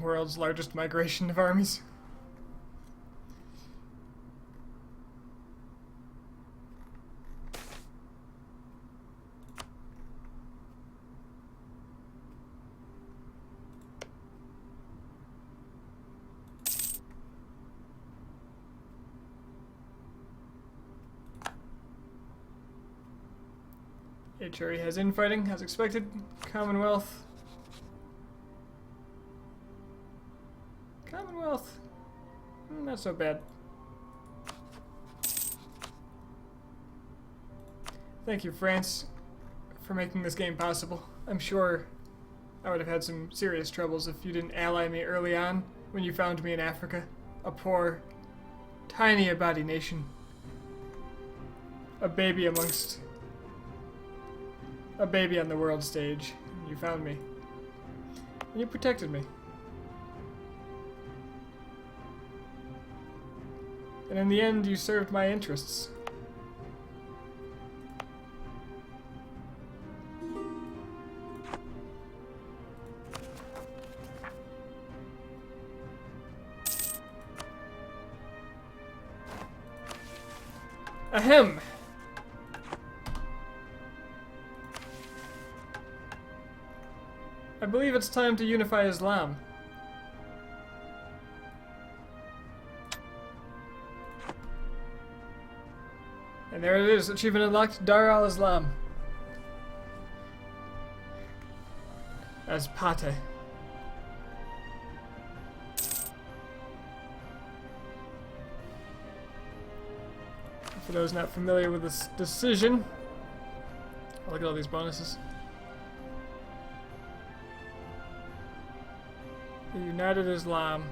world's largest migration of armies. HRE has infighting, as expected. Commonwealth. Commonwealth. Not so bad. Thank you, France, for making this game possible. I'm sure I would have had some serious troubles if you didn't ally me early on when you found me in Africa. A poor, tiny Abadi nation. A baby amongst... a baby on the world stage. You found me. And you protected me. And in the end, you served my interests. Ahem! I believe it's time to unify Islam. And there it is, achievement unlocked, Dar al-Islam. As Pate. For those not familiar with this decision, look at all these bonuses. The United Islam.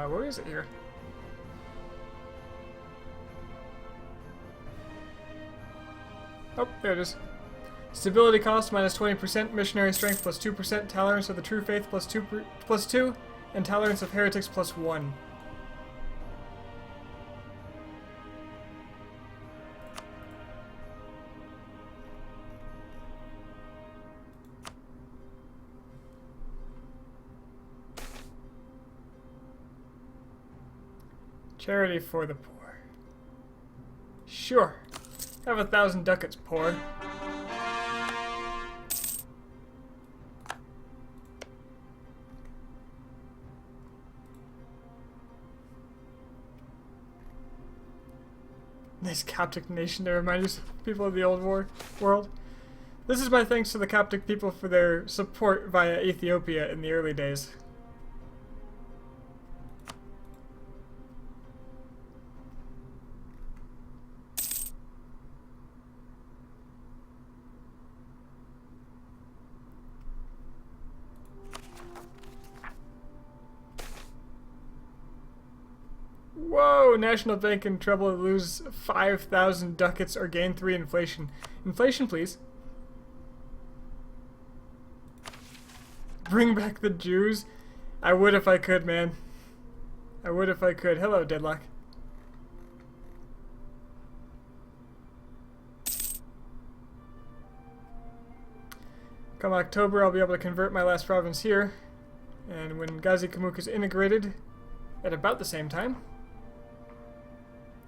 Where is it here? Oh, there it is. Stability cost minus 20%, missionary strength plus 2%, tolerance of the true faith plus 2, and tolerance of heretics plus 1. Charity for the poor. Sure. Have 1,000 ducats, poor. Nice Coptic nation to remind us people of the old world. This is my thanks to the Coptic people for their support via Ethiopia in the early days. Whoa! National Bank in trouble to lose 5,000 ducats or gain 3 inflation. Inflation, please. Bring back the Jews. I would if I could, man. I would if I could. Hello, Deadlock. Come October, I'll be able to convert my last province here. And when Ghazi Kamuk is integrated at about the same time,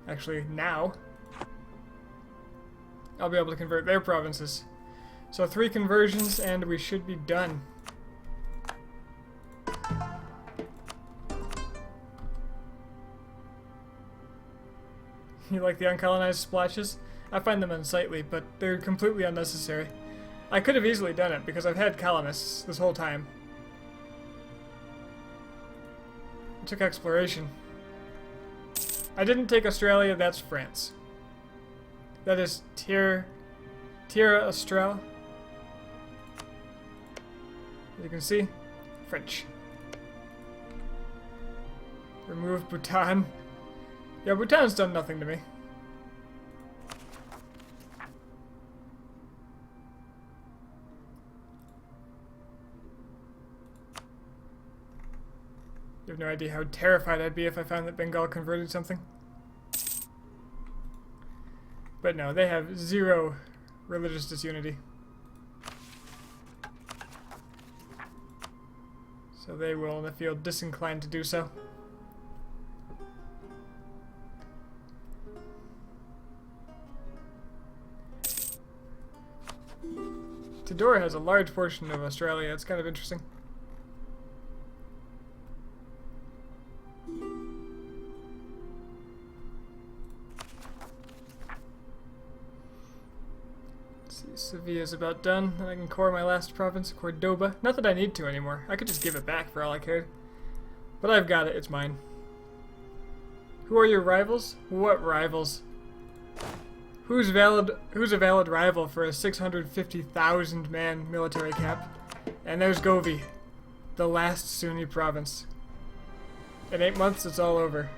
actually now, I'll be able to convert their provinces. So 3 conversions and we should be done. You like the uncolonized splashes? I find them unsightly, but they're completely unnecessary. I could have easily done it because I've had colonists this whole time. I took exploration. I didn't take Australia, that's France. That is Terra Austral. As you can see, French. Remove Bhutan. Yeah, Bhutan's done nothing to me. You have no idea how terrified I'd be if I found that Bengal converted something. But no, they have zero religious disunity. So they will feel disinclined to do so. Tidore has a large portion of Australia. It's kind of interesting. Sevilla's about done, and I can core my last province, Cordoba. Not that I need to anymore. I could just give it back for all I cared. But I've got it, it's mine. Who are your rivals? What rivals? Who's a valid rival for a 650,000 man military cap? And there's Govi, the last Sunni province. In 8 months it's all over.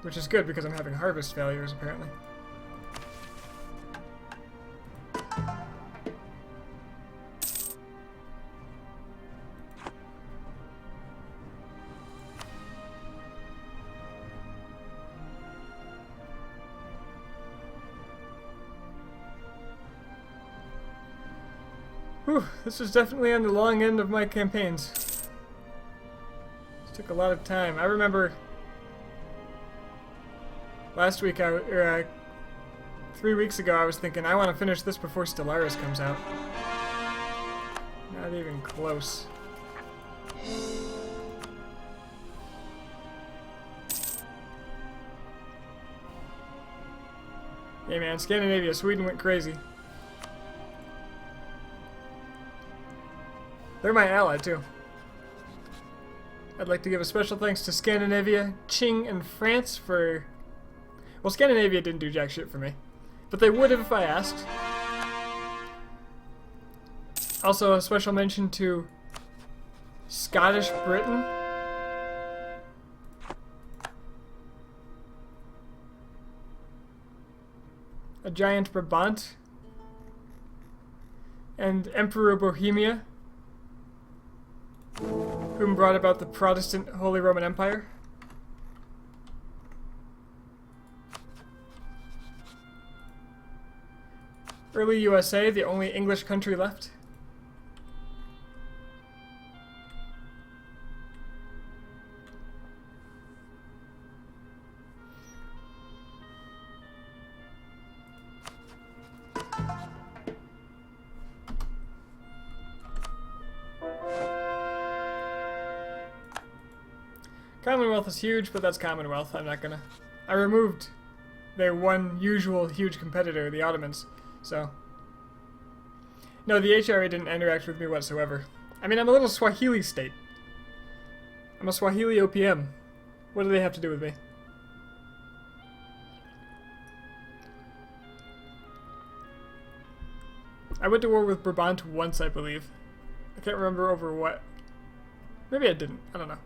Which is good because I'm having harvest failures apparently. Whew, this was definitely on the long end of my campaigns. This took a lot of time. I remember last week, 3 weeks ago, I was thinking, I want to finish this before Stellaris comes out. Not even close. Yeah, man, Scandinavia, Sweden went crazy. They're my ally, too. I'd like to give a special thanks to Scandinavia, Qing, and France for... Well, Scandinavia didn't do jack shit for me. But they would have if I asked. Also, a special mention to Scottish Britain. A giant Brabant. And Emperor Bohemia, whom brought about the Protestant Holy Roman Empire. Early USA, the only English country left. Commonwealth is huge, but that's Commonwealth. I'm not gonna... I removed their one usual huge competitor, the Ottomans, so... No, the HRA didn't interact with me whatsoever. I mean, I'm a little Swahili state. I'm a Swahili OPM. What do they have to do with me? I went to war with Brabant once, I believe. I can't remember over what. Maybe I didn't. I don't know.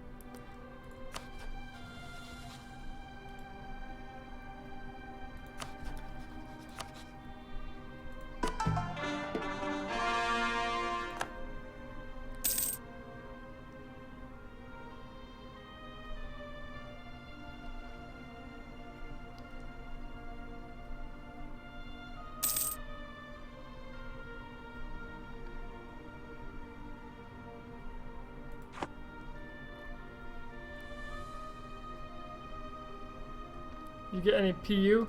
You get any PU?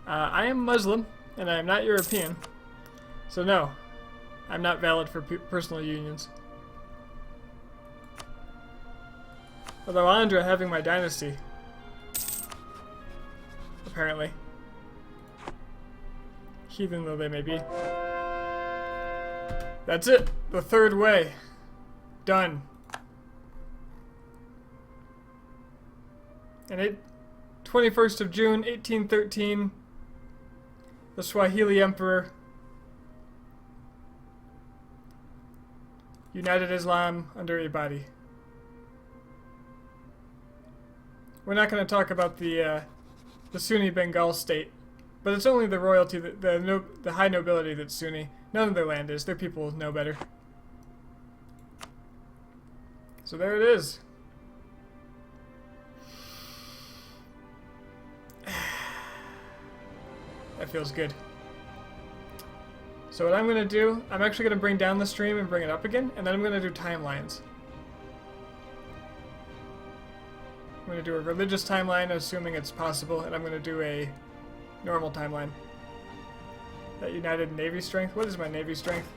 I am Muslim, and I am not European. So no, I'm not valid for personal unions. Although Andra having my dynasty. Apparently. Heathen though they may be. That's it! The third way. Done. And 21st of June, 1813, the Swahili Emperor united Islam under Ibadi. We're not going to talk about the Sunni Bengal state, but it's only the royalty, the high nobility that's Sunni. None of their land is. Their people know better. So there it is. That feels good. So what I'm going to do, I'm actually going to bring down the stream and bring it up again, and then I'm going to do timelines. I'm going to do a religious timeline, assuming it's possible, and I'm going to do a normal timeline. That United Navy strength? What is my Navy strength?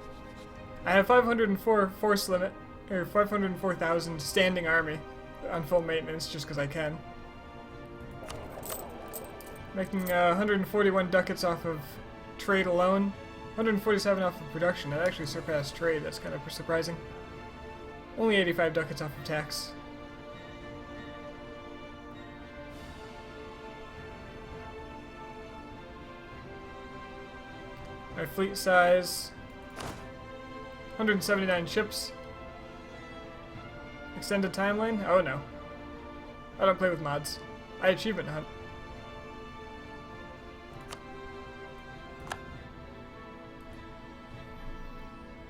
I have 504 force limit, or 504,000 standing army on full maintenance, just because I can. Making 141 ducats off of trade alone. 147 off of production. That actually surpassed trade. That's kind of surprising. Only 85 ducats off of tax. My fleet size, 179 ships. Extended timeline? Oh no. I don't play with mods. I achievement hunt.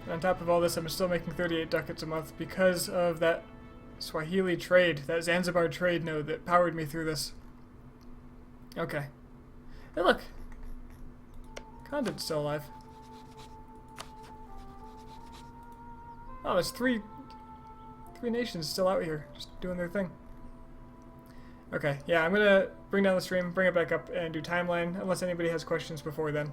And on top of all this, I'm still making 38 ducats a month because of that Swahili trade, that Zanzibar trade node that powered me through this. Okay. Hey look! Condon's still alive. Oh, there's three nations still out here, just doing their thing. Okay, yeah, I'm gonna bring down the stream, bring it back up, and do timeline, unless anybody has questions before then.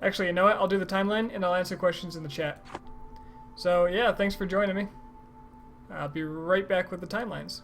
Actually, you know what? I'll do the timeline, and I'll answer questions in the chat. So, yeah, thanks for joining me. I'll be right back with the timelines.